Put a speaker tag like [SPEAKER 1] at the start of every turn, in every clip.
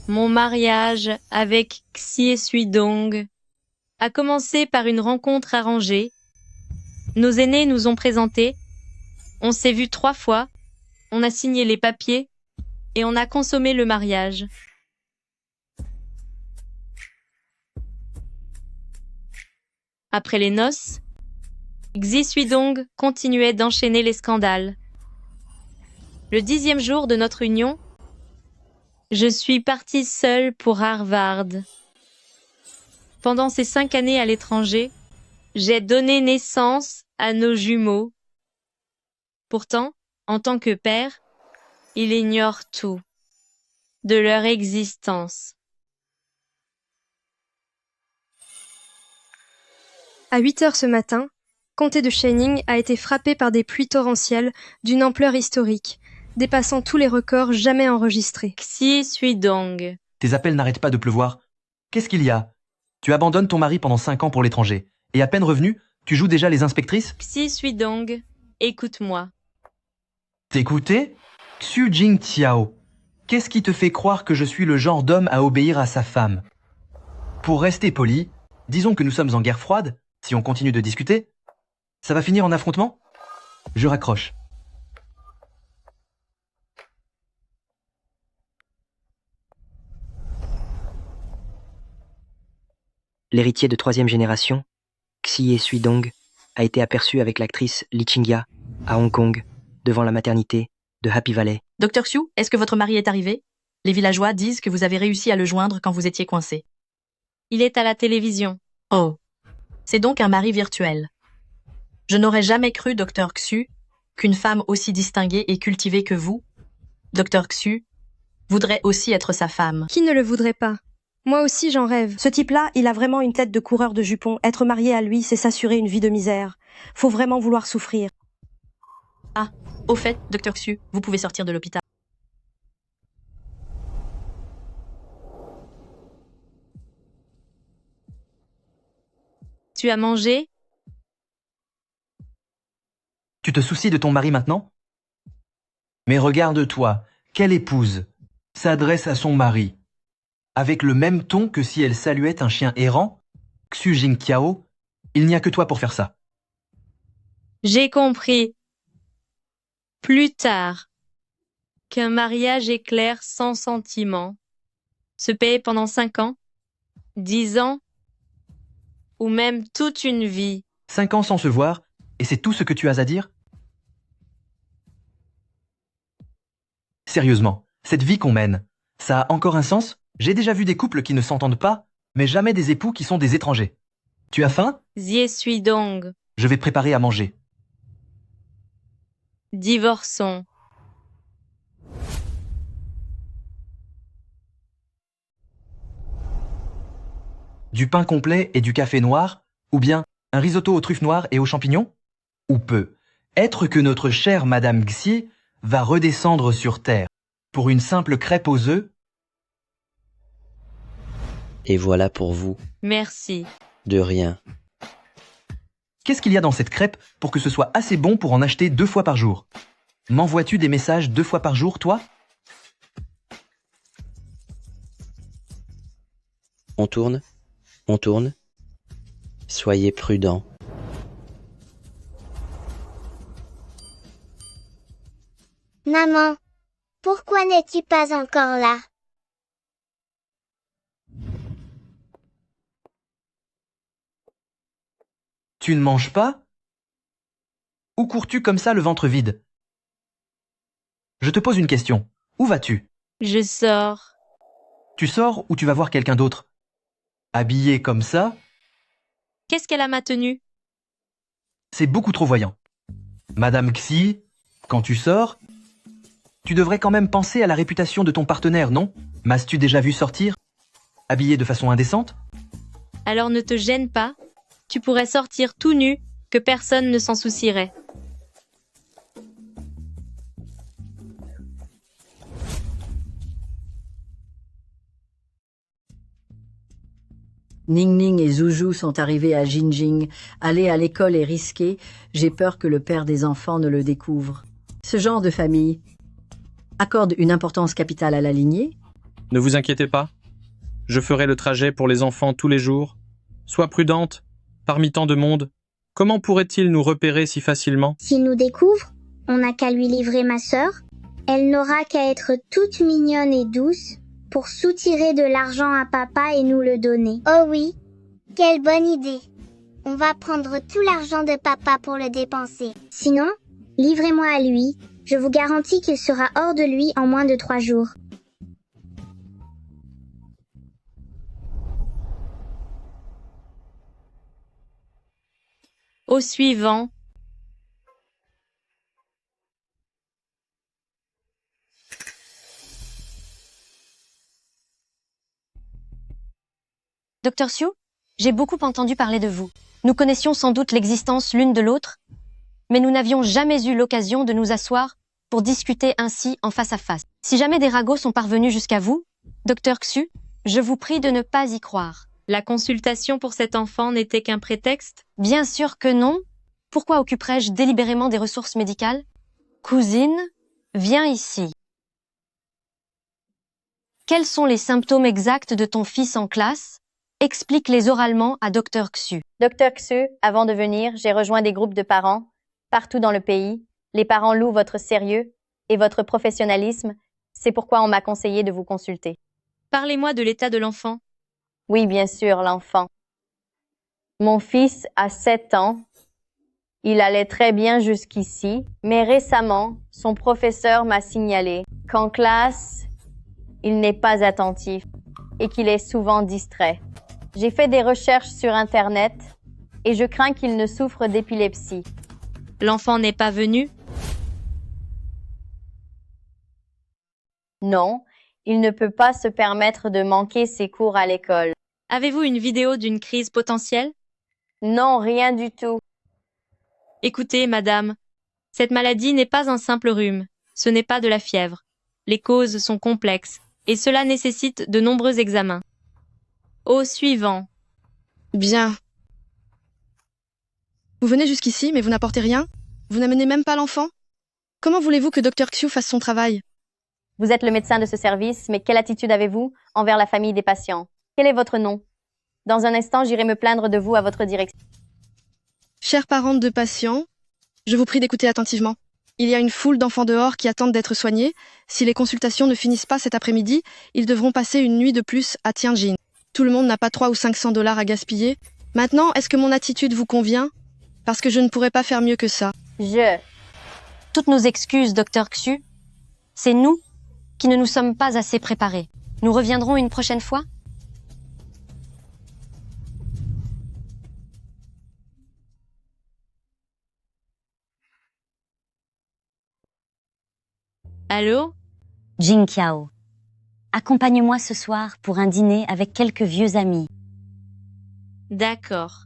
[SPEAKER 1] Mon mariage avec Xie Suidong a commencé par une rencontre arrangée. Nos aînés nous ont présentés. On s'est vus 3 fois. On a signé les papiers et on a consommé le mariage. Après les noces, Xie Suidong continuait d'enchaîner les scandales. Le 10e jour de notre union, je suis partie seule pour Harvard. Pendant ces 5 années à l'étranger, j'ai donné naissance à nos jumeaux. Pourtant, en tant que père, il ignore tout de leur existence.
[SPEAKER 2] À 8 heures ce matin, comté de Shining a été frappé par des pluies torrentielles d'une ampleur historique, dépassant tous les records jamais enregistrés.
[SPEAKER 1] Xie Suidong.
[SPEAKER 3] Tes appels n'arrêtent pas de pleuvoir. Qu'est-ce qu'il y a? Tu abandonnes ton mari pendant 5 ans pour l'étranger. Et à peine revenu, tu joues déjà les inspectrices?
[SPEAKER 1] Xie Suidong, écoute-moi.
[SPEAKER 3] T'écouter? Xu Jing Tiao. Qu'est-ce qui te fait croire que je suis le genre d'homme à obéir à sa femme? Pour rester poli, disons que nous sommes en guerre froide, si on continue de discuter. Ça va finir en affrontement? Je raccroche.
[SPEAKER 4] L'héritier de 3e génération, Xie Suidong, a été aperçu avec l'actrice Li Qingya à Hong Kong, devant la maternité de Happy Valley.
[SPEAKER 5] Docteur Xu, est-ce que votre mari est arrivé? Les villageois disent que vous avez réussi à le joindre quand vous étiez coincé.
[SPEAKER 1] Il est à la télévision.
[SPEAKER 5] Oh, c'est donc un mari virtuel. Je n'aurais jamais cru, Docteur Xu, qu'une femme aussi distinguée et cultivée que vous, Docteur Xu, voudrait aussi être sa femme.
[SPEAKER 2] Qui ne le voudrait pas? Moi aussi j'en rêve.
[SPEAKER 6] Ce type-là, il a vraiment une tête de coureur de jupons. Être marié à lui, c'est s'assurer une vie de misère. Faut vraiment vouloir souffrir.
[SPEAKER 5] Ah, au fait, Docteur Xu, vous pouvez sortir de l'hôpital.
[SPEAKER 1] Tu as mangé?
[SPEAKER 3] Tu te soucies de ton mari maintenant? Mais regarde-toi, quelle épouse s'adresse à son mari avec le même ton que si elle saluait un chien errant? Xu Jingqiao, il n'y a que toi pour faire ça.
[SPEAKER 1] J'ai compris. Plus tard, qu'un mariage éclair sans sentiment se paye pendant 5 ans, 10 ans, ou même toute une vie.
[SPEAKER 3] 5 ans sans se voir, et c'est tout ce que tu as à dire? Sérieusement, cette vie qu'on mène, ça a encore un sens? J'ai déjà vu des couples qui ne s'entendent pas, mais jamais des époux qui sont des étrangers. Tu as faim?
[SPEAKER 1] Xie Suidong.
[SPEAKER 3] Je vais préparer à manger.
[SPEAKER 1] Divorçons.
[SPEAKER 3] Du pain complet et du café noir? Ou bien un risotto aux truffes noires et aux champignons? Ou peut être que notre chère Madame Xie va redescendre sur Terre pour une simple crêpe aux œufs?
[SPEAKER 7] Et voilà pour vous.
[SPEAKER 1] Merci.
[SPEAKER 7] De rien.
[SPEAKER 3] Qu'est-ce qu'il y a dans cette crêpe pour que ce soit assez bon pour en acheter 2 fois par jour? M'envoies-tu des messages 2 fois par jour, toi?
[SPEAKER 7] On tourne. On tourne. Soyez prudents.
[SPEAKER 8] Maman, pourquoi n'es-tu pas encore là?
[SPEAKER 3] Tu ne manges pas? Où cours-tu comme ça le ventre vide? Je te pose une question. Où vas-tu?
[SPEAKER 1] Je sors.
[SPEAKER 3] Tu sors ou tu vas voir quelqu'un d'autre? Habillé comme ça,
[SPEAKER 1] Qu'est-ce qu'elle a ma tenue?
[SPEAKER 3] c'est beaucoup trop voyant. Madame Xi, quand tu sors, tu devrais quand même penser à la réputation de ton partenaire, non? M'as-tu déjà vu sortir? Habillé de façon indécente?
[SPEAKER 1] Alors ne te gêne pas. Tu pourrais sortir tout nu, que personne ne s'en soucierait.
[SPEAKER 9] Ning Ning et Zouzou sont arrivés à Jinjing. Aller à l'école est risqué. J'ai peur que le père des enfants ne le découvre. Ce genre de famille accorde une importance capitale à la lignée.
[SPEAKER 10] ne vous inquiétez pas. Je ferai le trajet pour les enfants tous les jours. Sois prudente, parmi tant de monde. Comment pourrait-il nous repérer si facilement?
[SPEAKER 8] S'il nous découvre, on n'a qu'à lui livrer ma sœur. Elle n'aura qu'à être toute mignonne et douce pour soutirer de l'argent à papa et nous le donner. Oh oui, quelle bonne idée. On va prendre tout l'argent de papa pour le dépenser. Sinon, livrez-moi à lui. Je vous garantis qu'il sera hors de lui en moins de 3 jours.
[SPEAKER 1] Au suivant.
[SPEAKER 11] Docteur Sioux, j'ai beaucoup entendu parler de vous. Nous connaissions sans doute l'existence l'une de l'autre, mais nous n'avions jamais eu l'occasion de nous asseoir pour discuter ainsi en face à face. Si jamais des ragots sont parvenus jusqu'à vous, Docteur Xu, je vous prie de ne pas y croire.
[SPEAKER 1] La consultation pour cet enfant n'était qu'un prétexte?
[SPEAKER 11] Bien sûr que non. Pourquoi occuperais-je délibérément des ressources médicales? Cousine, viens ici. Quels sont les symptômes exacts de ton fils en classe? Explique-les oralement à Docteur Xu.
[SPEAKER 12] Docteur Xu, avant de venir, j'ai rejoint des groupes de parents, partout dans le pays. Les parents louent votre sérieux et votre professionnalisme. C'est pourquoi on m'a conseillé de vous consulter.
[SPEAKER 1] Parlez-moi de l'état de l'enfant.
[SPEAKER 12] Oui, bien sûr, l'enfant. Mon fils a 7 ans. Il allait très bien jusqu'ici, mais récemment, son professeur m'a signalé qu'en classe, il n'est pas attentif et qu'il est souvent distrait. J'ai fait des recherches sur Internet et je crains qu'il ne souffre d'épilepsie.
[SPEAKER 1] L'enfant n'est pas venu?
[SPEAKER 12] Non, il ne peut pas se permettre de manquer ses cours à l'école.
[SPEAKER 1] Avez-vous une vidéo d'une crise potentielle?
[SPEAKER 12] Non, rien du tout.
[SPEAKER 1] Écoutez, madame, cette maladie n'est pas un simple rhume, ce n'est pas de la fièvre. Les causes sont complexes et cela nécessite de nombreux examens. Au suivant.
[SPEAKER 13] Bien. Vous venez jusqu'ici, mais vous n'apportez rien? Vous n'amenez même pas l'enfant? Comment voulez-vous que Dr. Xu fasse son travail?
[SPEAKER 12] Vous êtes le médecin de ce service, mais quelle attitude avez-vous envers la famille des patients? Quel est votre nom? Dans un instant, j'irai me plaindre de vous à votre direction.
[SPEAKER 13] Chère parente de patients, je vous prie d'écouter attentivement. Il y a une foule d'enfants dehors qui attendent d'être soignés. Si les consultations ne finissent pas cet après-midi, ils devront passer une nuit de plus à Tianjin. Tout le monde n'a pas 300 ou 500 $ à gaspiller. Maintenant, est-ce que mon attitude vous convient? Parce que je ne pourrais pas faire mieux que ça.
[SPEAKER 11] Toutes nos excuses, Docteur Xu. C'est nous qui ne nous sommes pas assez préparés. Nous reviendrons une prochaine fois?
[SPEAKER 1] Allô?
[SPEAKER 14] Jing Qiao, accompagne-moi ce soir pour un dîner avec quelques vieux amis.
[SPEAKER 1] D'accord.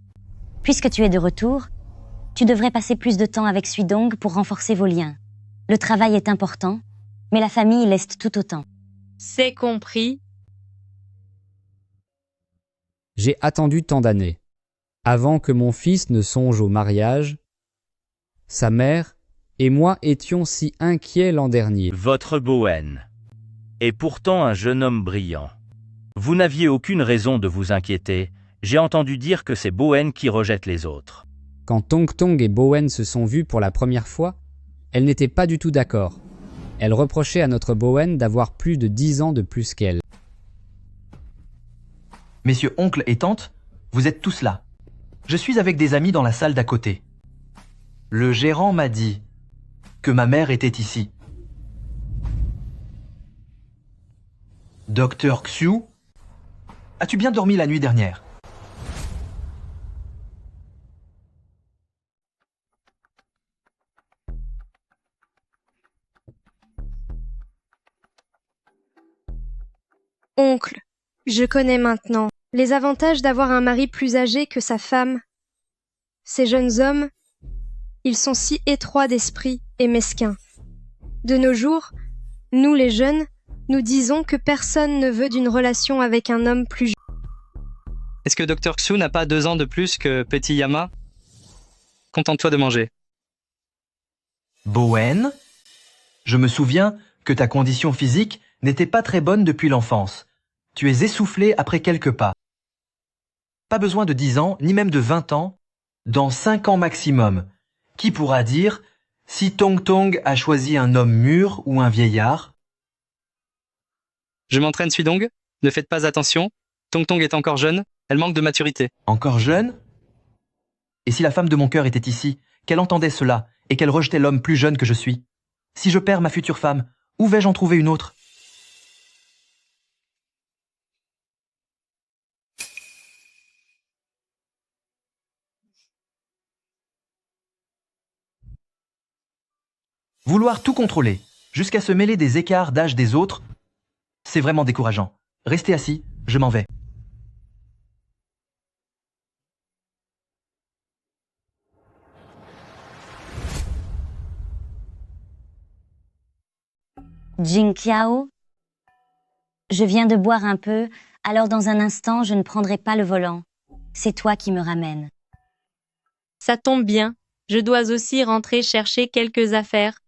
[SPEAKER 14] Puisque tu es de retour, tu devrais passer plus de temps avec Suidong pour renforcer vos liens. Le travail est important, mais la famille l'est tout autant.
[SPEAKER 1] C'est compris.
[SPEAKER 15] J'ai attendu tant d'années. Avant que mon fils ne songe au mariage, sa mère et moi étions si inquiets l'an dernier.
[SPEAKER 16] Votre Bowen est pourtant un jeune homme brillant. Vous n'aviez aucune raison de vous inquiéter. J'ai entendu dire que c'est Bowen qui rejette les autres.
[SPEAKER 15] Quand Tong Tong et Bowen se sont vus pour la première fois, elle n'était pas du tout d'accord. Elle reprochait à notre Bowen d'avoir plus de 10 ans de plus qu'elle.
[SPEAKER 3] Messieurs oncle et tante, vous êtes tous là. Je suis avec des amis dans la salle d'à côté. Le gérant m'a dit que ma mère était ici. Docteur Xu, as-tu bien dormi la nuit dernière?
[SPEAKER 2] Oncle, je connais maintenant les avantages d'avoir un mari plus âgé que sa femme. Ces jeunes hommes, ils sont si étroits d'esprit et mesquins. De nos jours, nous les jeunes, nous disons que personne ne veut d'une relation avec un homme plus jeune.
[SPEAKER 17] Est-ce que Dr. Xu n'a pas 2 ans de plus que Petit Yama? Contente-toi de manger.
[SPEAKER 3] Bowen, je me souviens que ta condition physique n'était pas très bonne depuis l'enfance. Tu es essoufflé après quelques pas. Pas besoin de 10 ans, ni même de 20 ans, dans 5 ans maximum. Qui pourra dire si Tong Tong a choisi un homme mûr ou un vieillard?
[SPEAKER 17] Je m'entraîne, Suidong. Ne faites pas attention. Tong Tong est encore jeune, elle manque de maturité.
[SPEAKER 3] Encore jeune? Et si la femme de mon cœur était ici, qu'elle entendait cela, et qu'elle rejetait l'homme plus jeune que je suis? Si je perds ma future femme, où vais-je en trouver une autre? Vouloir tout contrôler, jusqu'à se mêler des écarts d'âge des autres, c'est vraiment décourageant. Restez assis, je m'en vais.
[SPEAKER 14] Jing Qiao, je viens de boire un peu, alors dans un instant je ne prendrai pas le volant. C'est toi qui me ramènes.
[SPEAKER 1] Ça tombe bien, je dois aussi rentrer chercher quelques affaires.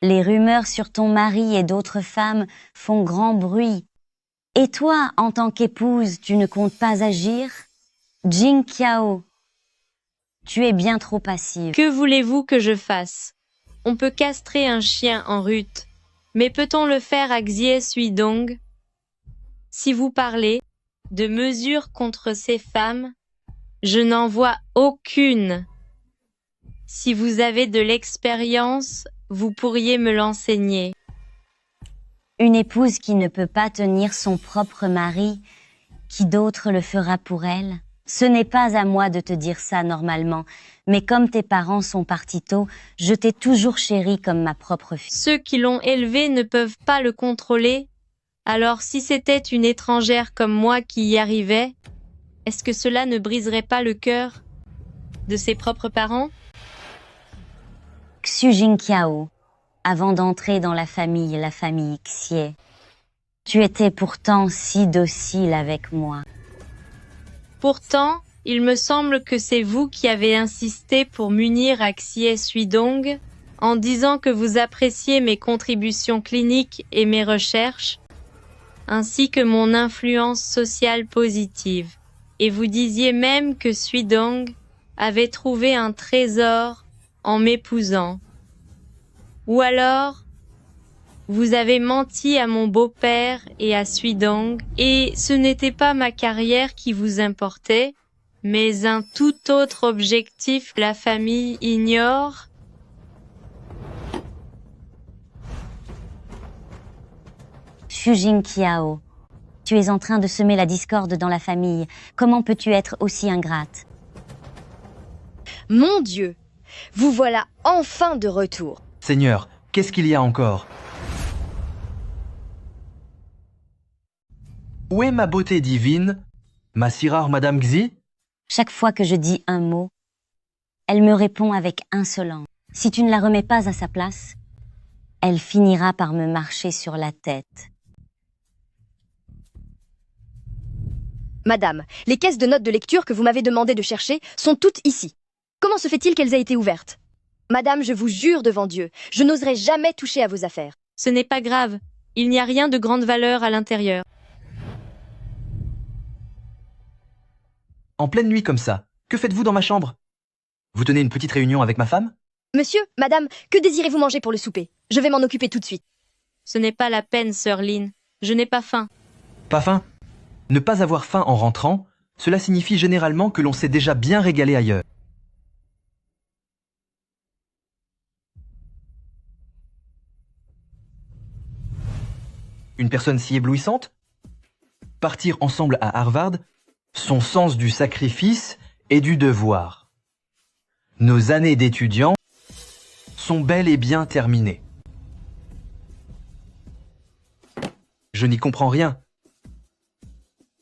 [SPEAKER 14] Les rumeurs sur ton mari et d'autres femmes font grand bruit. Et toi, en tant qu'épouse, tu ne comptes pas agir? Jing Qiao, tu es bien trop passive.
[SPEAKER 1] Que voulez-vous que je fasse? On peut castrer un chien en rut, mais peut-on le faire à Xie Suidong? Si vous parlez de mesures contre ces femmes, je n'en vois aucune. Si vous avez de l'expérience, vous pourriez me l'enseigner.
[SPEAKER 14] Une épouse qui ne peut pas tenir son propre mari, qui d'autre le fera pour elle? Ce n'est pas à moi de te dire ça normalement, mais comme tes parents sont partis tôt, je t'ai toujours chérie comme ma propre fille.
[SPEAKER 1] Ceux qui l'ont élevé ne peuvent pas le contrôler. Alors si c'était une étrangère comme moi qui y arrivait, est-ce que cela ne briserait pas le cœur de ses propres parents?
[SPEAKER 14] Xu Jingqiao, avant d'entrer dans la famille Xie, tu étais pourtant si docile avec moi.
[SPEAKER 1] Pourtant, il me semble que c'est vous qui avez insisté pour m'unir à Xie Suidong en disant que vous appréciez mes contributions cliniques et mes recherches, ainsi que mon influence sociale positive. Et vous disiez même que Suidong avait trouvé un trésor en m'épousant. Ou alors, vous avez menti à mon beau-père et à Suidong, et ce n'était pas ma carrière qui vous importait, mais un tout autre objectif que la famille ignore.
[SPEAKER 14] Xu Jingqiao, tu es en train de semer la discorde dans la famille. Comment peux-tu être aussi ingrate?
[SPEAKER 18] Mon Dieu! Vous voilà enfin de retour.
[SPEAKER 3] Seigneur, qu'est-ce qu'il y a encore? Où est ma beauté divine, ma si rare Madame Xi?
[SPEAKER 14] Chaque fois que je dis un mot, elle me répond avec insolence. Si tu ne la remets pas à sa place, elle finira par me marcher sur la tête.
[SPEAKER 18] Madame, les caisses de notes de lecture que vous m'avez demandé de chercher sont toutes ici. Comment se fait-il qu'elles aient été ouvertes? Madame, je vous jure devant Dieu, je n'oserai jamais toucher à vos affaires.
[SPEAKER 1] Ce n'est pas grave, il n'y a rien de grande valeur à l'intérieur.
[SPEAKER 3] En pleine nuit comme ça, que faites-vous dans ma chambre? Vous tenez une petite réunion avec ma femme?
[SPEAKER 18] Monsieur, madame, que désirez-vous manger pour le souper? Je vais m'en occuper tout de suite.
[SPEAKER 1] Ce n'est pas la peine, sœur Lin. Je n'ai pas faim.
[SPEAKER 3] Pas faim? Ne pas avoir faim en rentrant, cela signifie généralement que l'on s'est déjà bien régalé ailleurs. Une personne si éblouissante? Partir ensemble à Harvard, son sens du sacrifice et du devoir. Nos années d'étudiants sont bel et bien terminées. Je n'y comprends rien.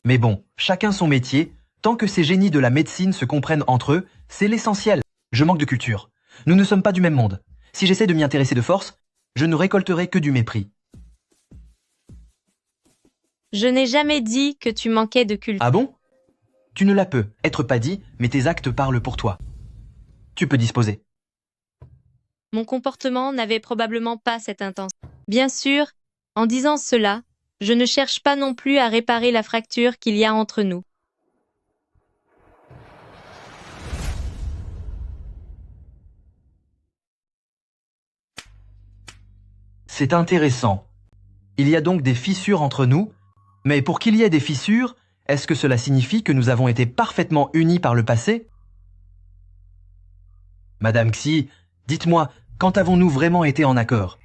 [SPEAKER 3] Mais bon, chacun son métier, tant que ces génies de la médecine se comprennent entre eux, c'est l'essentiel. Je manque de culture. Nous ne sommes pas du même monde. Si j'essaie de m'y intéresser de force, je ne récolterai que du mépris.
[SPEAKER 1] Je n'ai jamais dit que tu manquais de culture.
[SPEAKER 3] Ah bon? Tu ne la peux être pas dit, mais tes actes parlent pour toi. Tu peux disposer.
[SPEAKER 1] Mon comportement n'avait probablement pas cette intention. Bien sûr, en disant cela, je ne cherche pas non plus à réparer la fracture qu'il y a entre nous.
[SPEAKER 3] C'est intéressant. Il y a donc des fissures entre nous, mais pour qu'il y ait des fissures, est-ce que cela signifie que nous avons été parfaitement unis par le passé? Madame Xi, dites-moi, quand avons-nous vraiment été en accord?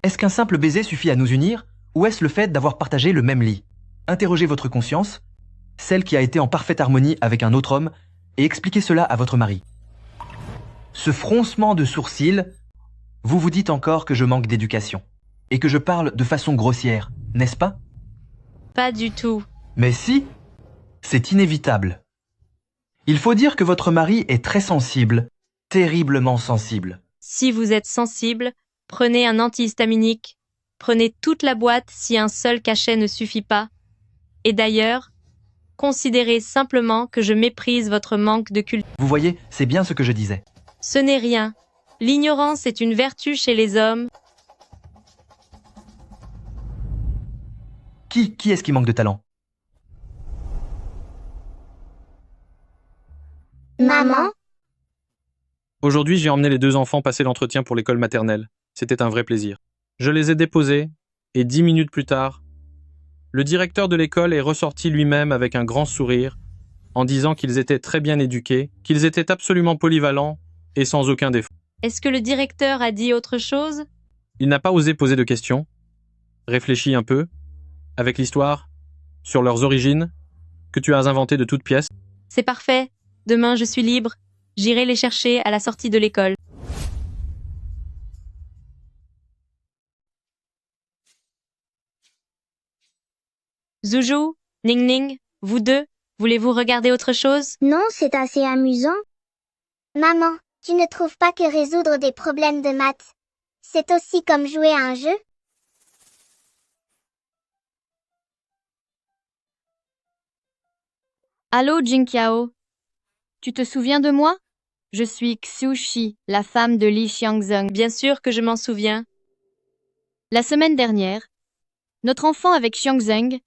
[SPEAKER 3] Est-ce qu'un simple baiser suffit à nous unir, ou est-ce le fait d'avoir partagé le même lit? Interrogez votre conscience, celle qui a été en parfaite harmonie avec un autre homme, et expliquez cela à votre mari. Ce froncement de sourcils, vous vous dites encore que je manque d'éducation, et que je parle de façon grossière, n'est-ce pas?
[SPEAKER 1] Pas du tout.
[SPEAKER 3] Mais si, c'est inévitable. Il faut dire que votre mari est très sensible, terriblement sensible.
[SPEAKER 1] Si vous êtes sensible, prenez un antihistaminique. Prenez toute la boîte si un seul cachet ne suffit pas. Et d'ailleurs, considérez simplement que je méprise votre manque de culture.
[SPEAKER 3] Vous voyez, c'est bien ce que je disais.
[SPEAKER 1] Ce n'est rien. L'ignorance est une vertu chez les hommes.
[SPEAKER 3] Qui est-ce qui manque de talent?
[SPEAKER 8] Maman?
[SPEAKER 10] Aujourd'hui, j'ai emmené les 2 enfants passer l'entretien pour l'école maternelle. C'était un vrai plaisir. Je les ai déposés, et 10 minutes plus tard, le directeur de l'école est ressorti lui-même avec un grand sourire, en disant qu'ils étaient très bien éduqués, qu'ils étaient absolument polyvalents et sans aucun défaut.
[SPEAKER 1] Est-ce que le directeur a dit autre chose?
[SPEAKER 10] Il n'a pas osé poser de questions, réfléchit un peu, avec l'histoire, sur leurs origines, que tu as inventée de toutes pièces.
[SPEAKER 1] C'est parfait. Demain, je suis libre. J'irai les chercher à la sortie de l'école. Zuzhu, Ning Ning, vous deux, voulez-vous regarder autre chose?
[SPEAKER 8] Non, c'est assez amusant. Maman, tu ne trouves pas que résoudre des problèmes de maths, c'est aussi comme jouer à un jeu?
[SPEAKER 18] Allô, Jinkiao. Tu te souviens de moi? Je suis Xu Shi, la femme de Li Xiangzheng.
[SPEAKER 1] Bien sûr que je m'en souviens.
[SPEAKER 18] La semaine dernière, notre enfant avec Xiangzheng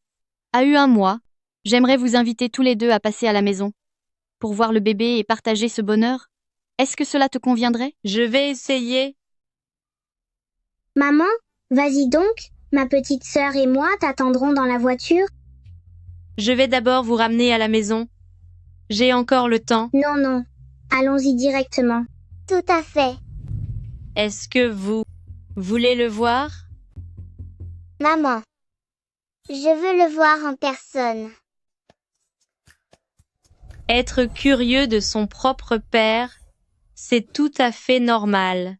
[SPEAKER 18] a eu 1 mois. J'aimerais vous inviter tous les deux à passer à la maison pour voir le bébé et partager ce bonheur. Est-ce que cela te conviendrait?
[SPEAKER 1] Je vais essayer.
[SPEAKER 8] Maman, vas-y donc, ma petite sœur et moi t'attendrons dans la voiture.
[SPEAKER 1] Je vais d'abord vous ramener à la maison. J'ai encore le temps.
[SPEAKER 8] Non, non, allons-y directement. Tout à fait.
[SPEAKER 1] Est-ce que vous voulez le voir?
[SPEAKER 8] Maman, je veux le voir en personne.
[SPEAKER 1] Être curieux de son propre père, c'est tout à fait normal.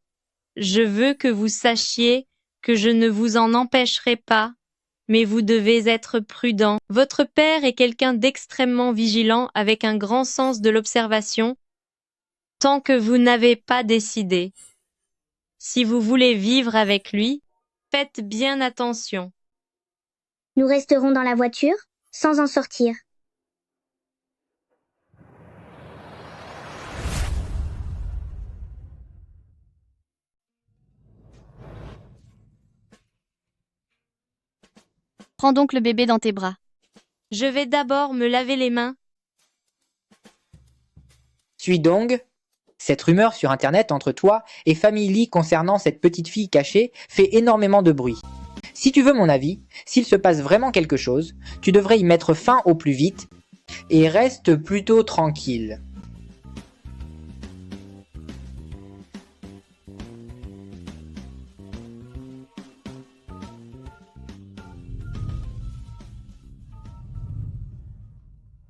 [SPEAKER 1] Je veux que vous sachiez que je ne vous en empêcherai pas, mais vous devez être prudent. Votre père est quelqu'un d'extrêmement vigilant avec un grand sens de l'observation, tant que vous n'avez pas décidé. Si vous voulez vivre avec lui, faites bien attention.
[SPEAKER 8] Nous resterons dans la voiture, sans en sortir.
[SPEAKER 18] Prends donc le bébé dans tes bras.
[SPEAKER 1] Je vais d'abord me laver les mains.
[SPEAKER 19] Suidong, cette rumeur sur Internet entre toi et Famille Li concernant cette petite fille cachée fait énormément de bruit. Si tu veux mon avis, s'il se passe vraiment quelque chose, tu devrais y mettre fin au plus vite et reste plutôt tranquille.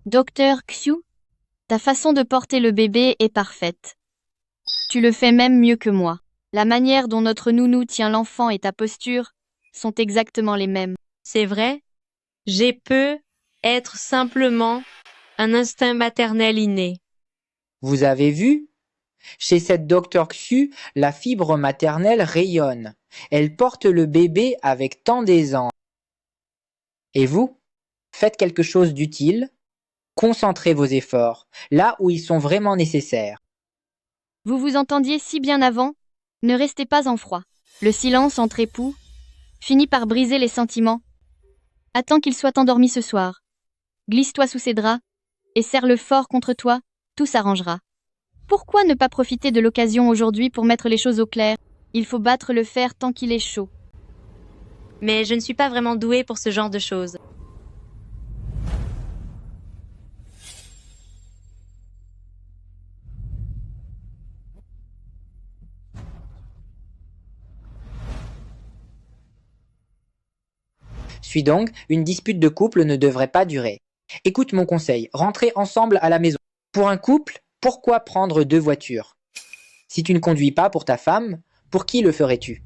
[SPEAKER 18] Docteur Xu, ta façon de porter le bébé est parfaite. Tu le fais même mieux que moi. La manière dont notre nounou tient l'enfant et ta posture sont exactement les mêmes.
[SPEAKER 1] C'est vrai, j'ai peut être simplement un instinct maternel inné.
[SPEAKER 19] Vous avez vu? Chez cette Docteur Xu, la fibre maternelle rayonne. Elle porte le bébé avec tant d'aisance. Et vous? Faites quelque chose d'utile? Concentrez vos efforts là où ils sont vraiment nécessaires.
[SPEAKER 18] Vous vous entendiez si bien avant, ne restez pas en froid. Le silence entre époux finit par briser les sentiments. Attends qu'il soit endormi ce soir. Glisse-toi sous ses draps et serre-le fort contre toi, tout s'arrangera. Pourquoi ne pas profiter de l'occasion aujourd'hui pour mettre les choses au clair? Il faut battre le fer tant qu'il est chaud.
[SPEAKER 1] Mais je ne suis pas vraiment douée pour ce genre de choses.
[SPEAKER 19] Suis donc, une dispute de couple ne devrait pas durer. Écoute mon conseil, rentrez ensemble à la maison. Pour un couple, pourquoi prendre 2 voitures? Si tu ne conduis pas pour ta femme, pour qui le ferais-tu?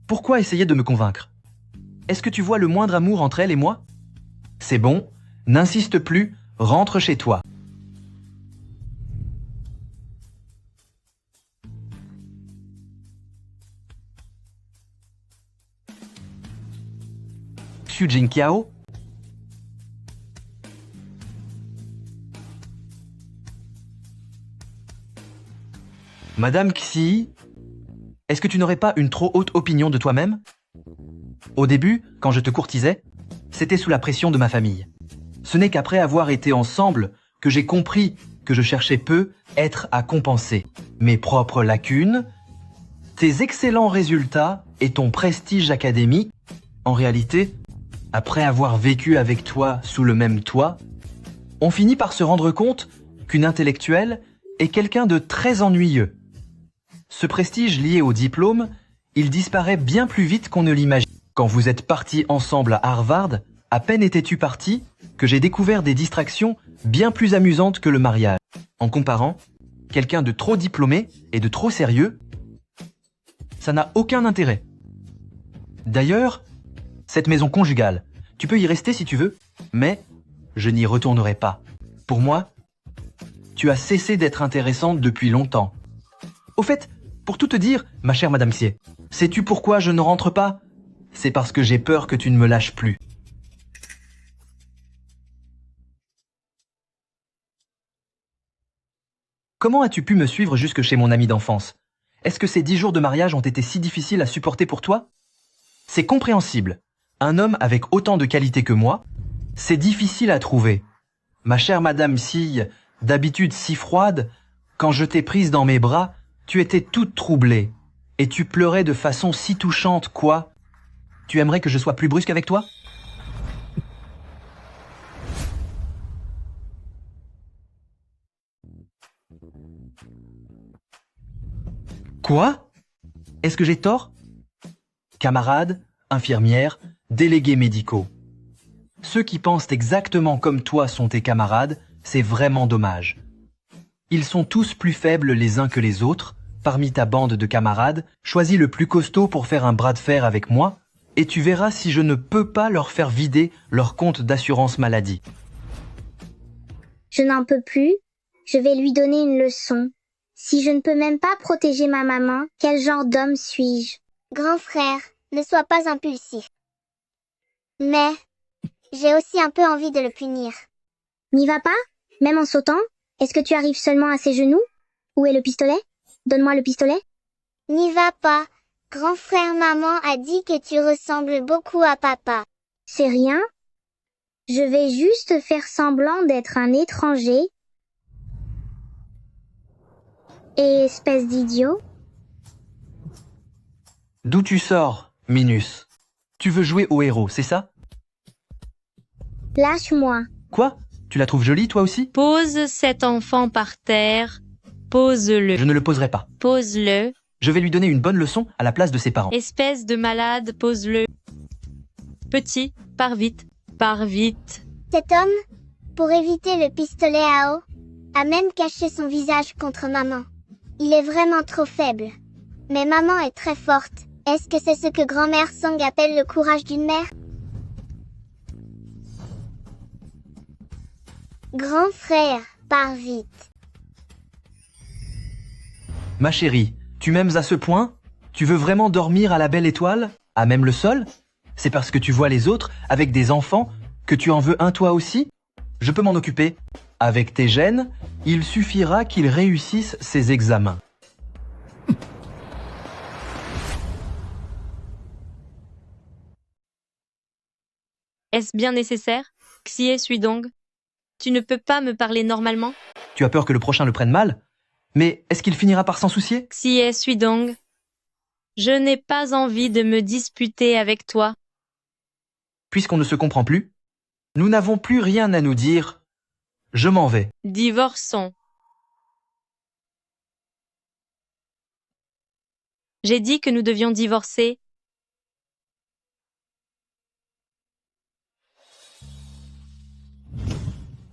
[SPEAKER 3] Pourquoi essayer de me convaincre? Est-ce que tu vois le moindre amour entre elle et moi? C'est bon, n'insiste plus, rentre chez toi. Xu Jingqiao? Madame Xi, est-ce que tu n'aurais pas une trop haute opinion de toi-même? Au début, quand je te courtisais, c'était sous la pression de ma famille. Ce n'est qu'après avoir été ensemble que j'ai compris que je cherchais peu être à compenser mes propres lacunes, tes excellents résultats et ton prestige académique. En réalité, après avoir vécu avec toi sous le même toit, on finit par se rendre compte qu'une intellectuelle est quelqu'un de très ennuyeux. Ce prestige lié au diplôme, il disparaît bien plus vite qu'on ne l'imagine. Quand vous êtes partis ensemble à Harvard, à peine étais-tu parti que j'ai découvert des distractions bien plus amusantes que le mariage. En comparant, quelqu'un de trop diplômé et de trop sérieux, ça n'a aucun intérêt. D'ailleurs, cette maison conjugale, tu peux y rester si tu veux, mais je n'y retournerai pas. Pour moi, tu as cessé d'être intéressante depuis longtemps. Au fait, pour tout te dire, ma chère Madame Xie, sais-tu pourquoi je ne rentre pas? C'est parce que j'ai peur que tu ne me lâches plus. Comment as-tu pu me suivre jusque chez mon ami d'enfance? Est-ce que ces 10 jours de mariage ont été si difficiles à supporter pour toi? C'est compréhensible. Un homme avec autant de qualités que moi, c'est difficile à trouver. Ma chère Madame Xi, d'habitude si froide, quand je t'ai prise dans mes bras, tu étais toute troublée. Et tu pleurais de façon si touchante, quoi? Tu aimerais que je sois plus brusque avec toi? Quoi? Est-ce que j'ai tort? Camarades, infirmières, délégués médicaux. Ceux qui pensent exactement comme toi sont tes camarades, c'est vraiment dommage. Ils sont tous plus faibles les uns que les autres. Parmi ta bande de camarades, choisis le plus costaud pour faire un bras de fer avec moi, et tu verras si je ne peux pas leur faire vider leur compte d'assurance maladie.
[SPEAKER 8] Je n'en peux plus, je vais lui donner une leçon. Si je ne peux même pas protéger ma maman, quel genre d'homme suis-je?
[SPEAKER 20] Grand frère, ne sois pas impulsif. Mais, j'ai aussi un peu envie de le punir.
[SPEAKER 8] N'y va pas? Même en sautant? Est-ce que tu arrives seulement à ses genoux? Où est le pistolet? Donne-moi le pistolet.
[SPEAKER 20] N'y va pas. Grand frère maman a dit que tu ressembles beaucoup à papa.
[SPEAKER 8] C'est rien. Je vais juste faire semblant d'être un étranger. Et espèce d'idiot.
[SPEAKER 3] D'où tu sors, Minus? Tu veux jouer au héros, c'est ça?
[SPEAKER 8] Lâche-moi.
[SPEAKER 3] Quoi? Tu la trouves jolie, toi aussi?
[SPEAKER 1] Pose cet enfant par terre. Pose-le.
[SPEAKER 3] Je ne le poserai pas.
[SPEAKER 1] Pose-le.
[SPEAKER 3] Je vais lui donner une bonne leçon à la place de ses parents.
[SPEAKER 1] Espèce de malade, pose-le. Petit, pars vite. Pars vite.
[SPEAKER 20] Cet homme, pour éviter le pistolet à eau, a même caché son visage contre maman. Il est vraiment trop faible. Mais maman est très forte. Est-ce que c'est ce que grand-mère Song appelle le courage d'une mère? Grand frère, pars vite.
[SPEAKER 3] Ma chérie, tu m'aimes à ce point? Tu veux vraiment dormir à la belle étoile? À même le sol? C'est parce que tu vois les autres avec des enfants que tu en veux un toi aussi? Je peux m'en occuper. Avec tes gènes, il suffira qu'ils réussissent ces examens.
[SPEAKER 1] Est-ce bien nécessaire? Xie Suidong, tu ne peux pas me parler normalement?
[SPEAKER 3] Tu as peur que le prochain le prenne mal? Mais est-ce qu'il finira par s'en soucier?
[SPEAKER 1] Xie Suidong, je n'ai pas envie de me disputer avec toi.
[SPEAKER 3] Puisqu'on ne se comprend plus, nous n'avons plus rien à nous dire. Je m'en vais.
[SPEAKER 1] Divorçons. J'ai dit que nous devions divorcer.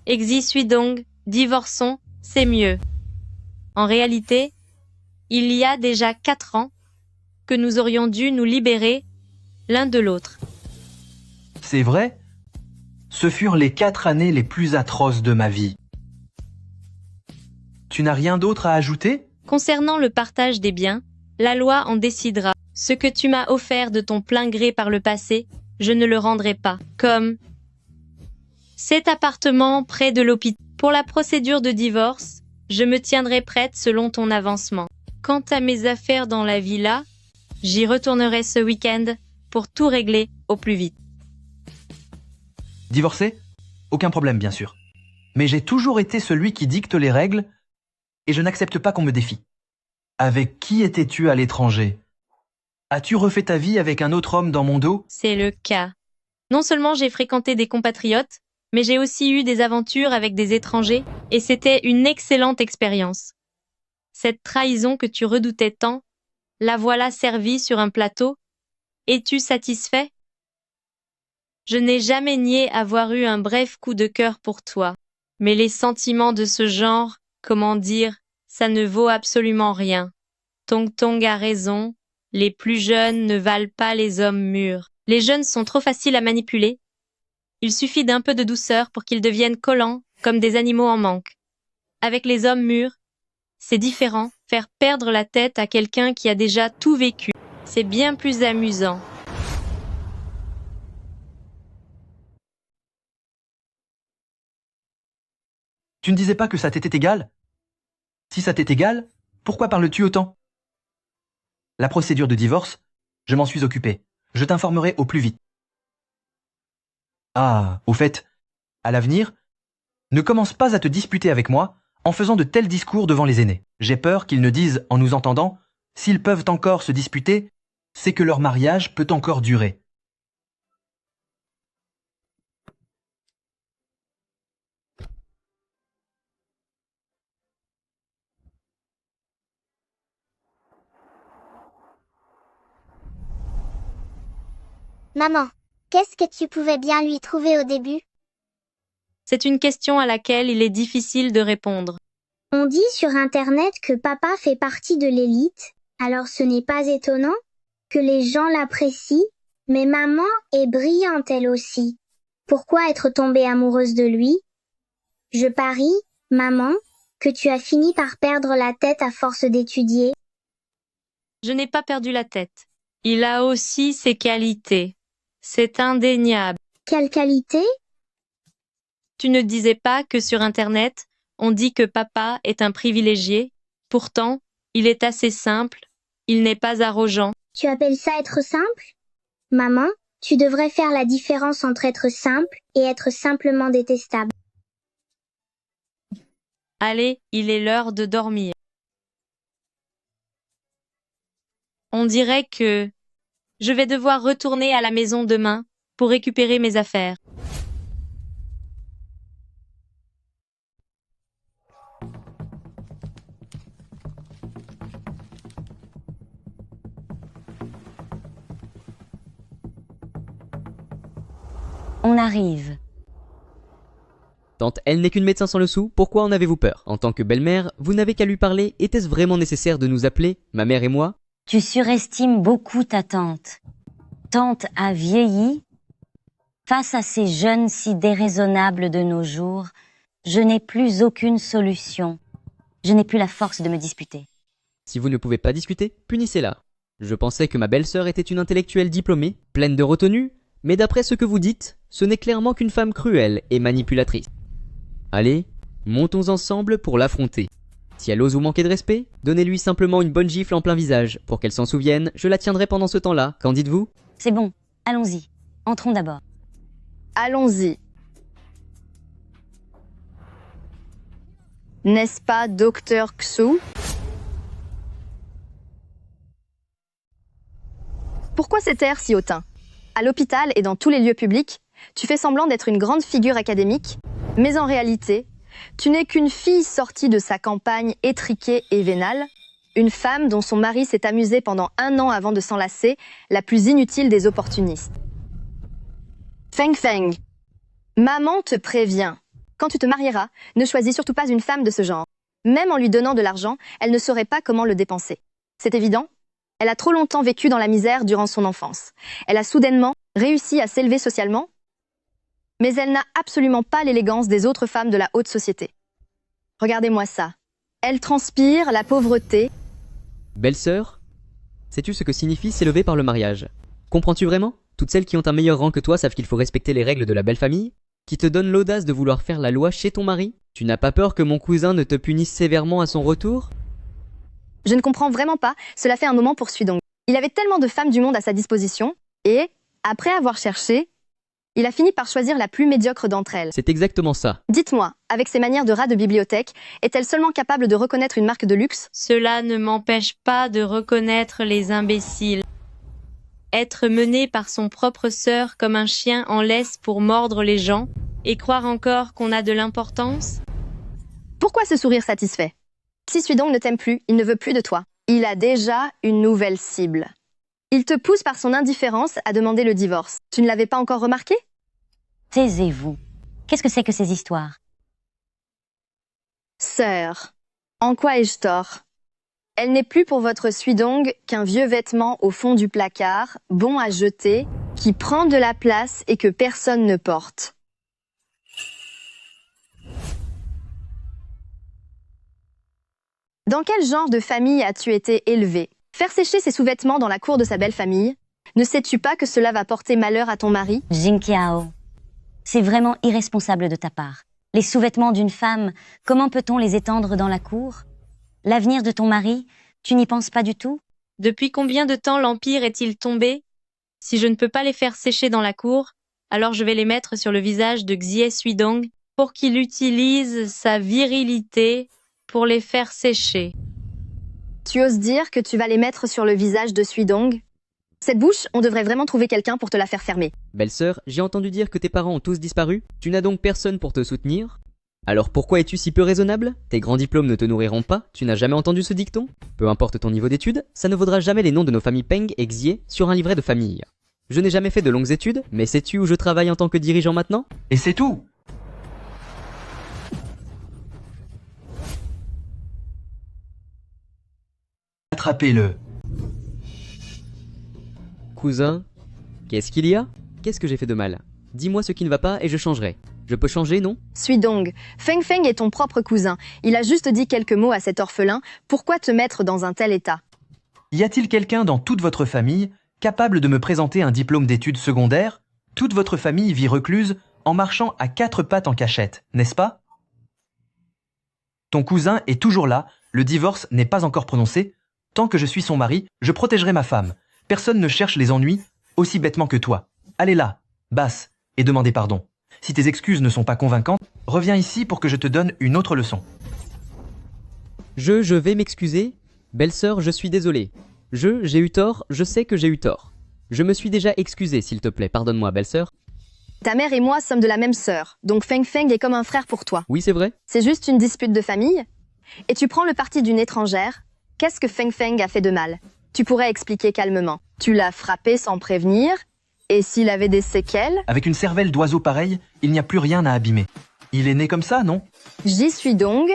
[SPEAKER 1] Xie Suidong, divorçons, c'est mieux. En réalité, il y a déjà 4 ans que nous aurions dû nous libérer l'un de l'autre.
[SPEAKER 3] C'est vrai? Ce furent les 4 années les plus atroces de ma vie. Tu n'as rien d'autre à ajouter?
[SPEAKER 1] Concernant le partage des biens, la loi en décidera. Ce que tu m'as offert de ton plein gré par le passé, je ne le rendrai pas. Comme cet appartement près de l'hôpital. Pour la procédure de divorce, je me tiendrai prête selon ton avancement. Quant à mes affaires dans la villa, j'y retournerai ce week-end pour tout régler au plus vite.
[SPEAKER 3] Divorcer? Aucun problème, bien sûr. Mais j'ai toujours été celui qui dicte les règles et je n'accepte pas qu'on me défie. Avec qui étais-tu à l'étranger? As-tu refait ta vie avec un autre homme dans mon dos?
[SPEAKER 1] C'est le cas. Non seulement j'ai fréquenté des compatriotes, mais j'ai aussi eu des aventures avec des étrangers et c'était une excellente expérience. Cette trahison que tu redoutais tant, la voilà servie sur un plateau. Es-tu satisfait? Je n'ai jamais nié avoir eu un bref coup de cœur pour toi. Mais les sentiments de ce genre, comment dire, ça ne vaut absolument rien. Tong Tong a raison, les plus jeunes ne valent pas les hommes mûrs. Les jeunes sont trop faciles à manipuler. Il suffit d'un peu de douceur pour qu'ils deviennent collants, comme des animaux en manque. Avec les hommes mûrs, c'est différent. Faire perdre la tête à quelqu'un qui a déjà tout vécu, c'est bien plus amusant.
[SPEAKER 3] Tu ne disais pas que ça t'était égal? Si ça t'est égal, pourquoi parles-tu autant? La procédure de divorce, je m'en suis occupé. Je t'informerai au plus vite. Ah, au fait, à l'avenir, ne commence pas à te disputer avec moi en faisant de tels discours devant les aînés. J'ai peur qu'ils ne disent, en nous entendant, s'ils peuvent encore se disputer, c'est que leur mariage peut encore durer.
[SPEAKER 20] Maman, qu'est-ce que tu pouvais bien lui trouver au début?
[SPEAKER 1] C'est une question à laquelle il est difficile de répondre.
[SPEAKER 8] On dit sur Internet que papa fait partie de l'élite, alors ce n'est pas étonnant que les gens l'apprécient, mais maman est brillante elle aussi. Pourquoi être tombée amoureuse de lui? Je parie, maman, que tu as fini par perdre la tête à force d'étudier.
[SPEAKER 1] Je n'ai pas perdu la tête. Il a aussi ses qualités. C'est indéniable.
[SPEAKER 8] Quelle qualité?
[SPEAKER 1] Tu ne disais pas que sur Internet, on dit que papa est un privilégié. Pourtant, il est assez simple. Il n'est pas arrogant.
[SPEAKER 8] Tu appelles ça être simple? Maman, tu devrais faire la différence entre être simple et être simplement détestable.
[SPEAKER 1] Allez, il est l'heure de dormir. On dirait que je vais devoir retourner à la maison demain pour récupérer mes affaires.
[SPEAKER 14] On arrive.
[SPEAKER 21] Tante, elle n'est qu'une médecin sans le sou, pourquoi en avez-vous peur? En tant que belle-mère, vous n'avez qu'à lui parler, était-ce vraiment nécessaire de nous appeler, ma mère et moi?
[SPEAKER 14] Tu surestimes beaucoup ta tante. Tante a vieilli. Face à ces jeunes si déraisonnables de nos jours, Je n'ai plus aucune solution. Je n'ai plus la force de me disputer.
[SPEAKER 21] Si vous ne pouvez pas discuter, punissez-la. Je pensais que ma belle-sœur était une intellectuelle diplômée, pleine de retenue, mais d'après ce que vous dites, ce n'est clairement qu'une femme cruelle et manipulatrice. Allez, montons ensemble pour l'affronter. Si elle ose vous manquer de respect, donnez-lui simplement une bonne gifle en plein visage. Pour qu'elle s'en souvienne, je la tiendrai pendant ce temps-là. Qu'en dites-vous?
[SPEAKER 14] C'est bon, allons-y. Entrons d'abord.
[SPEAKER 13] Allons-y. N'est-ce pas, docteur Xu? Pourquoi cet air si hautain? À l'hôpital et dans tous les lieux publics, tu fais semblant d'être une grande figure académique, mais en réalité, tu n'es qu'une fille sortie de sa campagne étriquée et vénale, une femme dont son mari s'est amusé pendant 1 an avant de s'enlacer, la plus inutile des opportunistes. Feng Feng, maman te prévient. Quand tu te marieras, ne choisis surtout pas une femme de ce genre. Même en lui donnant de l'argent, elle ne saurait pas comment le dépenser. C'est évident? Elle a trop longtemps vécu dans la misère durant son enfance. Elle a soudainement réussi à s'élever socialement, mais elle n'a absolument pas l'élégance des autres femmes de la haute société. Regardez-moi ça. Elle transpire la pauvreté.
[SPEAKER 21] Belle-sœur, sais-tu ce que signifie s'élever par le mariage? Comprends-tu vraiment? Toutes celles qui ont un meilleur rang que toi savent qu'il faut respecter les règles de la belle famille, qui te donnent l'audace de vouloir faire la loi chez ton mari? Tu n'as pas peur que mon cousin ne te punisse sévèrement à son retour?
[SPEAKER 13] Je ne comprends vraiment pas, cela fait un moment pour Sudong. Il avait tellement de femmes du monde à sa disposition, et, après avoir cherché, il a fini par choisir la plus médiocre d'entre elles.
[SPEAKER 21] C'est exactement ça.
[SPEAKER 13] Dites-moi, avec ses manières de rat de bibliothèque, est-elle seulement capable de reconnaître une marque de luxe?
[SPEAKER 1] Cela ne m'empêche pas de reconnaître les imbéciles. Être mené par son propre sœur comme un chien en laisse pour mordre les gens, et croire encore qu'on a de l'importance?
[SPEAKER 13] Pourquoi ce sourire satisfait? Si Sudong ne t'aime plus, il ne veut plus de toi. Il a déjà une nouvelle cible. Il te pousse par son indifférence à demander le divorce. Tu ne l'avais pas encore remarqué?
[SPEAKER 14] Taisez-vous. Qu'est-ce que c'est que ces histoires?
[SPEAKER 13] Sœur, en quoi ai-je tort? Elle n'est plus pour votre Sudong qu'un vieux vêtement au fond du placard, bon à jeter, qui prend de la place et que personne ne porte. Dans quel genre de famille as-tu été élevé? Faire sécher ses sous-vêtements dans la cour de sa belle famille? Ne sais-tu pas que cela va porter malheur à ton mari?
[SPEAKER 14] Jinkiao, c'est vraiment irresponsable de ta part. Les sous-vêtements d'une femme, comment peut-on les étendre dans la cour? L'avenir de ton mari, tu n'y penses pas du tout?
[SPEAKER 1] Depuis combien de temps l'Empire est-il tombé? Si je ne peux pas les faire sécher dans la cour, alors je vais les mettre sur le visage de Xie Sudong pour qu'il utilise sa virilité pour les faire sécher.
[SPEAKER 13] Tu oses dire que tu vas les mettre sur le visage de Sudong? Cette bouche, on devrait vraiment trouver quelqu'un pour te la faire fermer.
[SPEAKER 21] Belle-sœur, j'ai entendu dire que tes parents ont tous disparu. Tu n'as donc personne pour te soutenir? Alors pourquoi es-tu si peu raisonnable? Tes grands diplômes ne te nourriront pas, tu n'as jamais entendu ce dicton? Peu importe ton niveau d'études, ça ne vaudra jamais les noms de nos familles Peng et Xie sur un livret de famille. Je n'ai jamais fait de longues études, mais sais-tu où je travaille en tant que dirigeant maintenant?
[SPEAKER 3] Et c'est tout! Attrapez-le.
[SPEAKER 21] Cousin, qu'est-ce qu'il y a? Qu'est-ce que j'ai fait de mal? Dis-moi ce qui ne va pas et je changerai. Je peux changer, non?
[SPEAKER 13] Sudong, Feng Feng est ton propre cousin. Il a juste dit quelques mots à cet orphelin. Pourquoi te mettre dans un tel état?
[SPEAKER 3] Y a-t-il quelqu'un dans toute votre famille capable de me présenter un diplôme d'études secondaires? Toute votre famille vit recluse en marchant à 4 pattes en cachette, n'est-ce pas? Ton cousin est toujours là, le divorce n'est pas encore prononcé. Tant que je suis son mari, je protégerai ma femme. Personne ne cherche les ennuis aussi bêtement que toi. Allez là, basse, et demandez pardon. Si tes excuses ne sont pas convaincantes, reviens ici pour que je te donne une autre leçon.
[SPEAKER 21] Je vais m'excuser. Belle-sœur, je suis désolé. J'ai eu tort, je sais que j'ai eu tort. Je me suis déjà excusé, s'il te plaît, pardonne-moi, belle-sœur.
[SPEAKER 13] Ta mère et moi sommes de la même sœur, donc Feng Feng est comme un frère pour toi.
[SPEAKER 21] Oui, c'est vrai.
[SPEAKER 13] C'est juste une dispute de famille? Et tu prends le parti d'une étrangère? Qu'est-ce que Feng Feng a fait de mal? Tu pourrais expliquer calmement. Tu l'as frappé sans prévenir? Et s'il avait des séquelles?
[SPEAKER 3] Avec une cervelle d'oiseau pareille, il n'y a plus rien à abîmer. Il est né comme ça, non?
[SPEAKER 13] J'y suis donc.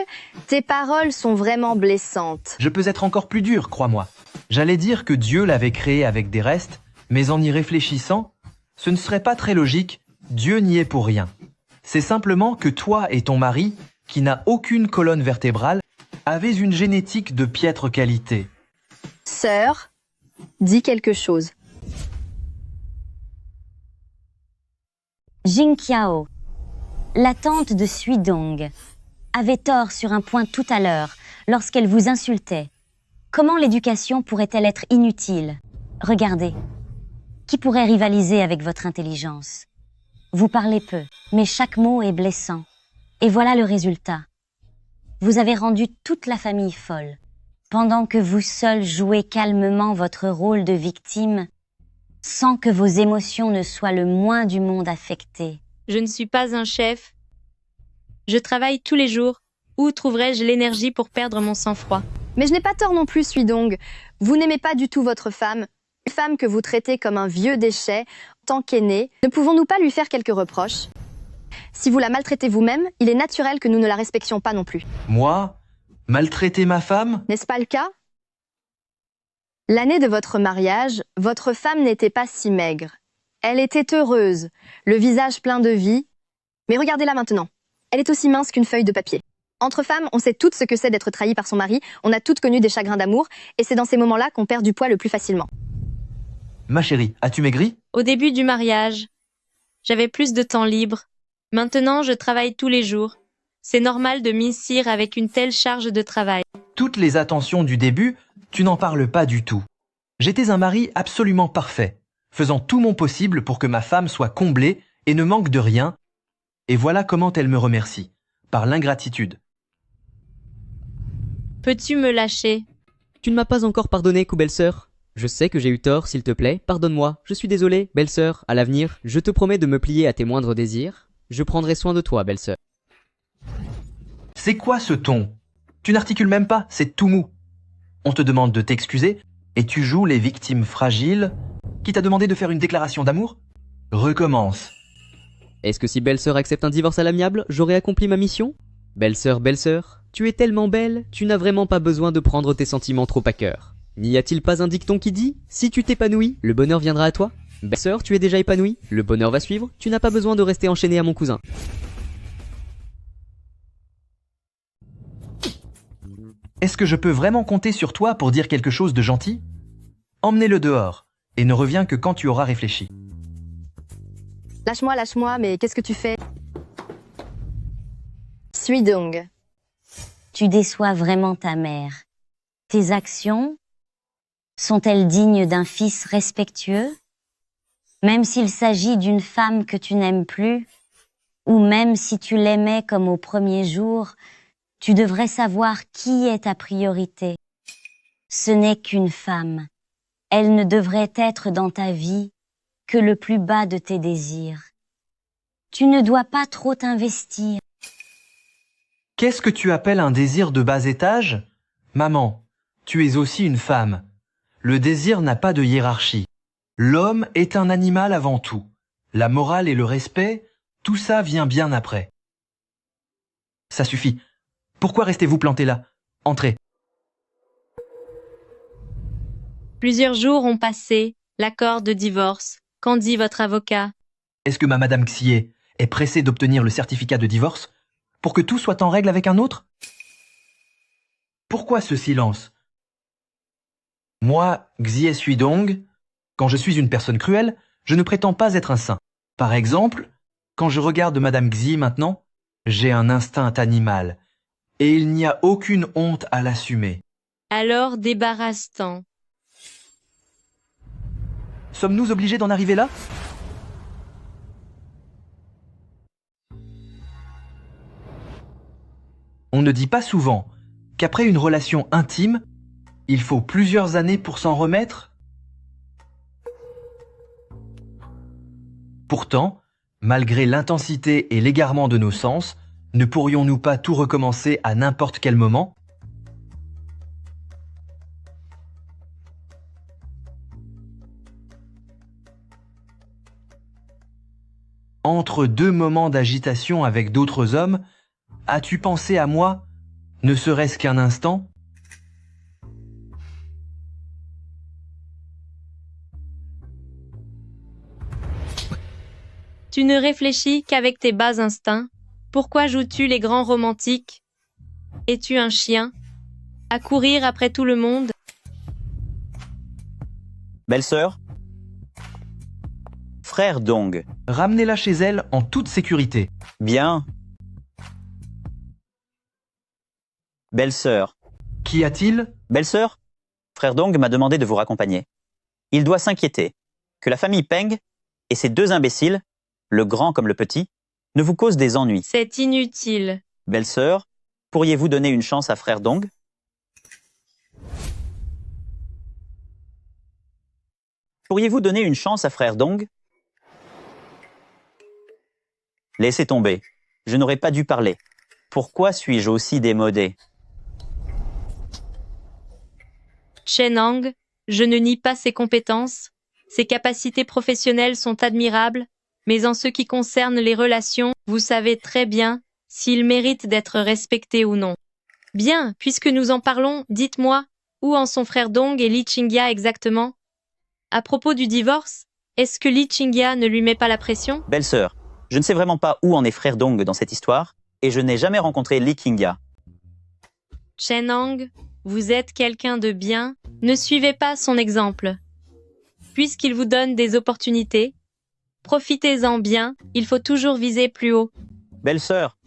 [SPEAKER 13] Tes paroles sont vraiment blessantes.
[SPEAKER 3] Je peux être encore plus dur, crois-moi. J'allais dire que Dieu l'avait créé avec des restes, mais en y réfléchissant, ce ne serait pas très logique, Dieu n'y est pour rien. C'est simplement que toi et ton mari qui n'a aucune colonne vertébrale, avez une génétique de piètre qualité.
[SPEAKER 13] Sœur, dis quelque chose.
[SPEAKER 14] Jingqiao, la tante de Suidong, avait tort sur un point tout à l'heure lorsqu'elle vous insultait. Comment l'éducation pourrait-elle être inutile? Regardez. Qui pourrait rivaliser avec votre intelligence? Vous parlez peu, mais chaque mot est blessant. Et voilà le résultat. Vous avez rendu toute la famille folle, pendant que vous seul jouez calmement votre rôle de victime, sans que vos émotions ne soient le moins du monde affectées.
[SPEAKER 1] Je ne suis pas un chef. Je travaille tous les jours. Où trouverais-je l'énergie pour perdre mon sang-froid?
[SPEAKER 13] Mais je n'ai pas tort non plus, Suidong. Vous n'aimez pas du tout votre femme. Une femme que vous traitez comme un vieux déchet, tant qu'aînée. Ne pouvons-nous pas lui faire quelques reproches? Si vous la maltraitez vous-même, il est naturel que nous ne la respections pas non plus.
[SPEAKER 3] Moi? Maltraiter ma femme?
[SPEAKER 13] N'est-ce pas le cas? L'année de votre mariage, votre femme n'était pas si maigre. Elle était heureuse, le visage plein de vie. Mais regardez-la maintenant. Elle est aussi mince qu'une feuille de papier. Entre femmes, on sait toutes ce que c'est d'être trahi par son mari, on a toutes connu des chagrins d'amour, et c'est dans ces moments-là qu'on perd du poids le plus facilement.
[SPEAKER 3] Ma chérie, as-tu maigri?
[SPEAKER 1] Au début du mariage, j'avais plus de temps libre. Maintenant, je travaille tous les jours. C'est normal de mincir avec une telle charge de travail.
[SPEAKER 3] Toutes les attentions du début, tu n'en parles pas du tout. J'étais un mari absolument parfait, faisant tout mon possible pour que ma femme soit comblée et ne manque de rien. Et voilà comment elle me remercie, par l'ingratitude.
[SPEAKER 1] Peux-tu me lâcher?
[SPEAKER 21] Tu ne m'as pas encore pardonné, belle-sœur. Je sais que j'ai eu tort, s'il te plaît, pardonne-moi. Je suis désolé, belle-sœur. À l'avenir, je te promets de me plier à tes moindres désirs. Je prendrai soin de toi, belle-sœur.
[SPEAKER 3] C'est quoi ce ton? Tu n'articules même pas, c'est tout mou. On te demande de t'excuser et tu joues les victimes fragiles. Qui t'a demandé de faire une déclaration d'amour? Recommence.
[SPEAKER 21] Est-ce que si belle-sœur accepte un divorce à l'amiable, j'aurai accompli ma mission? Belle-sœur, tu es tellement belle, tu n'as vraiment pas besoin de prendre tes sentiments trop à cœur. N'y a-t-il pas un dicton qui dit « Si tu t'épanouis, le bonheur viendra à toi » Belle-sœur, tu es déjà épanouie, le bonheur va suivre, tu n'as pas besoin de rester enchaînée à mon cousin.
[SPEAKER 3] Est-ce que je peux vraiment compter sur toi pour dire quelque chose de gentil? Emmenez-le dehors, et ne reviens que quand tu auras réfléchi.
[SPEAKER 13] Lâche-moi, mais qu'est-ce que tu fais? Suidong.
[SPEAKER 14] Tu déçois vraiment ta mère. Tes actions sont-elles dignes d'un fils respectueux? Même s'il s'agit d'une femme que tu n'aimes plus, ou même si tu l'aimais comme au premier jour, tu devrais savoir qui est ta priorité. Ce n'est qu'une femme. Elle ne devrait être dans ta vie que le plus bas de tes désirs. Tu ne dois pas trop t'investir.
[SPEAKER 3] Qu'est-ce que tu appelles un désir de bas étage? Maman, tu es aussi une femme. Le désir n'a pas de hiérarchie. L'homme est un animal avant tout. La morale et le respect, tout ça vient bien après. Ça suffit. Pourquoi restez-vous planté là? Entrez.
[SPEAKER 1] Plusieurs jours ont passé. L'accord de divorce. Qu'en dit votre avocat?
[SPEAKER 3] Est-ce que ma madame Xié est pressée d'obtenir le certificat de divorce pour que tout soit en règle avec un autre? Pourquoi ce silence? Moi, Xie Suidong, quand je suis une personne cruelle, je ne prétends pas être un saint. Par exemple, quand je regarde madame Xie maintenant, j'ai un instinct animal, et il n'y a aucune honte à l'assumer.
[SPEAKER 1] Alors débarrasse-t'en.
[SPEAKER 3] Sommes-nous obligés d'en arriver là? On ne dit pas souvent qu'après une relation intime, il faut plusieurs années pour s'en remettre. Pourtant, malgré l'intensité et l'égarement de nos sens, ne pourrions-nous pas tout recommencer à n'importe quel moment? Entre deux moments d'agitation avec d'autres hommes, as-tu pensé à moi, ne serait-ce qu'un instant?
[SPEAKER 1] Tu ne réfléchis qu'avec tes bas instincts. Pourquoi joues-tu les grands romantiques? Es-tu un chien? À courir après tout le monde?
[SPEAKER 4] Belle-sœur? Frère Dong.
[SPEAKER 3] Ramenez-la chez elle en toute sécurité.
[SPEAKER 4] Bien. Belle-sœur.
[SPEAKER 3] Qu'y a-t-il?
[SPEAKER 4] Belle-sœur, frère Dong m'a demandé de vous raccompagner. Il doit s'inquiéter que la famille Peng et ces deux imbéciles, le grand comme le petit, ne vous causent des ennuis.
[SPEAKER 1] C'est inutile.
[SPEAKER 4] Belle-sœur, pourriez-vous donner une chance à frère Dong? Pourriez-vous donner une chance à frère Dong? Laissez tomber. Je n'aurais pas dû parler. Pourquoi suis-je aussi démodé?
[SPEAKER 1] Chenang, je ne nie pas ses compétences. Ses capacités professionnelles sont admirables, mais en ce qui concerne les relations, vous savez très bien s'il mérite d'être respecté ou non. Bien, puisque nous en parlons, dites-moi, où en sont frère Dong et Li Qingya exactement? À propos du divorce, est-ce que Li Qingya ne lui met pas la pression?
[SPEAKER 4] Belle-sœur, je ne sais vraiment pas où en est frère Dong dans cette histoire, et je n'ai jamais rencontré Li Qingya.
[SPEAKER 1] Chenang, vous êtes quelqu'un de bien, ne suivez pas son exemple. Puisqu'il vous donne des opportunités, profitez-en bien, il faut toujours viser plus haut.
[SPEAKER 4] Belle-sœur,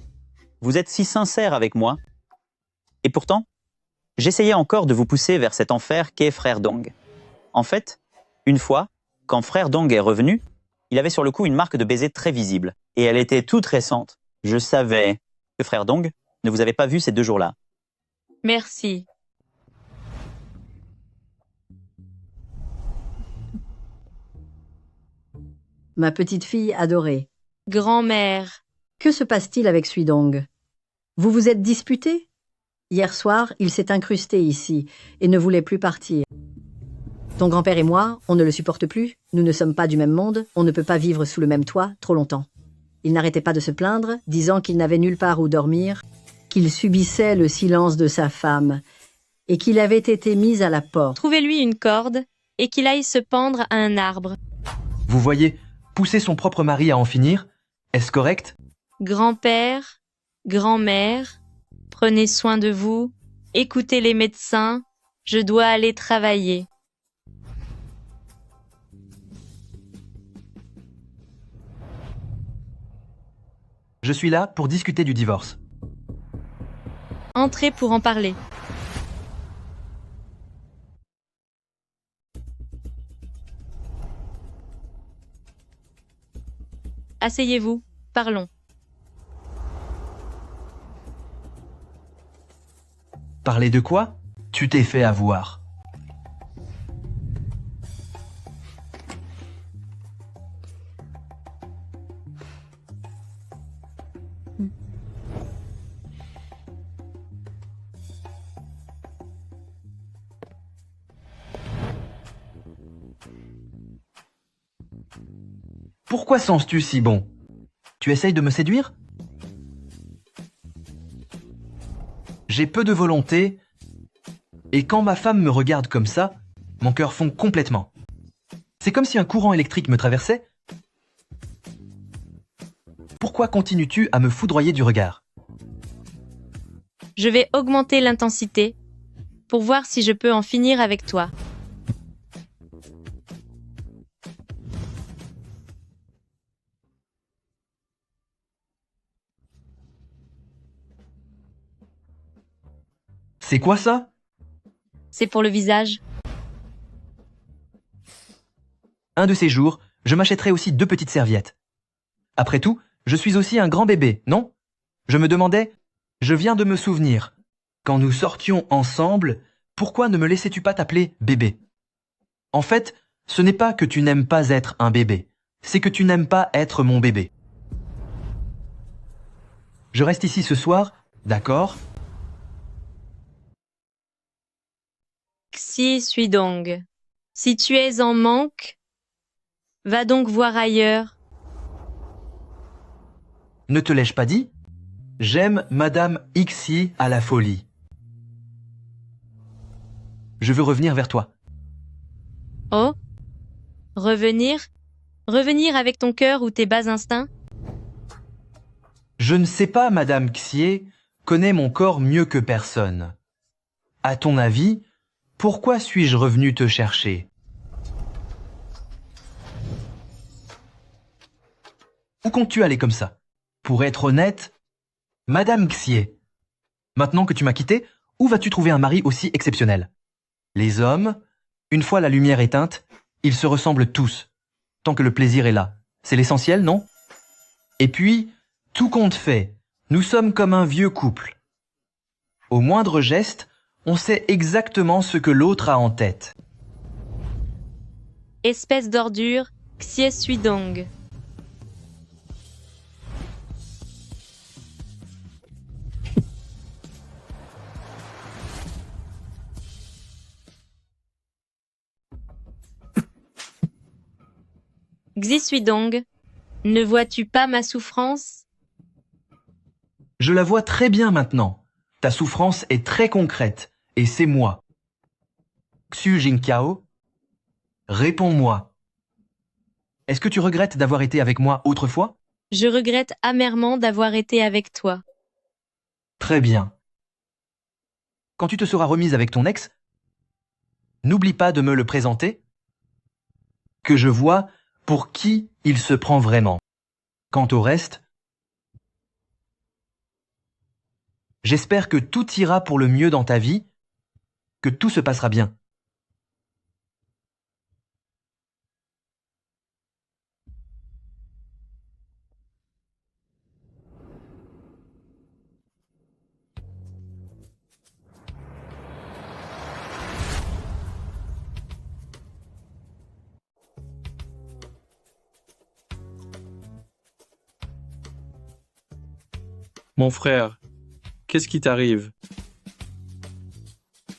[SPEAKER 4] vous êtes si sincère avec moi. Et pourtant, j'essayais encore de vous pousser vers cet enfer qu'est frère Dong. En fait, une fois, quand frère Dong est revenu, il avait sur le cou une marque de baiser très visible, et elle était toute récente. Je savais que frère Dong ne vous avait pas vu ces 2 jours-là.
[SPEAKER 1] Merci.
[SPEAKER 9] Ma petite fille adorée.
[SPEAKER 1] Grand-mère.
[SPEAKER 9] Que se passe-t-il avec Suidong? Vous vous êtes disputés? Hier soir, il s'est incrusté ici et ne voulait plus partir. Ton grand-père et moi, on ne le supporte plus, nous ne sommes pas du même monde, on ne peut pas vivre sous le même toit trop longtemps. Il n'arrêtait pas de se plaindre, disant qu'il n'avait nulle part où dormir, qu'il subissait le silence de sa femme et qu'il avait été mis à la porte.
[SPEAKER 1] Trouvez-lui une corde et qu'il aille se pendre à un arbre.
[SPEAKER 3] Vous voyez, pousser son propre mari à en finir, est-ce correct?
[SPEAKER 1] Grand-père, grand-mère, prenez soin de vous, écoutez les médecins, je dois aller travailler.
[SPEAKER 3] Je suis là pour discuter du divorce.
[SPEAKER 1] Entrez pour en parler. Asseyez-vous, parlons.
[SPEAKER 3] Parler de quoi? Tu t'es fait avoir. Pourquoi sens-tu si bon? Tu essayes de me séduire? J'ai peu de volonté, et quand ma femme me regarde comme ça, mon cœur fond complètement. C'est comme si un courant électrique me traversait. Pourquoi continues-tu à me foudroyer du regard?
[SPEAKER 1] Je vais augmenter l'intensité pour voir si je peux en finir avec toi.
[SPEAKER 3] C'est quoi ça?
[SPEAKER 1] C'est pour le visage.
[SPEAKER 3] Un de ces jours, je m'achèterai aussi 2 petites serviettes. Après tout, je suis aussi un grand bébé, non? Je me demandais, je viens de me souvenir, quand nous sortions ensemble, pourquoi ne me laissais-tu pas t'appeler bébé? En fait, ce n'est pas que tu n'aimes pas être un bébé, c'est que tu n'aimes pas être mon bébé. Je reste ici ce soir, d'accord?
[SPEAKER 1] Xi Suidong, si tu es en manque, va donc voir ailleurs.
[SPEAKER 3] Ne te l'ai-je pas dit? J'aime Madame Xi à la folie. Je veux revenir vers toi.
[SPEAKER 1] Oh? Revenir? Revenir avec ton cœur ou tes bas instincts?
[SPEAKER 3] Je ne sais pas, Madame Xie connaît mon corps mieux que personne. À ton avis, pourquoi suis-je revenu te chercher? Où comptes-tu aller comme ça? Pour être honnête, Madame Xie, maintenant que tu m'as quitté, où vas-tu trouver un mari aussi exceptionnel? Les hommes, une fois la lumière éteinte, ils se ressemblent tous, tant que le plaisir est là. C'est l'essentiel, non? Et puis, tout compte fait, nous sommes comme un vieux couple. Au moindre geste, on sait exactement ce que l'autre a en tête.
[SPEAKER 1] Espèce d'ordure, Xie Suidong. Xie Suidong, ne vois-tu pas ma souffrance?
[SPEAKER 3] Je la vois très bien maintenant. Ta souffrance est très concrète, et c'est moi. Xu Jingqiao, réponds-moi. Est-ce que tu regrettes d'avoir été avec moi autrefois?
[SPEAKER 1] Je regrette amèrement d'avoir été avec toi.
[SPEAKER 3] Très bien. Quand tu te seras remise avec ton ex, n'oublie pas de me le présenter, que je vois pour qui il se prend vraiment. Quant au reste, j'espère que tout ira pour le mieux dans ta vie, que tout se passera bien.
[SPEAKER 10] Mon frère, qu'est-ce qui t'arrive?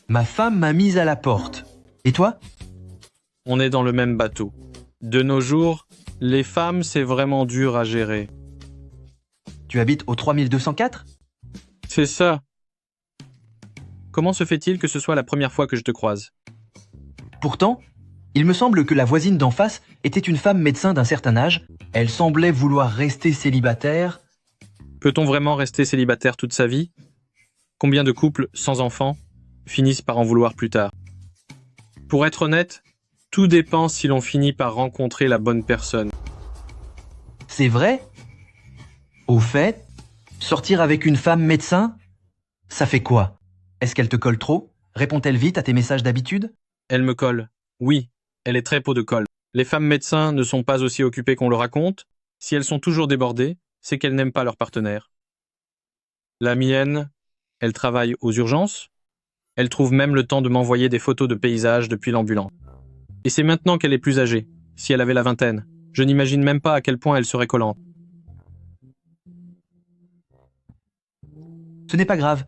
[SPEAKER 3] Ma femme m'a mise à la porte. Et toi?
[SPEAKER 10] On est dans le même bateau. De nos jours, les femmes, c'est vraiment dur à gérer.
[SPEAKER 3] Tu habites au 3204?
[SPEAKER 10] C'est ça. Comment se fait-il que ce soit la première fois que je te croise?
[SPEAKER 3] Pourtant, il me semble que la voisine d'en face était une femme médecin d'un certain âge. Elle semblait vouloir rester célibataire.
[SPEAKER 10] Peut-on vraiment rester célibataire toute sa vie? Combien de couples sans enfants finissent par en vouloir plus tard? Pour être honnête, tout dépend si l'on finit par rencontrer la bonne personne.
[SPEAKER 3] C'est vrai? Au fait, sortir avec une femme médecin, ça fait quoi? Est-ce qu'elle te colle trop? Répond-elle vite à tes messages d'habitude?
[SPEAKER 10] Elle me colle. Oui, elle est très pot de colle. Les femmes médecins ne sont pas aussi occupées qu'on le raconte. Si elles sont toujours débordées, c'est qu'elles n'aiment pas leur partenaire. La mienne, elle travaille aux urgences. Elle trouve même le temps de m'envoyer des photos de paysages depuis l'ambulance. Et c'est maintenant qu'elle est plus âgée. Si elle avait la vingtaine, je n'imagine même pas à quel point elle serait collante.
[SPEAKER 3] Ce n'est pas grave.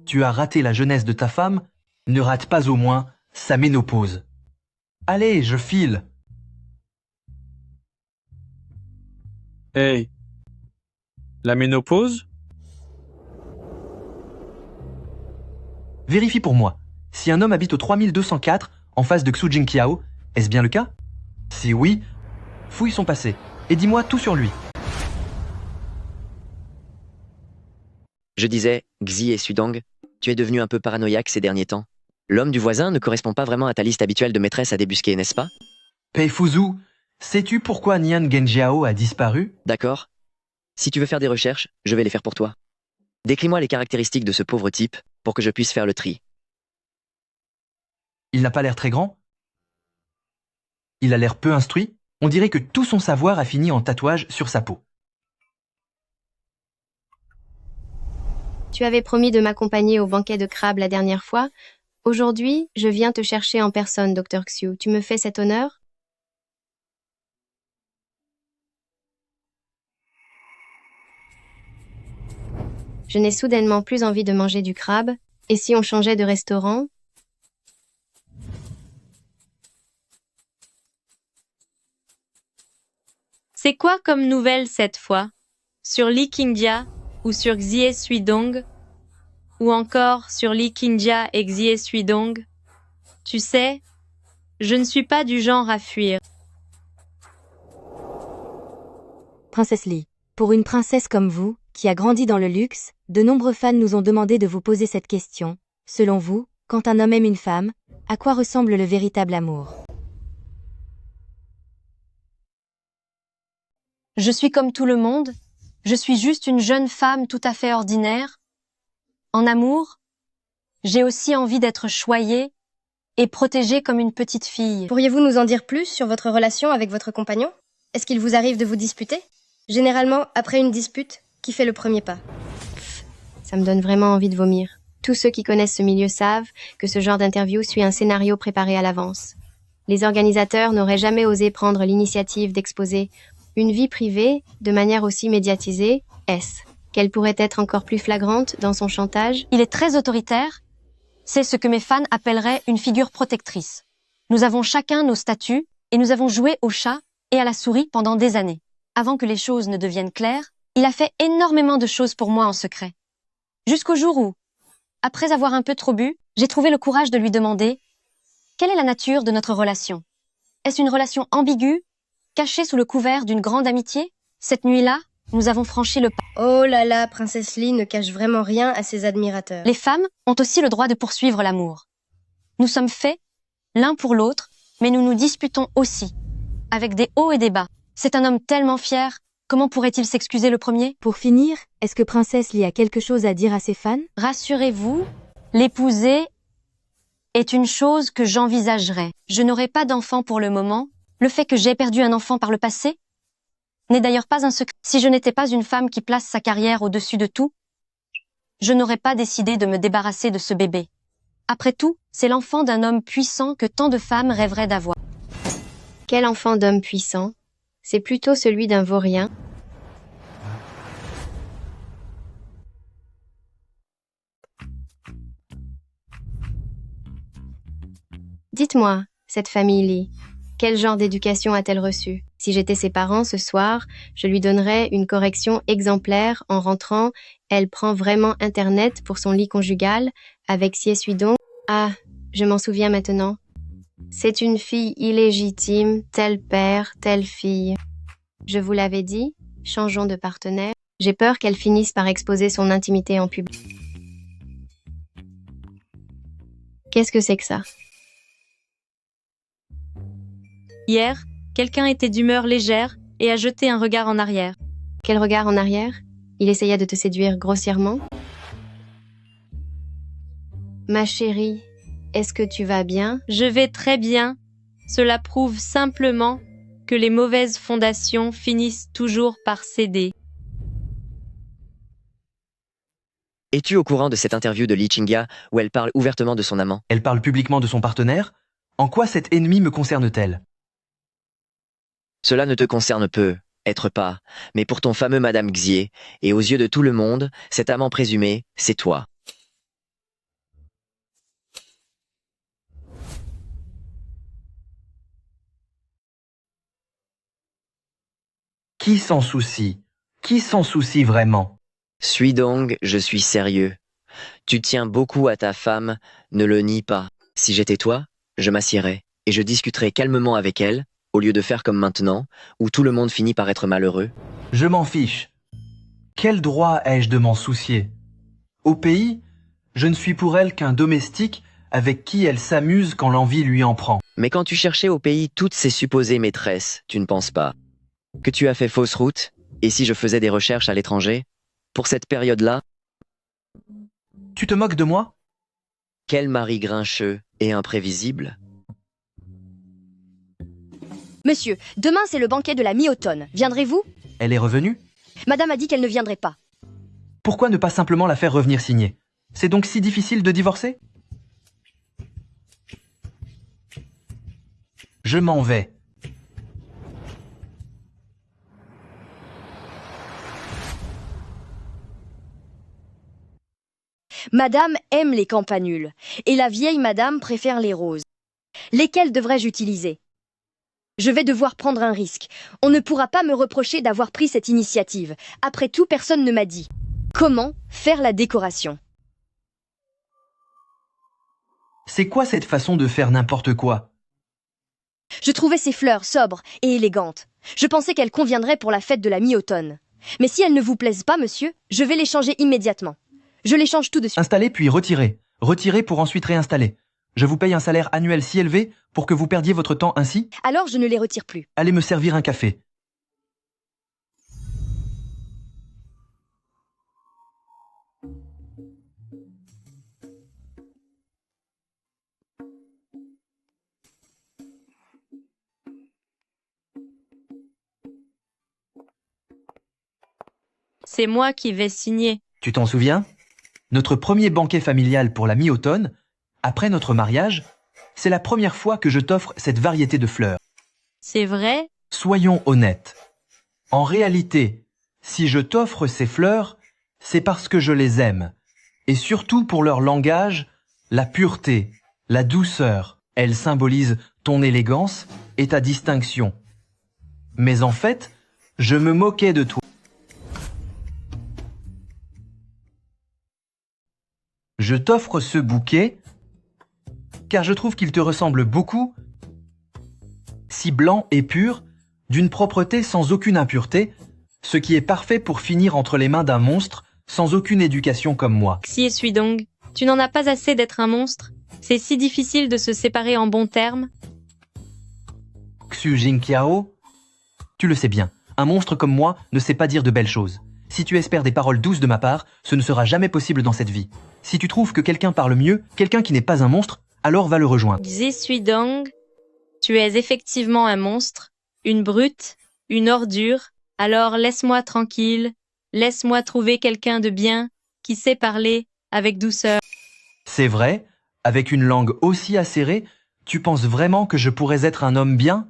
[SPEAKER 3] Tu as raté la jeunesse de ta femme, ne rate pas au moins sa ménopause. Allez, je file.
[SPEAKER 10] Hey, la ménopause?
[SPEAKER 3] Vérifie pour moi. Si un homme habite au 3204, en face de Xu Jingqiao, est-ce bien le cas? Si oui, fouille son passé et dis-moi tout sur lui.
[SPEAKER 7] Je disais, Xie Suidong, tu es devenu un peu paranoïaque ces derniers temps. L'homme du voisin ne correspond pas vraiment à ta liste habituelle de maîtresses à débusquer, n'est-ce pas?
[SPEAKER 3] Pei Fuzu, sais-tu pourquoi Nian Genjiao a disparu?
[SPEAKER 7] D'accord. Si tu veux faire des recherches, je vais les faire pour toi. Décris-moi les caractéristiques de ce pauvre type pour que je puisse faire le tri.
[SPEAKER 3] Il n'a pas l'air très grand. Il a l'air peu instruit. On dirait que tout son savoir a fini en tatouage sur sa peau.
[SPEAKER 11] Tu avais promis de m'accompagner au banquet de crabe la dernière fois. Aujourd'hui, je viens te chercher en personne, Dr. Xiu. Tu me fais cet honneur? Je n'ai soudainement plus envie de manger du crabe. Et si on changeait de restaurant?
[SPEAKER 1] C'est quoi comme nouvelle cette fois? Sur Li Qingjia ou sur Xie Suidong? Ou encore sur Li Qingjia et Xie Suidong? Tu sais, je ne suis pas du genre à fuir.
[SPEAKER 5] Princesse Li,
[SPEAKER 11] Pour une princesse comme vous, qui a grandi dans le luxe, de nombreux fans nous ont demandé de vous poser cette question. Selon vous, quand un homme aime une femme, à quoi ressemble le véritable amour?
[SPEAKER 2] Je suis comme tout le monde. Je suis juste une jeune femme tout à fait ordinaire. En amour, j'ai aussi envie d'être choyée et protégée comme une petite fille.
[SPEAKER 6] Pourriez-vous nous en dire plus sur votre relation avec votre compagnon? Est-ce qu'il vous arrive de vous disputer? Généralement, après une dispute, qui fait le premier pas?
[SPEAKER 22] Ça me donne vraiment envie de vomir. Tous ceux qui connaissent ce milieu savent que ce genre d'interview suit un scénario préparé à l'avance. Les organisateurs n'auraient jamais osé prendre l'initiative d'exposer une vie privée de manière aussi médiatisée. Est-ce qu'elle pourrait être encore plus flagrante dans son chantage?
[SPEAKER 2] Il est très autoritaire. C'est ce que mes fans appelleraient une figure protectrice. Nous avons chacun nos statuts et nous avons joué au chat et à la souris pendant des années. Avant que les choses ne deviennent claires, il a fait énormément de choses pour moi en secret. Jusqu'au jour où, après avoir un peu trop bu, j'ai trouvé le courage de lui demander « Quelle est la nature de notre relation? Est-ce une relation ambiguë, cachée sous le couvert d'une grande amitié? Cette nuit-là, nous avons franchi le pas. »
[SPEAKER 6] Oh là là, Princesse Lee ne cache vraiment rien à ses admirateurs.
[SPEAKER 2] Les femmes ont aussi le droit de poursuivre l'amour. Nous sommes faits l'un pour l'autre, mais nous nous disputons aussi, avec des hauts et des bas. C'est un homme tellement fier. Comment pourrait-il s'excuser le premier?
[SPEAKER 11] Pour finir, est-ce que Princesse Lee a quelque chose à dire à ses fans?
[SPEAKER 2] Rassurez-vous, l'épouser est une chose que j'envisagerais. Je n'aurai pas d'enfant pour le moment. Le fait que j'ai perdu un enfant par le passé n'est d'ailleurs pas un secret. Si je n'étais pas une femme qui place sa carrière au-dessus de tout, je n'aurais pas décidé de me débarrasser de ce bébé. Après tout, c'est l'enfant d'un homme puissant que tant de femmes rêveraient d'avoir.
[SPEAKER 22] Quel enfant d'homme puissant? C'est plutôt celui d'un vaurien. Dites-moi, cette famille Lee, quel genre d'éducation a-t-elle reçu? Si j'étais ses parents ce soir, je lui donnerais une correction exemplaire en rentrant. Elle prend vraiment Internet pour son lit conjugal avec si essuie-donc. Ah, je m'en souviens maintenant. C'est une fille illégitime, tel père, telle fille. Je vous l'avais dit, changeons de partenaire. J'ai peur qu'elle finisse par exposer son intimité en public. Qu'est-ce que c'est que ça?
[SPEAKER 1] Hier, quelqu'un était d'humeur légère et a jeté un regard en arrière.
[SPEAKER 22] Quel regard en arrière? Il essaya de te séduire grossièrement? Ma chérie, est-ce que tu vas bien?
[SPEAKER 1] Je vais très bien. Cela prouve simplement que les mauvaises fondations finissent toujours par céder.
[SPEAKER 7] Es-tu au courant de cette interview de Lee Chinga où elle parle ouvertement de son amant?
[SPEAKER 3] Elle parle publiquement de son partenaire? En quoi cette ennemie me concerne-t-elle?
[SPEAKER 7] Cela ne te concerne peu, être pas, mais pour ton fameux Madame Xier, et aux yeux de tout le monde, cet amant présumé, c'est toi.
[SPEAKER 3] Qui s'en soucie? Qui s'en soucie vraiment?
[SPEAKER 7] Suis donc, je suis sérieux. Tu tiens beaucoup à ta femme, ne le nie pas. Si j'étais toi, je m'assierais, et je discuterais calmement avec elle, au lieu de faire comme maintenant, où tout le monde finit par être malheureux.
[SPEAKER 3] Je m'en fiche. Quel droit ai-je de m'en soucier? Au pays, je ne suis pour elle qu'un domestique avec qui elle s'amuse quand l'envie lui en prend.
[SPEAKER 7] Mais quand tu cherchais au pays toutes ces supposées maîtresses, tu ne penses pas que tu as fait fausse route? Et si je faisais des recherches à l'étranger? Pour cette période-là?
[SPEAKER 3] Tu te moques de moi?
[SPEAKER 7] Quel mari grincheux et imprévisible!
[SPEAKER 6] Monsieur, demain c'est le banquet de la mi-automne. Viendrez-vous?
[SPEAKER 3] Elle est revenue?
[SPEAKER 6] Madame a dit qu'elle ne viendrait pas.
[SPEAKER 3] Pourquoi ne pas simplement la faire revenir signer? C'est donc si difficile de divorcer? Je m'en vais.
[SPEAKER 6] Madame aime les campanules, et la vieille madame préfère les roses. Lesquelles devrais-je utiliser? Je vais devoir prendre un risque. On ne pourra pas me reprocher d'avoir pris cette initiative. Après tout, personne ne m'a dit. Comment faire la décoration?
[SPEAKER 3] C'est quoi cette façon de faire n'importe quoi?
[SPEAKER 6] Je trouvais ces fleurs sobres et élégantes. Je pensais qu'elles conviendraient pour la fête de la mi-automne. Mais si elles ne vous plaisent pas, monsieur, je vais les changer immédiatement. Je les change tout de suite.
[SPEAKER 3] Installez puis retirez. Retirez pour ensuite réinstaller. Je vous paye un salaire annuel si élevé pour que vous perdiez votre temps ainsi.
[SPEAKER 6] Alors je ne les retire plus.
[SPEAKER 3] Allez me servir un café.
[SPEAKER 1] C'est moi qui vais signer.
[SPEAKER 3] Tu t'en souviens? Notre premier banquet familial pour la mi-automne, après notre mariage, c'est la première fois que je t'offre cette variété de fleurs.
[SPEAKER 1] C'est vrai?
[SPEAKER 3] Soyons honnêtes. En réalité, si je t'offre ces fleurs, c'est parce que je les aime. Et surtout pour leur langage, la pureté, la douceur. Elles symbolisent ton élégance et ta distinction. Mais en fait, je me moquais de toi. Je t'offre ce bouquet car je trouve qu'il te ressemble beaucoup, si blanc et pur, d'une propreté sans aucune impureté, ce qui est parfait pour finir entre les mains d'un monstre sans aucune éducation comme moi.
[SPEAKER 1] Xie Suidong, tu n'en as pas assez d'être un monstre? C'est si difficile de se séparer en bons termes?
[SPEAKER 3] Xu Jingqiao, tu le sais bien, un monstre comme moi ne sait pas dire de belles choses. Si tu espères des paroles douces de ma part, ce ne sera jamais possible dans cette vie. Si tu trouves que quelqu'un parle mieux, quelqu'un qui n'est pas un monstre, alors va le rejoindre.
[SPEAKER 1] Xie Suidong, tu es effectivement un monstre, une brute, une ordure, alors laisse-moi tranquille, laisse-moi trouver quelqu'un de bien, qui sait parler, avec douceur.
[SPEAKER 3] C'est vrai, avec une langue aussi acérée, tu penses vraiment que je pourrais être un homme bien?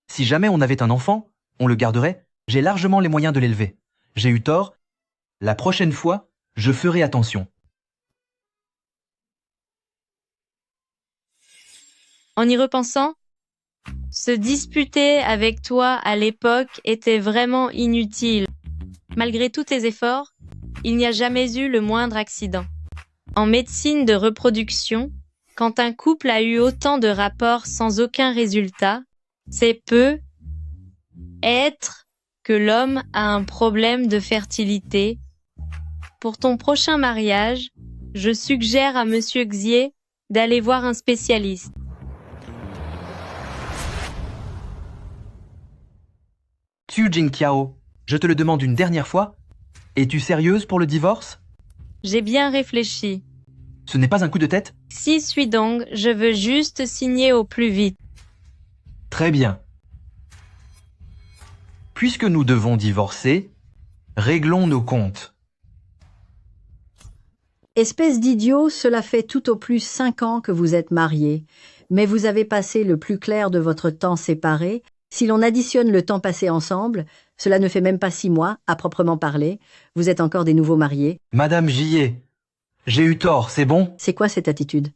[SPEAKER 3] Si jamais on avait un enfant, on le garderait, j'ai largement les moyens de l'élever. J'ai eu tort, la prochaine fois, je ferai attention.
[SPEAKER 1] En y repensant, se disputer avec toi à l'époque était vraiment inutile. Malgré tous tes efforts, il n'y a jamais eu le moindre accident. En médecine de reproduction, quand un couple a eu autant de rapports sans aucun résultat, c'est peu être que l'homme a un problème de fertilité. Pour ton prochain mariage, je suggère à Monsieur Xie d'aller voir un spécialiste.
[SPEAKER 3] Xu Jingqiao, je te le demande une dernière fois. Es-tu sérieuse pour le divorce?
[SPEAKER 1] J'ai bien réfléchi.
[SPEAKER 3] Ce n'est pas un coup de tête?
[SPEAKER 1] Xie Suidong, je veux juste signer au plus vite.
[SPEAKER 3] Très bien. Puisque nous devons divorcer, réglons nos comptes.
[SPEAKER 9] Espèce d'idiot, cela fait tout au plus 5 ans que vous êtes mariés, mais vous avez passé le plus clair de votre temps séparés. Si l'on additionne le temps passé ensemble, cela ne fait même pas 6 mois, à proprement parler. Vous êtes encore des nouveaux mariés.
[SPEAKER 3] Madame Jillet, j'ai eu tort, c'est bon?
[SPEAKER 9] C'est quoi cette attitude?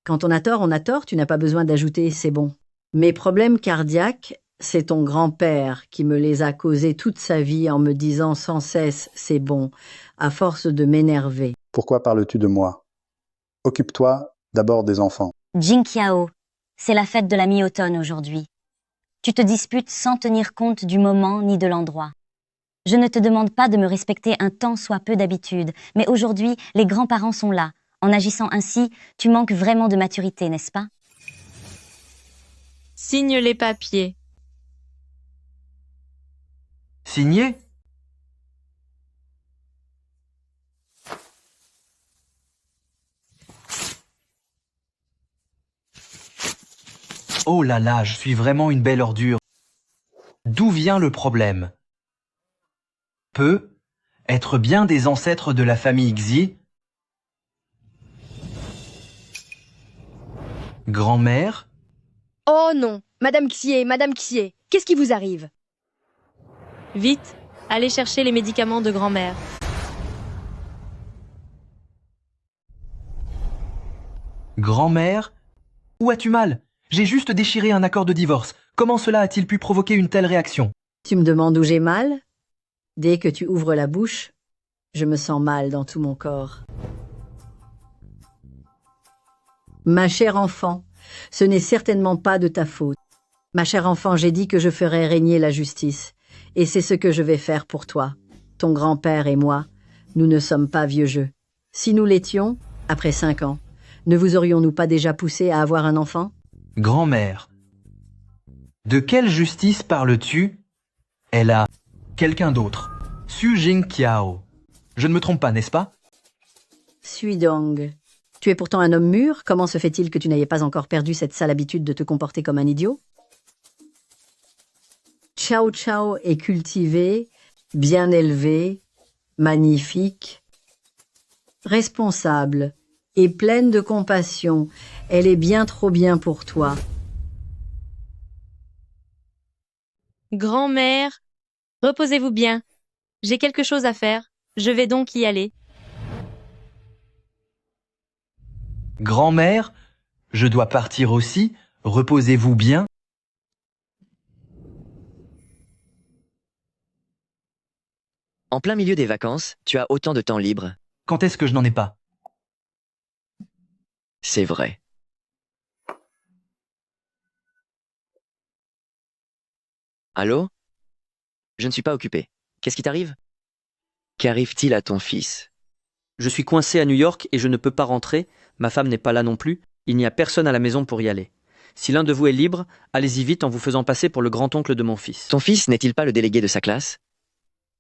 [SPEAKER 9] Quand on a tort, tu n'as pas besoin d'ajouter « c'est bon ». Mes problèmes cardiaques, c'est ton grand-père qui me les a causés toute sa vie en me disant sans cesse « c'est bon », à force de m'énerver.
[SPEAKER 12] Pourquoi parles-tu de moi? Occupe-toi d'abord des enfants.
[SPEAKER 14] Jingqiao, c'est la fête de la mi-automne aujourd'hui. Tu te disputes sans tenir compte du moment ni de l'endroit. Je ne te demande pas de me respecter un tant soit peu d'habitude, mais aujourd'hui, les grands-parents sont là. En agissant ainsi, tu manques vraiment de maturité, n'est-ce pas?
[SPEAKER 1] Signe les papiers.
[SPEAKER 3] Signé? Oh là là, je suis vraiment une belle ordure. D'où vient le problème? Peut être bien des ancêtres de la famille Xie. Grand-mère?
[SPEAKER 6] Oh non, Madame Xie, qu'est-ce qui vous arrive?
[SPEAKER 1] Vite, allez chercher les médicaments de grand-mère.
[SPEAKER 3] Grand-mère? Où as-tu mal? J'ai juste déchiré un accord de divorce. Comment cela a-t-il pu provoquer une telle réaction?
[SPEAKER 9] Tu me demandes où j'ai mal? Dès que tu ouvres la bouche, je me sens mal dans tout mon corps. Ma chère enfant, ce n'est certainement pas de ta faute. Ma chère enfant, j'ai dit que je ferais régner la justice. Et c'est ce que je vais faire pour toi. Ton grand-père et moi, nous ne sommes pas vieux jeux. Si nous l'étions, après 5 ans, ne vous aurions-nous pas déjà poussé à avoir un enfant?
[SPEAKER 3] Grand-mère, de quelle justice parles-tu? Elle a quelqu'un d'autre. Su Jing Kiao. Je ne me trompe pas, n'est-ce pas?
[SPEAKER 9] Suidong. Tu es pourtant un homme mûr. Comment se fait-il que tu n'aies pas encore perdu cette sale habitude de te comporter comme un idiot? Chao Chao est cultivée, bien élevée, magnifique, responsable et pleine de compassion. Elle est bien trop bien pour toi.
[SPEAKER 1] Grand-mère, reposez-vous bien. J'ai quelque chose à faire. Je vais donc y aller.
[SPEAKER 3] Grand-mère, je dois partir aussi. Reposez-vous bien.
[SPEAKER 7] En plein milieu des vacances, tu as autant de temps libre.
[SPEAKER 3] Quand est-ce que je n'en ai pas?
[SPEAKER 7] C'est vrai. Allô? Je ne suis pas occupé. Qu'est-ce qui t'arrive? Qu'arrive-t-il à ton fils?
[SPEAKER 21] Je suis coincé à New York et je ne peux pas rentrer. Ma femme n'est pas là non plus. Il n'y a personne à la maison pour y aller. Si l'un de vous est libre, allez-y vite en vous faisant passer pour le grand-oncle de mon fils.
[SPEAKER 7] Ton fils n'est-il pas le délégué de sa classe?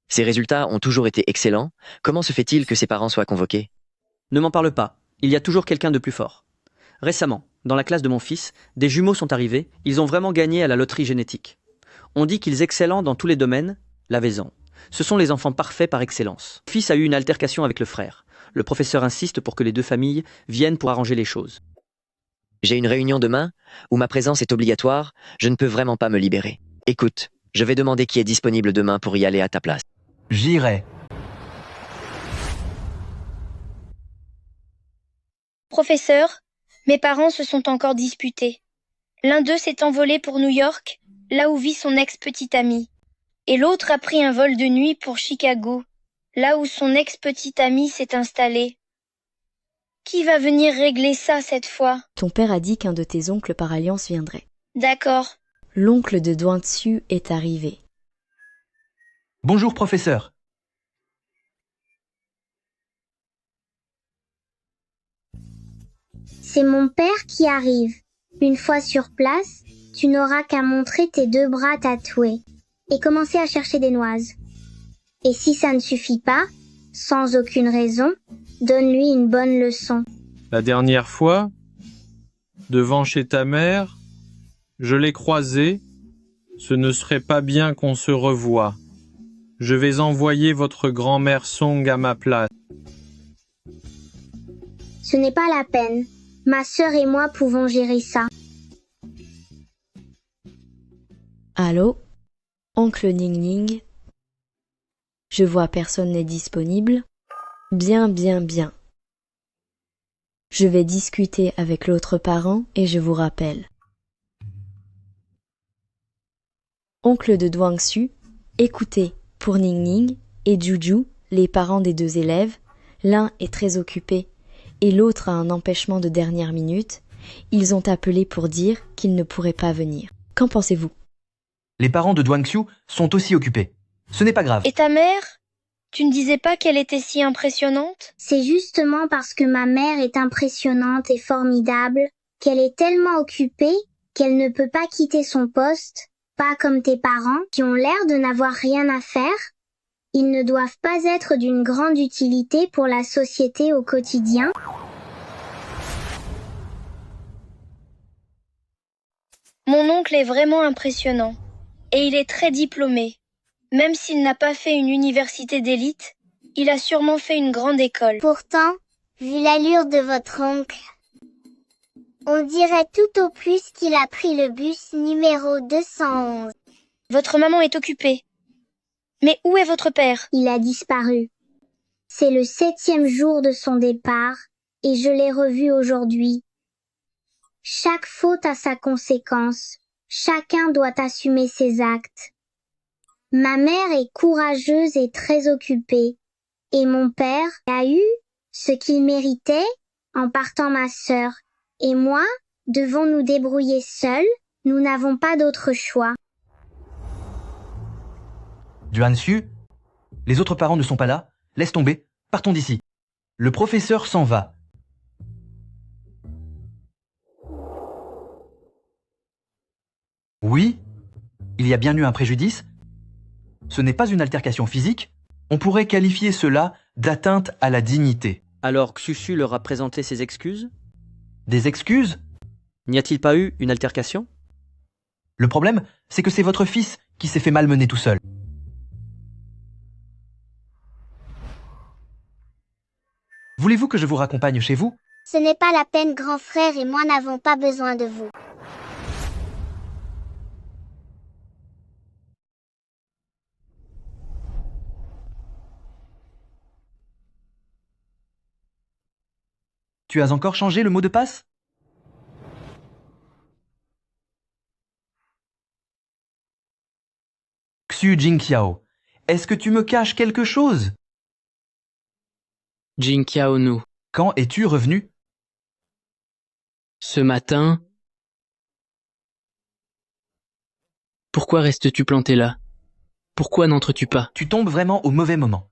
[SPEAKER 7] Ses résultats ont toujours été excellents. Comment se fait-il que ses parents soient convoqués?
[SPEAKER 21] Ne m'en parle pas. Il y a toujours quelqu'un de plus fort. Récemment, dans la classe de mon fils, des jumeaux sont arrivés. Ils ont vraiment gagné à la loterie génétique. On dit qu'ils excellent dans tous les domaines, l'avaison. Ce sont les enfants parfaits par excellence. Mon fils a eu une altercation avec le frère. Le professeur insiste pour que les deux familles viennent pour arranger les choses.
[SPEAKER 7] J'ai une réunion demain où ma présence est obligatoire. Je ne peux vraiment pas me libérer. Écoute, je vais demander qui est disponible demain pour y aller à ta place.
[SPEAKER 3] J'irai.
[SPEAKER 2] Professeur, mes parents se sont encore disputés. L'un d'eux s'est envolé pour New York, là où vit son ex-petite amie. Et l'autre a pris un vol de nuit pour Chicago, là où son ex-petite amie s'est installée. Qui va venir régler ça cette fois?
[SPEAKER 22] Ton père a dit qu'un de tes oncles par alliance viendrait.
[SPEAKER 2] D'accord.
[SPEAKER 22] L'oncle de Duan-Tsu est arrivé.
[SPEAKER 3] Bonjour, professeur.
[SPEAKER 8] C'est mon père qui arrive. Une fois sur place, tu n'auras qu'à montrer tes 2 bras tatoués et commencer à chercher des noises. Et si ça ne suffit pas, sans aucune raison, donne-lui une bonne leçon.
[SPEAKER 10] La dernière fois, devant chez ta mère, je l'ai croisé. Ce ne serait pas bien qu'on se revoie. Je vais envoyer votre grand-mère Song à ma place.
[SPEAKER 8] Ce n'est pas la peine. Ma sœur et moi pouvons gérer ça.
[SPEAKER 22] Allô? Oncle Ning Ning? Je vois personne n'est disponible. Bien, bien, bien. Je vais discuter avec l'autre parent et je vous rappelle. Oncle de Duan-Tsu, écoutez, pour Ning Ning et Juju, les parents des 2 élèves, l'un est très occupé et l'autre a un empêchement de dernière minute. Ils ont appelé pour dire qu'ils ne pourraient pas venir. Qu'en pensez-vous?
[SPEAKER 3] Les parents de Duan-Xiu sont aussi occupés. Ce n'est pas grave.
[SPEAKER 2] Et ta mère? Tu ne disais pas qu'elle était si impressionnante?
[SPEAKER 8] C'est justement parce que ma mère est impressionnante et formidable qu'elle est tellement occupée qu'elle ne peut pas quitter son poste, pas comme tes parents qui ont l'air de n'avoir rien à faire. Ils ne doivent pas être d'une grande utilité pour la société au quotidien.
[SPEAKER 2] Mon oncle est vraiment impressionnant. Et il est très diplômé. Même s'il n'a pas fait une université d'élite, il a sûrement fait une grande école.
[SPEAKER 20] Pourtant, vu l'allure de votre oncle, on dirait tout au plus qu'il a pris le bus numéro 211.
[SPEAKER 2] Votre maman est occupée. Mais où est votre père?
[SPEAKER 8] Il a disparu. C'est le 7e jour de son départ, et je l'ai revu aujourd'hui. Chaque faute a sa conséquence. Chacun doit assumer ses actes. Ma mère est courageuse et très occupée, et mon père a eu ce qu'il méritait en partant ma sœur. Et moi, devons nous débrouiller seuls Nous n'avons pas d'autre choix.
[SPEAKER 3] Juan-Su, les autres parents ne sont pas là. Laisse tomber. Partons d'ici. Le professeur s'en va. Oui, il y a bien eu un préjudice. Ce n'est pas une altercation physique. On pourrait qualifier cela d'atteinte à la dignité.
[SPEAKER 15] Alors Xuxu leur a présenté ses excuses?
[SPEAKER 3] Des excuses?
[SPEAKER 15] N'y a-t-il pas eu une altercation?
[SPEAKER 3] Le problème, c'est que c'est votre fils qui s'est fait malmener tout seul. Voulez-vous que je vous raccompagne chez vous?
[SPEAKER 20] Ce n'est pas la peine, grand frère et moi n'avons pas besoin de vous.
[SPEAKER 3] Tu as encore changé le mot de passe? Xu Jingqiao, est-ce que tu me caches quelque chose?
[SPEAKER 16] Jingqiao Nu.
[SPEAKER 3] Quand es-tu revenu?
[SPEAKER 16] Ce matin. Pourquoi restes-tu planté là? Pourquoi n'entres-tu pas?
[SPEAKER 3] Tu tombes vraiment au mauvais moment.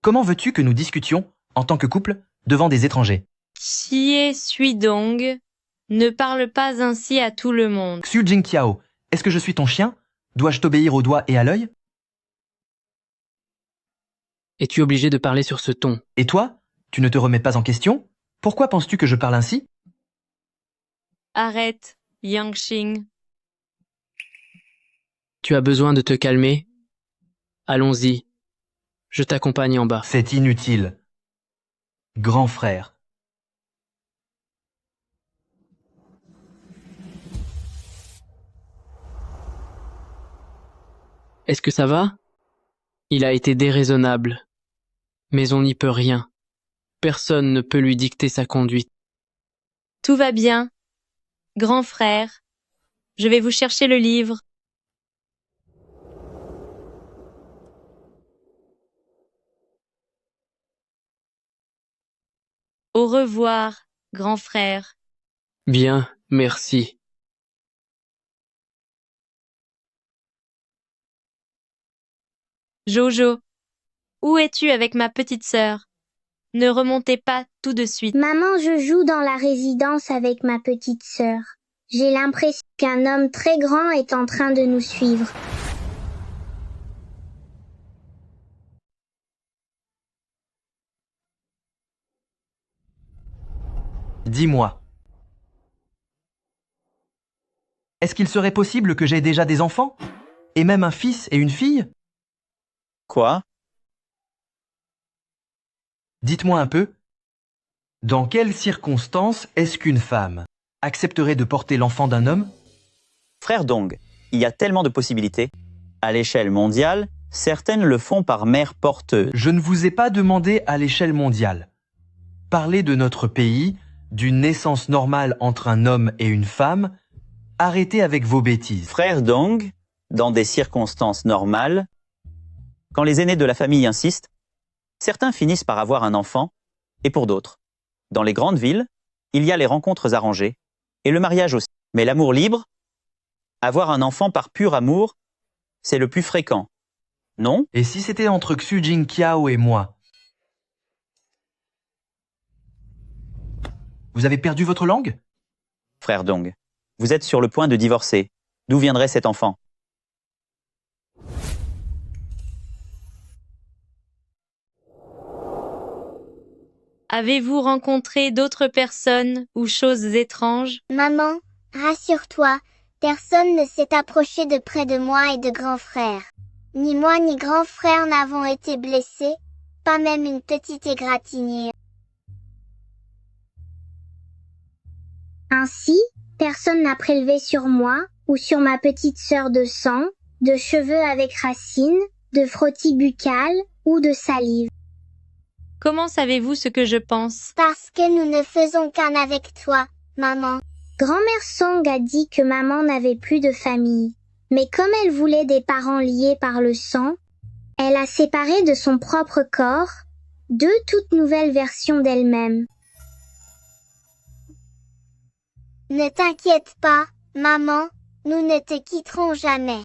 [SPEAKER 3] Comment veux-tu que nous discutions, en tant que couple, devant des étrangers?
[SPEAKER 1] Xie Suidong, ne parle pas ainsi à tout le monde.
[SPEAKER 3] Xu Jingqiao, est-ce que je suis ton chien? Dois-je t'obéir au doigt et à l'œil?
[SPEAKER 16] Es-tu obligé de parler sur ce ton?
[SPEAKER 3] Et toi? Tu ne te remets pas en question? Pourquoi penses-tu que je parle ainsi?
[SPEAKER 1] Arrête, Yangxing.
[SPEAKER 16] Tu as besoin de te calmer? Allons-y. Je t'accompagne en bas.
[SPEAKER 3] C'est inutile. Grand frère.
[SPEAKER 16] Est-ce que ça va? Il a été déraisonnable. Mais on n'y peut rien. Personne ne peut lui dicter sa conduite.
[SPEAKER 1] Tout va bien. Grand frère, je vais vous chercher le livre. Au revoir, grand frère.
[SPEAKER 16] Bien, merci.
[SPEAKER 1] Jojo, où es-tu avec ma petite sœur? Ne remontez pas tout de suite.
[SPEAKER 8] Maman, je joue dans la résidence avec ma petite sœur. J'ai l'impression qu'un homme très grand est en train de nous suivre.
[SPEAKER 3] Dis-moi. Est-ce qu'il serait possible que j'aie déjà des enfants? Et même un fils et une fille?
[SPEAKER 4] Quoi?
[SPEAKER 3] Dites-moi un peu. Dans quelles circonstances est-ce qu'une femme accepterait de porter l'enfant d'un homme?
[SPEAKER 4] Frère Dong, il y a tellement de possibilités. À l'échelle mondiale, certaines le font par mère porteuse.
[SPEAKER 3] Je ne vous ai pas demandé à l'échelle mondiale. Parlez de notre pays, d'une naissance normale entre un homme et une femme. Arrêtez avec vos bêtises.
[SPEAKER 4] Frère Dong, dans des circonstances normales, quand les aînés de la famille insistent, certains finissent par avoir un enfant, et pour d'autres. Dans les grandes villes, il y a les rencontres arrangées, et le mariage aussi. Mais l'amour libre, avoir un enfant par pur amour, c'est le plus fréquent. Non?
[SPEAKER 3] Et si c'était entre Xu Jingqiao et moi? Vous avez perdu votre langue?
[SPEAKER 4] Frère Dong, vous êtes sur le point de divorcer. D'où viendrait cet enfant?
[SPEAKER 1] Avez-vous rencontré d'autres personnes ou choses étranges?
[SPEAKER 20] Maman, rassure-toi, personne ne s'est approché de près de moi et de grand frère. Ni moi ni grand frère n'avons été blessés, pas même une petite égratignure.
[SPEAKER 8] Ainsi, personne n'a prélevé sur moi ou sur ma petite sœur de sang, de cheveux avec racines, de frottis buccal ou de salive.
[SPEAKER 1] Comment savez-vous ce que je pense?
[SPEAKER 20] Parce que nous ne faisons qu'un avec toi, maman.
[SPEAKER 8] Grand-mère Song a dit que maman n'avait plus de famille. Mais comme elle voulait des parents liés par le sang, elle a séparé de son propre corps deux toutes nouvelles versions d'elle-même.
[SPEAKER 20] Ne t'inquiète pas, Maman, nous ne te quitterons jamais.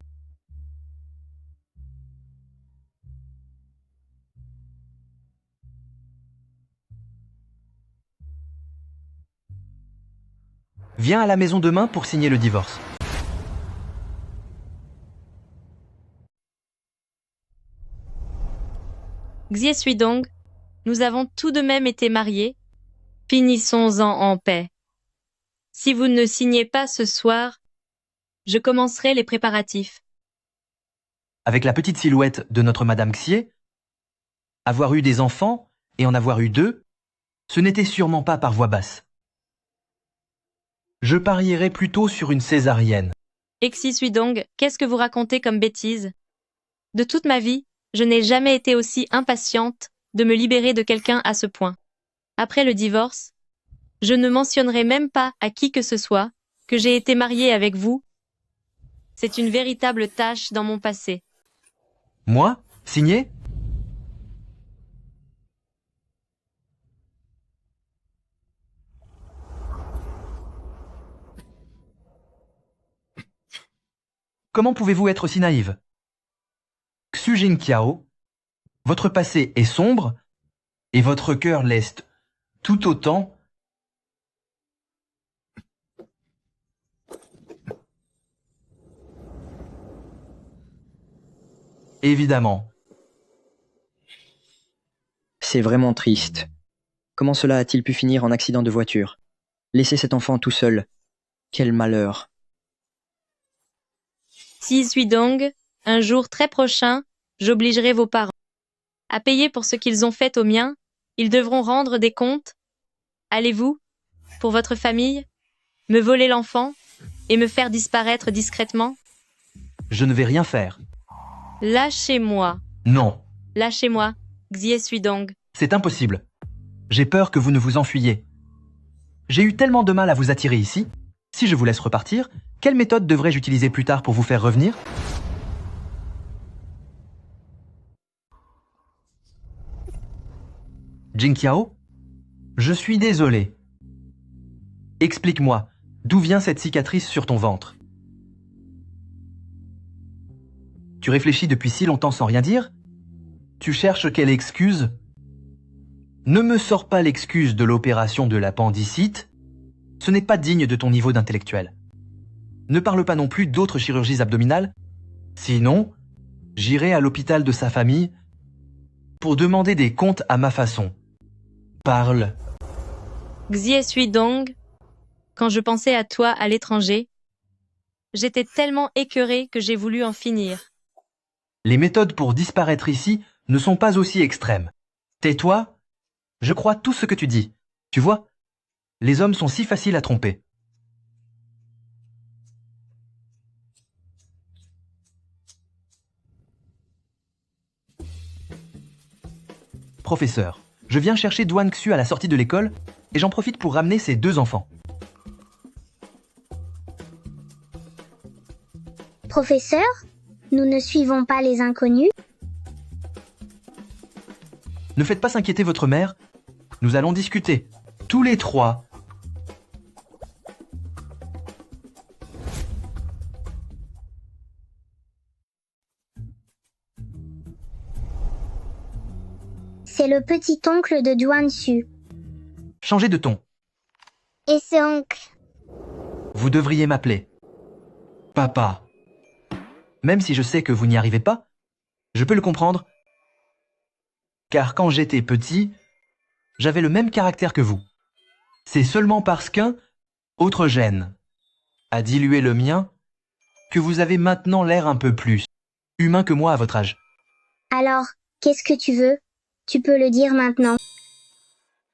[SPEAKER 3] Viens à la maison demain pour signer le divorce.
[SPEAKER 1] Xie Suidong, nous avons tout de même été mariés. Finissons-en en paix. Si vous ne signez pas ce soir, je commencerai les préparatifs.
[SPEAKER 3] Avec la petite silhouette de notre Madame Xie, avoir eu des enfants et en avoir eu 2, ce n'était sûrement pas par voix basse. Je parierais plutôt sur une césarienne.
[SPEAKER 1] Xie Suidong, qu'est-ce que vous racontez comme bêtise? De toute ma vie, je n'ai jamais été aussi impatiente de me libérer de quelqu'un à ce point. Après le divorce, je ne mentionnerai même pas à qui que ce soit que j'ai été mariée avec vous. C'est une véritable tâche dans mon passé.
[SPEAKER 3] Moi? Signé? Comment pouvez-vous être si naïve? Xu Jingqiao, votre passé est sombre et votre cœur l'est tout autant. Évidemment.
[SPEAKER 17] C'est vraiment triste. Comment cela a-t-il pu finir en accident de voiture? Laisser cet enfant tout seul. Quel malheur.
[SPEAKER 1] Xie Suidong, un jour très prochain, j'obligerai vos parents à payer pour ce qu'ils ont fait au mien. Ils devront rendre des comptes. Allez-vous, pour votre famille, me voler l'enfant et me faire disparaître discrètement?
[SPEAKER 3] Je ne vais rien faire.
[SPEAKER 1] Lâchez-moi.
[SPEAKER 3] Non,
[SPEAKER 1] Lâchez-moi, Xie Suidong.
[SPEAKER 3] c'est impossible. J'ai peur que vous ne vous enfuyiez. J'ai eu tellement de mal à vous attirer ici. Si je vous laisse repartir, quelle méthode devrais-je utiliser plus tard pour vous faire revenir? Jingqiao, je suis désolé. Explique-moi, d'où vient cette cicatrice sur ton ventre? Tu réfléchis depuis si longtemps sans rien dire? Tu cherches quelle excuse? Ne me sors pas l'excuse de l'opération de l'appendicite. Ce n'est pas digne de ton niveau d'intellectuel. Ne parle pas non plus d'autres chirurgies abdominales. Sinon, j'irai à l'hôpital de sa famille pour demander des comptes à ma façon. Parle.
[SPEAKER 1] Xie Suidong, quand je pensais à toi à l'étranger, j'étais tellement écœurée que j'ai voulu en finir.
[SPEAKER 3] Les méthodes pour disparaître ici ne sont pas aussi extrêmes. Tais-toi, je crois tout ce que tu dis. Tu vois, les hommes sont si faciles à tromper. Professeur, je viens chercher Duan Xu à la sortie de l'école et j'en profite pour ramener ses 2 enfants.
[SPEAKER 8] Professeur, nous ne suivons pas les inconnus.
[SPEAKER 3] Ne faites pas s'inquiéter votre mère. Nous allons discuter, tous les 3.
[SPEAKER 8] C'est le petit-oncle de Duan Xu.
[SPEAKER 3] Changez de ton.
[SPEAKER 20] Et ce oncle?
[SPEAKER 3] Vous devriez m'appeler Papa. Même si je sais que vous n'y arrivez pas, je peux le comprendre. Car quand j'étais petit, j'avais le même caractère que vous. C'est seulement parce qu'un autre gène a dilué le mien que vous avez maintenant l'air un peu plus humain que moi à votre âge.
[SPEAKER 8] Alors, qu'est-ce que tu veux? Tu peux le dire maintenant.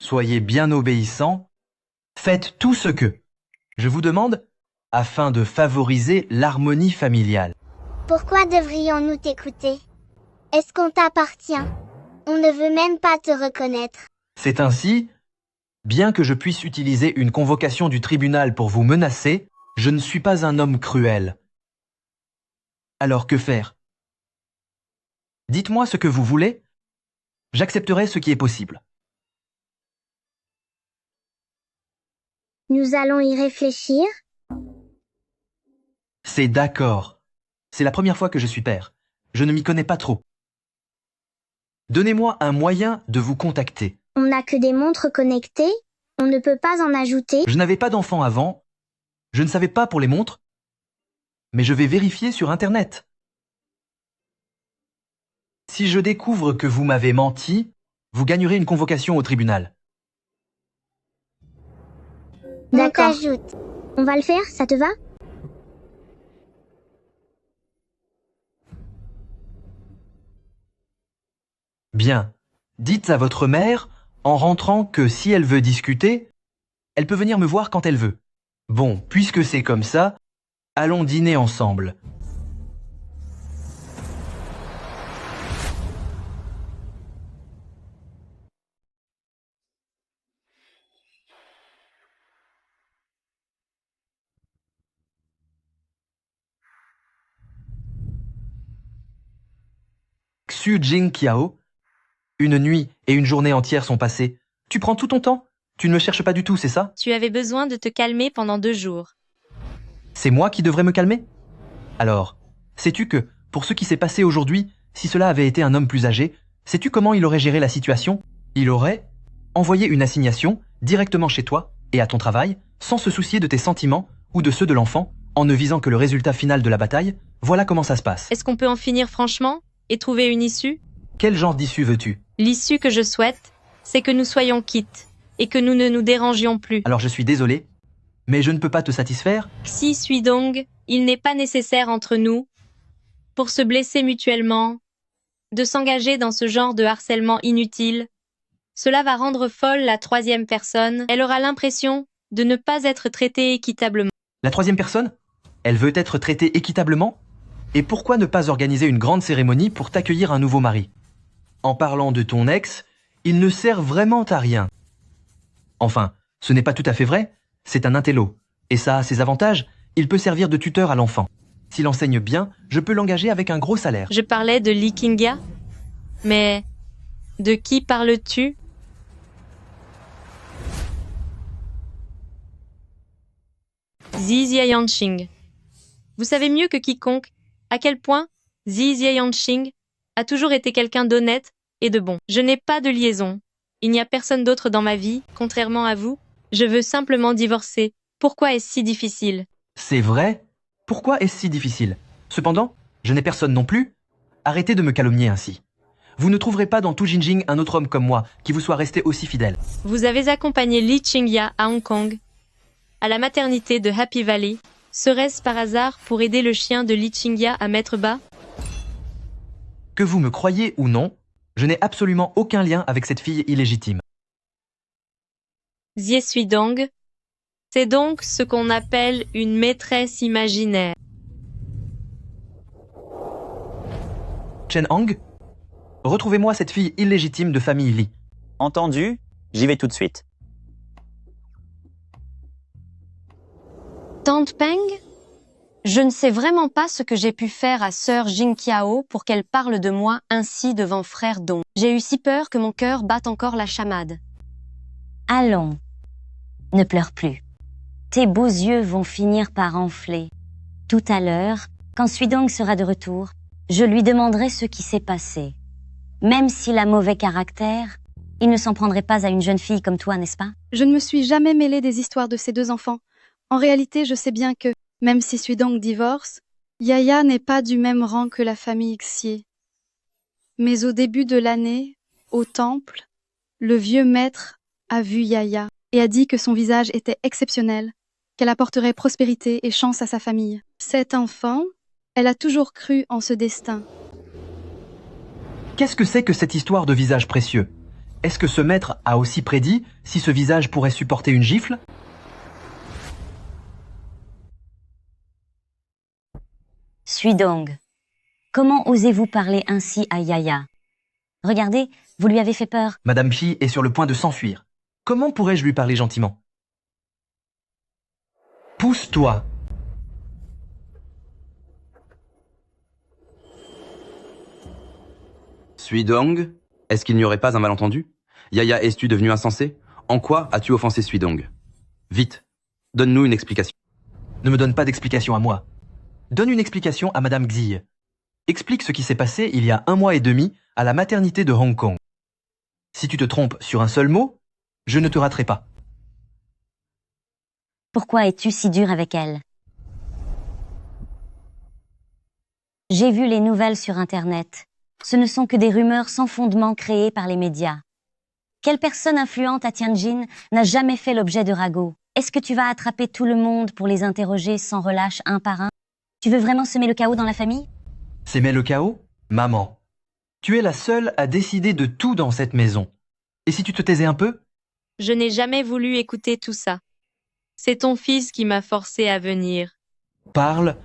[SPEAKER 3] Soyez bien obéissants. Faites tout ce que je vous demande afin de favoriser l'harmonie familiale.
[SPEAKER 20] Pourquoi devrions-nous t'écouter? Est-ce qu'on t'appartient? On ne veut même pas te reconnaître.
[SPEAKER 3] C'est ainsi, bien que je puisse utiliser une convocation du tribunal pour vous menacer, je ne suis pas un homme cruel. Alors que faire? Dites-moi ce que vous voulez, j'accepterai ce qui est possible.
[SPEAKER 8] Nous allons y réfléchir.
[SPEAKER 3] C'est d'accord. C'est la première fois que je suis père. Je ne m'y connais pas trop. Donnez-moi un moyen de vous contacter.
[SPEAKER 8] On n'a que des montres connectées, on ne peut pas en ajouter.
[SPEAKER 3] Je n'avais pas d'enfant avant. Je ne savais pas pour les montres. Mais je vais vérifier sur Internet. Si je découvre que vous m'avez menti, vous gagnerez une convocation au tribunal.
[SPEAKER 8] D'accord. On va le faire, ça te va?
[SPEAKER 3] Bien. Dites à votre mère, en rentrant, que si elle veut discuter, elle peut venir me voir quand elle veut. Bon, puisque c'est comme ça, allons dîner ensemble. Xu Jing Kiao, une nuit et une journée entière sont passées. Tu prends tout ton temps? Tu ne me cherches pas du tout, c'est ça?
[SPEAKER 1] Tu avais besoin de te calmer pendant 2 jours.
[SPEAKER 3] C'est moi qui devrais me calmer? Alors, sais-tu que, pour ce qui s'est passé aujourd'hui, si cela avait été un homme plus âgé, sais-tu comment il aurait géré la situation? Il aurait envoyé une assignation directement chez toi et à ton travail, sans se soucier de tes sentiments ou de ceux de l'enfant, en ne visant que le résultat final de la bataille. Voilà comment ça se passe.
[SPEAKER 1] Est-ce qu'on peut en finir franchement et trouver une issue?
[SPEAKER 3] Quel genre d'issue veux-tu?
[SPEAKER 1] L'issue que je souhaite, c'est que nous soyons quittes et que nous ne nous dérangions plus.
[SPEAKER 3] Alors je suis désolé, mais je ne peux pas te satisfaire.
[SPEAKER 1] Si Suidong, il n'est pas nécessaire entre nous, pour se blesser mutuellement, de s'engager dans ce genre de harcèlement inutile. Cela va rendre folle la 3e personne. Elle aura l'impression de ne pas être traitée équitablement.
[SPEAKER 3] La 3e personne? Elle veut être traitée équitablement? Et pourquoi ne pas organiser une grande cérémonie pour t'accueillir un nouveau mari? En parlant de ton ex, il ne sert vraiment à rien. Enfin, ce n'est pas tout à fait vrai, c'est un intello. Et ça a ses avantages, il peut servir de tuteur à l'enfant. S'il enseigne bien, je peux l'engager avec un gros salaire.
[SPEAKER 1] Je parlais de Li Qingya, mais de qui parles-tu? Zi Ziyanqing. Vous savez mieux que quiconque à quel point Zi Ziyanqing a toujours été quelqu'un d'honnête et de bon. Je n'ai pas de liaison. Il n'y a personne d'autre dans ma vie, contrairement à vous. Je veux simplement divorcer. Pourquoi est-ce si difficile?
[SPEAKER 3] C'est vrai? Pourquoi est-ce si difficile? Cependant, je n'ai personne non plus. Arrêtez de me calomnier ainsi. Vous ne trouverez pas dans tout Jinjing un autre homme comme moi qui vous soit resté aussi fidèle.
[SPEAKER 1] Vous avez accompagné Li Qingya à Hong Kong, à la maternité de Happy Valley. Serait-ce par hasard pour aider le chien de Li Qingya à mettre bas?
[SPEAKER 3] Que vous me croyez ou non, je n'ai absolument aucun lien avec cette fille illégitime.
[SPEAKER 1] Xie Suidong, c'est donc ce qu'on appelle une maîtresse imaginaire.
[SPEAKER 3] Chen Hang, retrouvez-moi cette fille illégitime de famille Li.
[SPEAKER 4] Entendu, j'y vais tout de suite.
[SPEAKER 11] Tante Peng, je ne sais vraiment pas ce que j'ai pu faire à sœur Jingqiao pour qu'elle parle de moi ainsi devant frère Dong. J'ai eu si peur que mon cœur batte encore la chamade.
[SPEAKER 14] Allons, ne pleure plus. Tes beaux yeux vont finir par enfler. Tout à l'heure, quand Suidong sera de retour, je lui demanderai ce qui s'est passé. Même s'il a mauvais caractère, il ne s'en prendrait pas à une jeune fille comme toi, n'est-ce pas?
[SPEAKER 13] Je ne me suis jamais mêlée des histoires de ces 2 enfants. En réalité, je sais bien que, même si Suidong divorce, Yaya n'est pas du même rang que la famille Xie. Mais au début de l'année, au temple, le vieux maître a vu Yaya et a dit que son visage était exceptionnel, qu'elle apporterait prospérité et chance à sa famille. Cette enfant, elle a toujours cru en ce destin.
[SPEAKER 3] Qu'est-ce que c'est que cette histoire de visage précieux? Est-ce que ce maître a aussi prédit si ce visage pourrait supporter une gifle?
[SPEAKER 14] Suidong, comment osez-vous parler ainsi à Yaya? Regardez, vous lui avez fait peur.
[SPEAKER 3] Madame Phi est sur le point de s'enfuir. Comment pourrais-je lui parler gentiment? Pousse-toi.
[SPEAKER 18] Suidong, est-ce qu'il n'y aurait pas un malentendu? Yaya, es-tu devenu insensé? En quoi as-tu offensé Suidong? Vite, donne-nous une explication.
[SPEAKER 3] Ne me donne pas d'explication à moi. donne une explication à Madame Xie. Explique ce qui s'est passé il y a 1 mois et demi à la maternité de Hong Kong. Si tu te trompes sur un seul mot, je ne te raterai pas.
[SPEAKER 14] Pourquoi es-tu si dur avec elle? J'ai vu les nouvelles sur Internet. Ce ne sont que des rumeurs sans fondement créées par les médias. Quelle personne influente à Tianjin n'a jamais fait l'objet de ragots? Est-ce que tu vas attraper tout le monde pour les interroger sans relâche un par un? Tu veux vraiment semer le chaos dans la famille?
[SPEAKER 3] S'aimer le chaos? Maman, tu es la seule à décider de tout dans cette maison. Et si tu te taisais un peu?
[SPEAKER 1] Je n'ai jamais voulu écouter tout ça. C'est ton fils qui m'a forcé à venir.
[SPEAKER 3] Parle.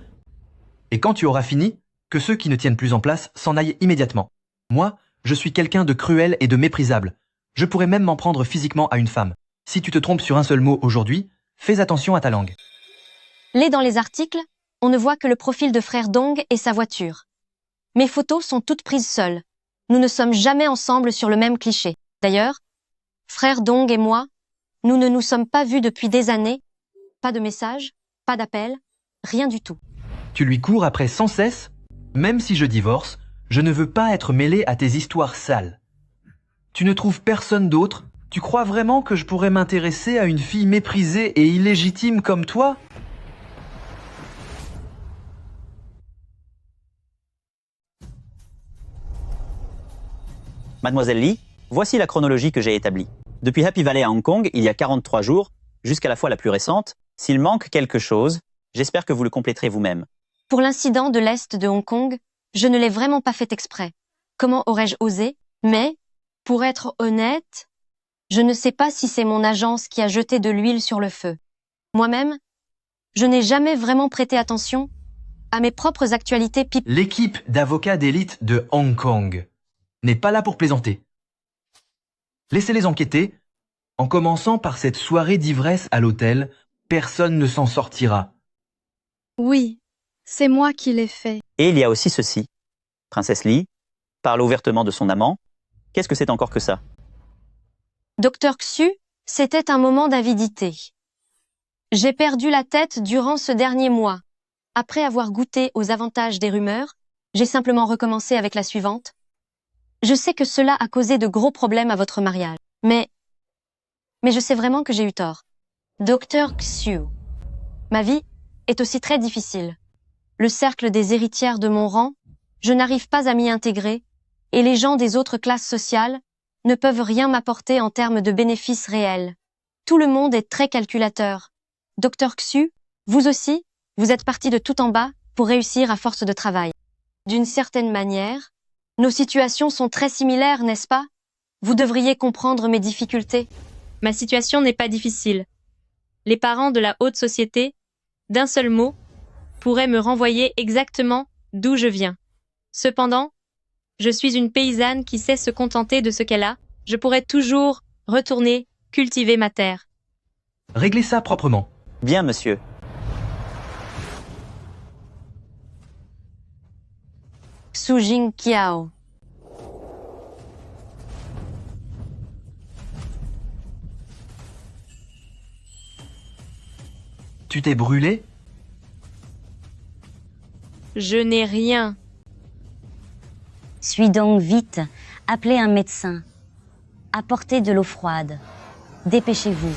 [SPEAKER 3] Et quand tu auras fini, que ceux qui ne tiennent plus en place s'en aillent immédiatement. Moi, je suis quelqu'un de cruel et de méprisable. Je pourrais même m'en prendre physiquement à une femme. Si tu te trompes sur un seul mot aujourd'hui, fais attention à ta langue.
[SPEAKER 11] Dans les articles, on ne voit que le profil de frère Dong et sa voiture. Mes photos sont toutes prises seules. Nous ne sommes jamais ensemble sur le même cliché. D'ailleurs, frère Dong et moi, nous ne nous sommes pas vus depuis des années. Pas de messages, pas d'appels, rien du tout.
[SPEAKER 3] Tu lui cours après sans cesse? Même si je divorce, je ne veux pas être mêlé à tes histoires sales. Tu ne trouves personne d'autre? Tu crois vraiment que je pourrais m'intéresser à une fille méprisée et illégitime comme toi?
[SPEAKER 4] Mademoiselle Lee, voici la chronologie que j'ai établie. Depuis Happy Valley à Hong Kong, il y a 43 jours, jusqu'à la fois la plus récente. S'il manque quelque chose, j'espère que vous le compléterez vous-même.
[SPEAKER 11] Pour l'incident de l'Est de Hong Kong, je ne l'ai vraiment pas fait exprès. Comment aurais-je osé? Mais, pour être honnête, je ne sais pas si c'est mon agence qui a jeté de l'huile sur le feu. Moi-même, je n'ai jamais vraiment prêté attention à mes propres actualités
[SPEAKER 3] L'équipe d'avocats d'élite de Hong Kong n'est pas là pour plaisanter. Laissez-les enquêter. En commençant par cette soirée d'ivresse à l'hôtel, personne ne s'en sortira.
[SPEAKER 13] Oui, c'est moi qui l'ai fait.
[SPEAKER 4] Et il y a aussi ceci. Princesse Lee parle ouvertement de son amant. Qu'est-ce que c'est encore que ça?
[SPEAKER 11] Dr Xu, c'était un moment d'avidité. J'ai perdu la tête durant ce dernier mois. Après avoir goûté aux avantages des rumeurs, j'ai simplement recommencé avec la suivante. Je sais que cela a causé de gros problèmes à votre mariage. Mais je sais vraiment que j'ai eu tort. Dr Xu. Ma vie est aussi très difficile. Le cercle des héritières de mon rang, je n'arrive pas à m'y intégrer, et les gens des autres classes sociales ne peuvent rien m'apporter en termes de bénéfices réels. Tout le monde est très calculateur. Dr Xu, vous aussi, vous êtes parti de tout en bas pour réussir à force de travail. D'une certaine manière, nos situations sont très similaires, n'est-ce pas? Vous devriez comprendre mes difficultés.
[SPEAKER 1] Ma situation n'est pas difficile. Les parents de la haute société, d'un seul mot, pourraient me renvoyer exactement d'où je viens. Cependant, je suis une paysanne qui sait se contenter de ce qu'elle a. Je pourrais toujours retourner cultiver ma terre.
[SPEAKER 3] Réglez ça proprement.
[SPEAKER 4] Bien, monsieur.
[SPEAKER 11] Xu Jingqiao.
[SPEAKER 3] Tu t'es brûlé?
[SPEAKER 1] Je n'ai rien.
[SPEAKER 14] Suis donc vite, appelez un médecin. Apportez de l'eau froide. Dépêchez-vous.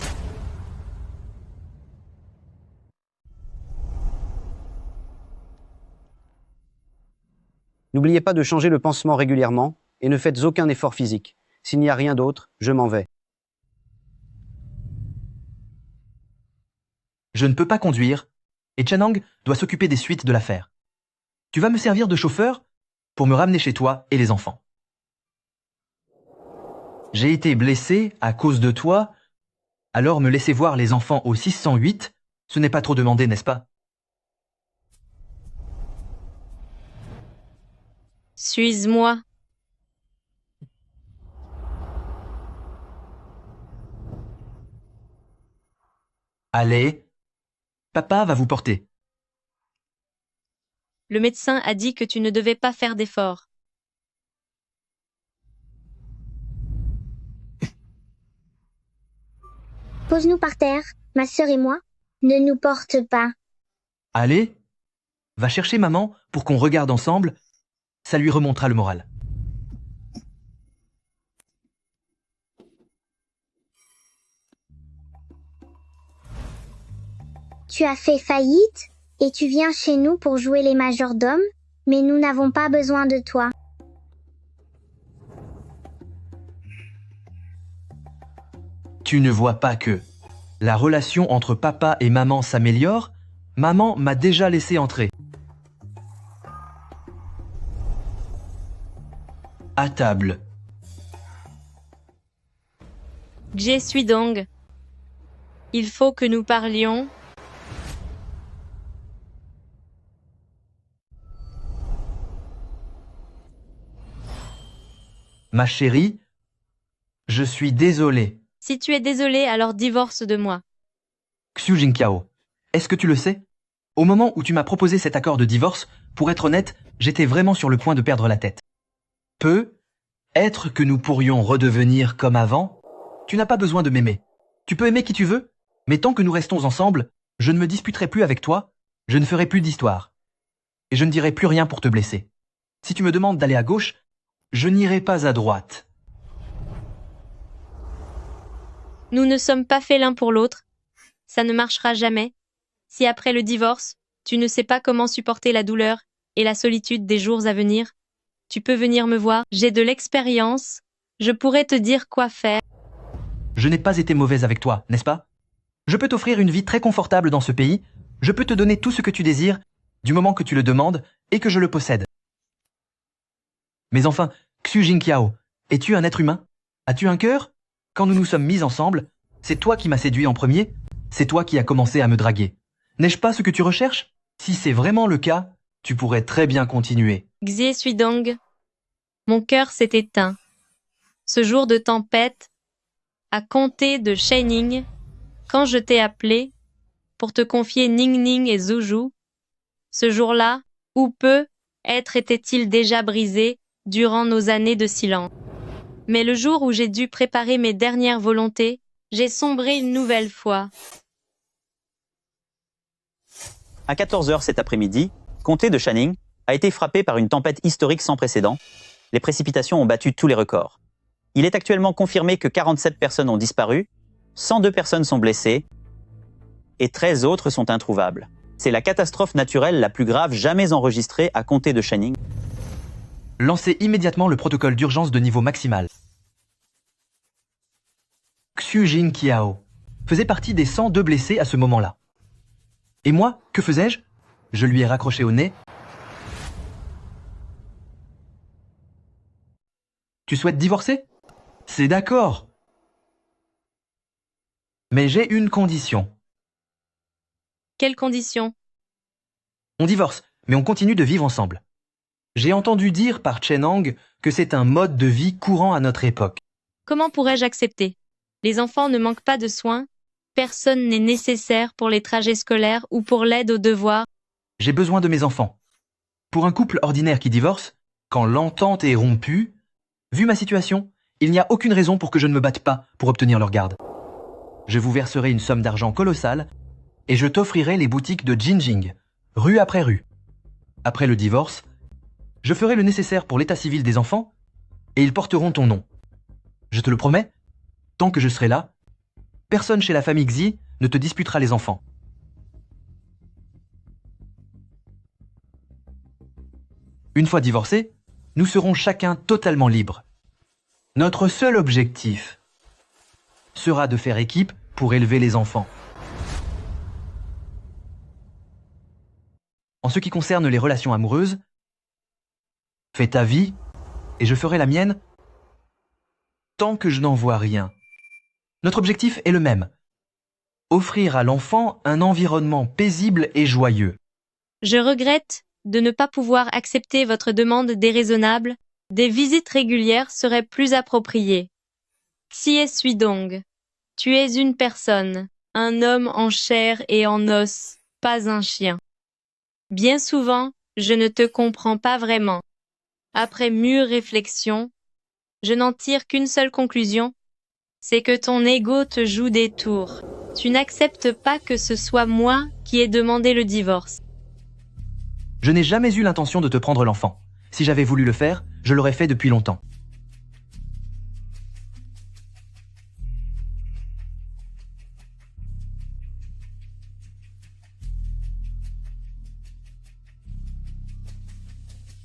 [SPEAKER 5] N'oubliez pas de changer le pansement régulièrement et ne faites aucun effort physique. S'il n'y a rien d'autre, je m'en vais.
[SPEAKER 3] Je ne peux pas conduire, et Chanang doit s'occuper des suites de l'affaire. Tu vas me servir de chauffeur pour me ramener chez toi et les enfants. J'ai été blessé à cause de toi, alors me laisser voir les enfants au 608, ce n'est pas trop demandé, n'est-ce pas?
[SPEAKER 1] Suis-moi.
[SPEAKER 3] Allez, papa va vous porter.
[SPEAKER 1] Le médecin a dit que tu ne devais pas faire d'efforts.
[SPEAKER 20] Pose-nous par terre, ma sœur et moi. Ne nous porte pas.
[SPEAKER 3] Allez, Va chercher maman pour qu'on regarde ensemble. Ça lui remontera le moral.
[SPEAKER 8] Tu as fait faillite et tu viens chez nous pour jouer les majordomes, mais nous n'avons pas besoin de toi.
[SPEAKER 3] Tu ne vois pas que la relation entre papa et maman s'améliore. Maman m'a déjà laissé entrer. À table.
[SPEAKER 1] Je suis Dong. Il faut que nous parlions.
[SPEAKER 3] Ma chérie, je suis désolé.
[SPEAKER 1] Si tu es désolé, alors divorce de moi.
[SPEAKER 3] Xu Jingqiao, est-ce que tu le sais? Au moment où tu m'as proposé cet accord de divorce, pour être honnête, j'étais vraiment sur le point de perdre la tête. Peut-être que nous pourrions redevenir comme avant. Tu n'as pas besoin de m'aimer. Tu peux aimer qui tu veux, mais tant que nous restons ensemble, je ne me disputerai plus avec toi, je ne ferai plus d'histoire. Et je ne dirai plus rien pour te blesser. Si tu me demandes d'aller à gauche, je n'irai pas à droite.
[SPEAKER 1] Nous ne sommes pas faits l'un pour l'autre. Ça ne marchera jamais. Si après le divorce, tu ne sais pas comment supporter la douleur et la solitude des jours à venir, tu peux venir me voir, j'ai de l'expérience, je pourrais te dire quoi faire.
[SPEAKER 3] Je n'ai pas été mauvaise avec toi, n'est-ce pas? Je peux t'offrir une vie très confortable dans ce pays, je peux te donner tout ce que tu désires, du moment que tu le demandes et que je le possède. Mais enfin, Xu Jingqiao, es-tu un être humain? As-tu un cœur? Quand nous nous sommes mis ensemble, c'est toi qui m'as séduit en premier, c'est toi qui as commencé à me draguer. N'ai-je pas ce que tu recherches? Si c'est vraiment le cas, tu pourrais très bien continuer.
[SPEAKER 1] Xie Suidong, mon cœur s'est éteint. Ce jour de tempête, à compter de Shining, quand je t'ai appelé pour te confier Ning Ning et Zhuju, ce jour-là, où peut-être était-il déjà brisé durant nos années de silence. Mais le jour où j'ai dû préparer mes dernières volontés, j'ai sombré une nouvelle fois.
[SPEAKER 4] À 14h cet après-midi, comté de Channing a été frappé par une tempête historique sans précédent. Les précipitations ont battu tous les records. Il est actuellement confirmé que 47 personnes ont disparu, 102 personnes sont blessées et 13 autres sont introuvables. C'est la catastrophe naturelle la plus grave jamais enregistrée à comté de Channing.
[SPEAKER 3] Lancez immédiatement le protocole d'urgence de niveau maximal. Xu Jingqiao faisait partie des 102 blessés à ce moment-là. Et moi, que faisais-je? Je lui ai raccroché au nez. Tu souhaites divorcer? C'est d'accord. Mais j'ai une condition.
[SPEAKER 1] Quelles conditions?
[SPEAKER 3] On divorce, mais on continue de vivre ensemble. J'ai entendu dire par Chen Hang que c'est un mode de vie courant à notre époque.
[SPEAKER 1] Comment pourrais-je accepter? Les enfants ne manquent pas de soins. Personne n'est nécessaire pour les trajets scolaires ou pour l'aide aux devoirs.
[SPEAKER 3] J'ai besoin de mes enfants. Pour un couple ordinaire qui divorce, quand l'entente est rompue, vu ma situation, il n'y a aucune raison pour que je ne me batte pas pour obtenir leur garde. Je vous verserai une somme d'argent colossale et je t'offrirai les boutiques de Jinjing, rue après rue. Après le divorce, je ferai le nécessaire pour l'état civil des enfants et ils porteront ton nom. Je te le promets, tant que je serai là, personne chez la famille Xi ne te disputera les enfants. Une fois divorcés, nous serons chacun totalement libres. Notre seul objectif sera de faire équipe pour élever les enfants. En ce qui concerne les relations amoureuses, fais ta vie et je ferai la mienne tant que je n'en vois rien. Notre objectif est le même. Offrir à l'enfant un environnement paisible et joyeux.
[SPEAKER 1] Je regrette de ne pas pouvoir accepter votre demande déraisonnable. Des visites régulières seraient plus appropriées. Xie Suidong, tu es une personne, un homme en chair et en os, pas un chien. Bien souvent, je ne te comprends pas vraiment. Après mûre réflexion, je n'en tire qu'une seule conclusion, c'est que ton ego te joue des tours. Tu n'acceptes pas que ce soit moi qui ai demandé le divorce.
[SPEAKER 3] Je n'ai jamais eu l'intention de te prendre l'enfant. Si j'avais voulu le faire, je l'aurais fait depuis longtemps.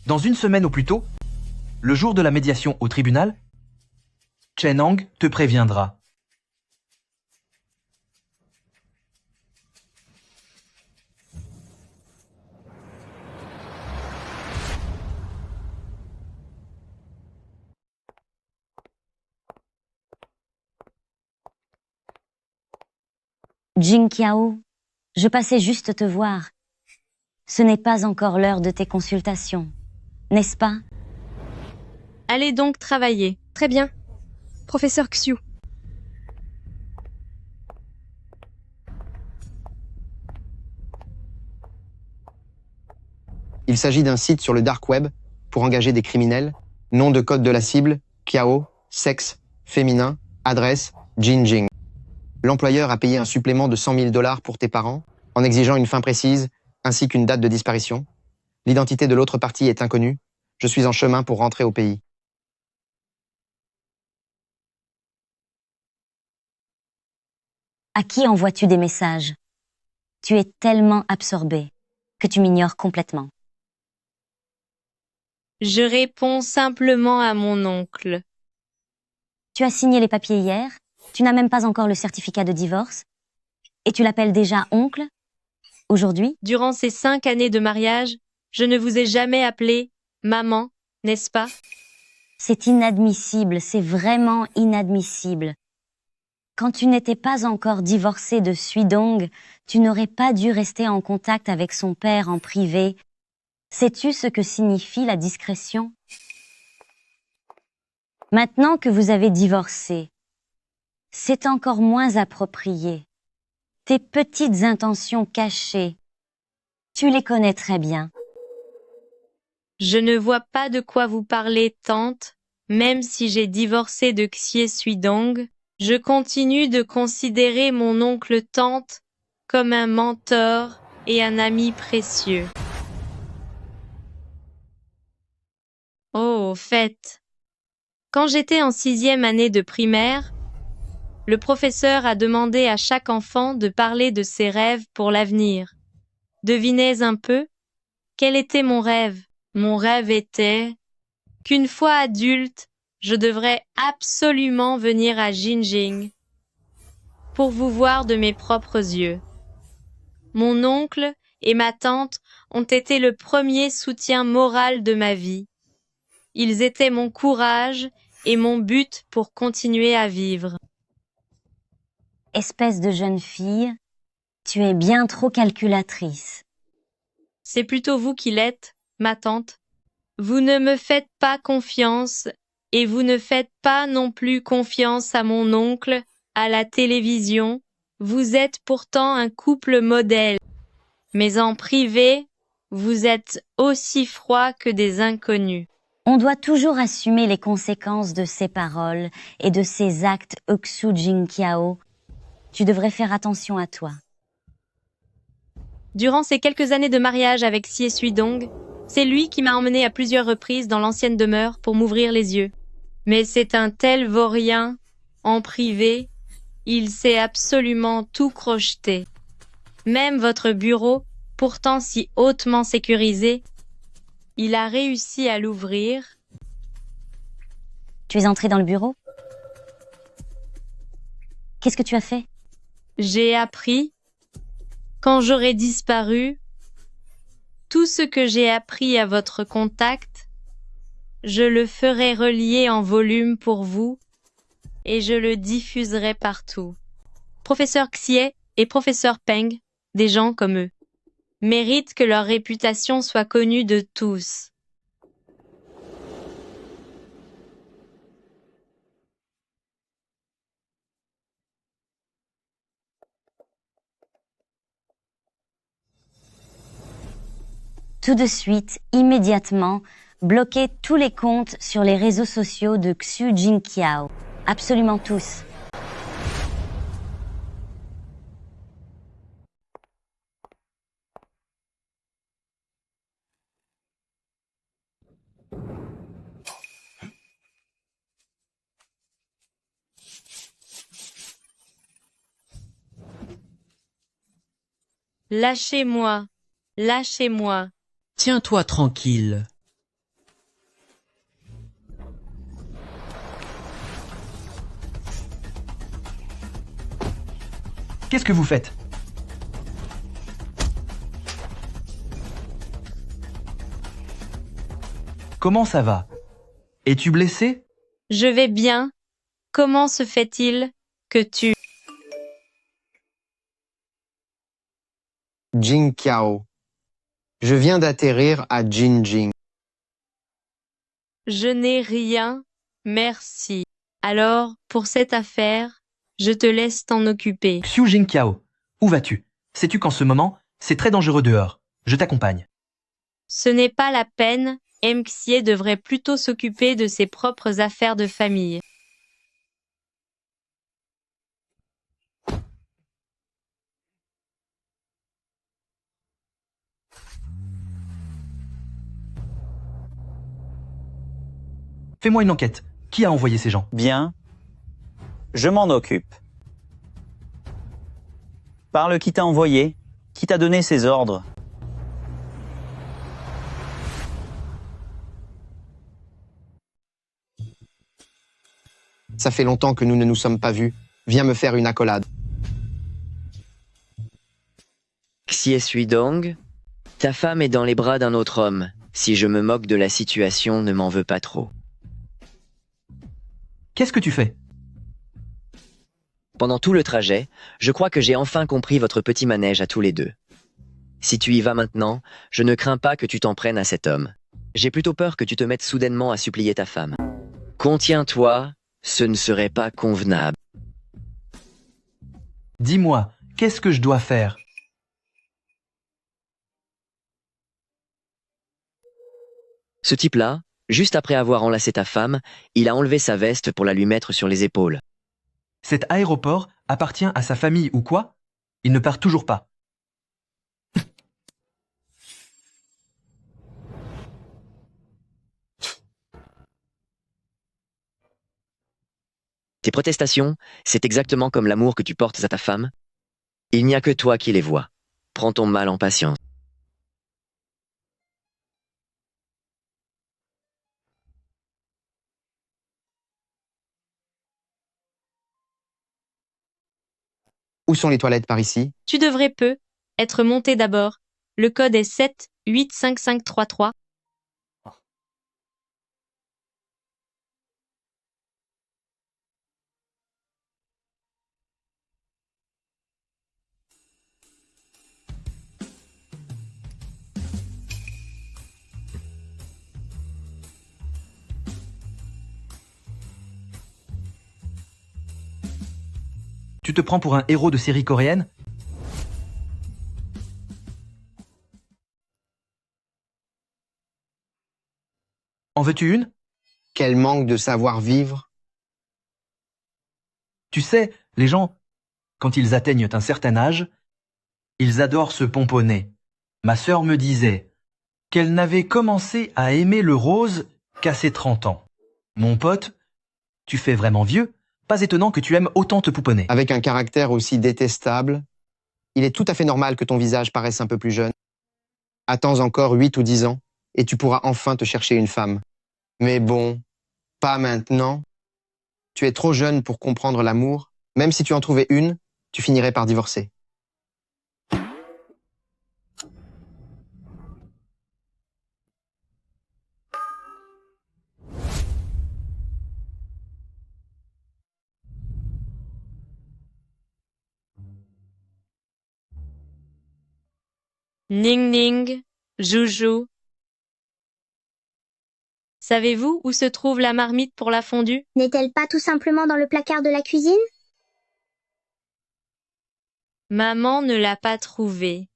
[SPEAKER 3] Dans une semaine au plus tôt, le jour de la médiation au tribunal, Chen Hang te préviendra.
[SPEAKER 14] Jing Qiao, je passais juste te voir. Ce n'est pas encore l'heure de tes consultations, n'est-ce pas?
[SPEAKER 1] Allez donc travailler.
[SPEAKER 2] Très bien. Professeur Xiu.
[SPEAKER 12] Il s'agit d'un site sur le dark web pour engager des criminels. Nom de code de la cible, Qiao, sexe, féminin, adresse, Jinjing. L'employeur a payé un supplément de 100 000 $ pour tes parents, en exigeant une fin précise, ainsi qu'une date de disparition. L'identité de l'autre partie est inconnue. Je suis en chemin pour rentrer au pays.
[SPEAKER 14] À qui envoies-tu des messages? Tu es tellement absorbé que tu m'ignores complètement.
[SPEAKER 1] Je réponds simplement à mon oncle.
[SPEAKER 14] Tu as signé les papiers hier, tu n'as même pas encore le certificat de divorce, et tu l'appelles déjà oncle? Aujourd'hui?
[SPEAKER 1] Durant ces 5 années de mariage, je ne vous ai jamais appelé maman, n'est-ce pas?
[SPEAKER 14] C'est inadmissible, c'est vraiment inadmissible. Quand tu n'étais pas encore divorcé de Suidong, tu n'aurais pas dû rester en contact avec son père en privé. Sais-tu ce que signifie la discrétion? Maintenant que vous avez divorcé, c'est encore moins approprié. Tes petites intentions cachées, tu les connais très bien.
[SPEAKER 1] Je ne vois pas de quoi vous parlez, tante. Même si j'ai divorcé de Xie Suidong, je continue de considérer mon oncle-tante comme un mentor et un ami précieux. Oh, au fait, quand j'étais en 6e année de primaire, le professeur a demandé à chaque enfant de parler de ses rêves pour l'avenir. Devinez un peu, quel était mon rêve? Mon rêve était qu'une fois adulte, je devrais absolument venir à Jinjing pour vous voir de mes propres yeux. Mon oncle et ma tante ont été le premier soutien moral de ma vie. Ils étaient mon courage et mon but pour continuer à vivre.
[SPEAKER 14] Espèce de jeune fille, tu es bien trop calculatrice.
[SPEAKER 1] C'est plutôt vous qui l'êtes, ma tante. Vous ne me faites pas confiance et vous ne faites pas non plus confiance à mon oncle, à la télévision. Vous êtes pourtant un couple modèle. Mais en privé, vous êtes aussi froid que des inconnus.
[SPEAKER 14] On doit toujours assumer les conséquences de ses paroles et de ses actes, Xu Jingqiao. Tu devrais faire attention à toi.
[SPEAKER 1] Durant ces quelques années de mariage avec Xie Suidong, c'est lui qui m'a emmené à plusieurs reprises dans l'ancienne demeure pour m'ouvrir les yeux. Mais c'est un tel vaurien, en privé, il sait absolument tout crocheter. Même votre bureau, pourtant si hautement sécurisé, il a réussi à l'ouvrir.
[SPEAKER 14] Tu es entré dans le bureau? Qu'est-ce que tu as fait?
[SPEAKER 1] J'ai appris, quand j'aurai disparu, tout ce que j'ai appris à votre contact, je le ferai relier en volume pour vous et je le diffuserai partout. Professeur Xie et professeur Peng, des gens comme eux, méritent que leur réputation soit connue de tous.
[SPEAKER 14] Tout de suite, immédiatement, bloquez tous les comptes sur les réseaux sociaux de Xu Jingqiao. Absolument tous.
[SPEAKER 1] Lâchez-moi. Lâchez-moi.
[SPEAKER 6] Tiens-toi tranquille.
[SPEAKER 3] Qu'est-ce que vous faites? Comment ça va? Es-tu blessé?
[SPEAKER 1] Je vais bien. Comment se fait-il que tu...
[SPEAKER 12] Jing Kiao. Je viens d'atterrir à Jinjing.
[SPEAKER 1] Je n'ai rien, merci. Alors, pour cette affaire, je te laisse t'en occuper.
[SPEAKER 3] Xiu Jingqiao, où vas-tu? Sais-tu qu'en ce moment, c'est très dangereux dehors. Je t'accompagne.
[SPEAKER 1] Ce n'est pas la peine, Xie devrait plutôt s'occuper de ses propres affaires de famille.
[SPEAKER 3] Fais-moi une enquête. Qui a envoyé ces gens?
[SPEAKER 4] Bien. Je m'en occupe. Parle qui t'a envoyé, qui t'a donné ses ordres.
[SPEAKER 12] Ça fait longtemps que nous ne nous sommes pas vus. Viens me faire une accolade.
[SPEAKER 7] Xie Suidong, ta femme est dans les bras d'un autre homme. Si je me moque de la situation, ne m'en veux pas trop.
[SPEAKER 3] Qu'est-ce que tu fais?
[SPEAKER 7] Pendant tout le trajet, je crois que j'ai enfin compris votre petit manège à tous les deux. Si tu y vas maintenant, je ne crains pas que tu t'en prennes à cet homme. J'ai plutôt peur que tu te mettes soudainement à supplier ta femme. Contiens-toi, ce ne serait pas convenable.
[SPEAKER 3] Dis-moi, qu'est-ce que je dois faire?
[SPEAKER 7] Ce type-là, juste après avoir enlacé ta femme, il a enlevé sa veste pour la lui mettre sur les épaules.
[SPEAKER 3] Cet aéroport appartient à sa famille ou quoi? Il ne part toujours pas.
[SPEAKER 7] Tes protestations, c'est exactement comme l'amour que tu portes à ta femme. Il n'y a que toi qui les vois. Prends ton mal en patience.
[SPEAKER 12] Où sont les toilettes par ici?
[SPEAKER 1] Tu devrais être monté d'abord. Le code est 785533.
[SPEAKER 3] Tu te prends pour un héros de série coréenne? En veux-tu une?
[SPEAKER 12] Quel manque de savoir-vivre.
[SPEAKER 3] Tu sais, les gens, quand ils atteignent un certain âge, ils adorent se pomponner. Ma sœur me disait qu'elle n'avait commencé à aimer le rose qu'à ses 30 ans. Mon pote, tu fais vraiment vieux. Pas étonnant que tu aimes autant te pouponner.
[SPEAKER 12] Avec un caractère aussi détestable, il est tout à fait normal que ton visage paraisse un peu plus jeune. Attends encore 8 ou 10 ans, et tu pourras enfin te chercher une femme. Mais bon, pas maintenant. Tu es trop jeune pour comprendre l'amour. Même si tu en trouvais une, tu finirais par divorcer.
[SPEAKER 1] Ning Ning, Joujou. Savez-vous où se trouve la marmite pour la fondue?
[SPEAKER 8] N'est-elle pas tout simplement dans le placard de la cuisine?
[SPEAKER 1] Maman ne l'a pas trouvée.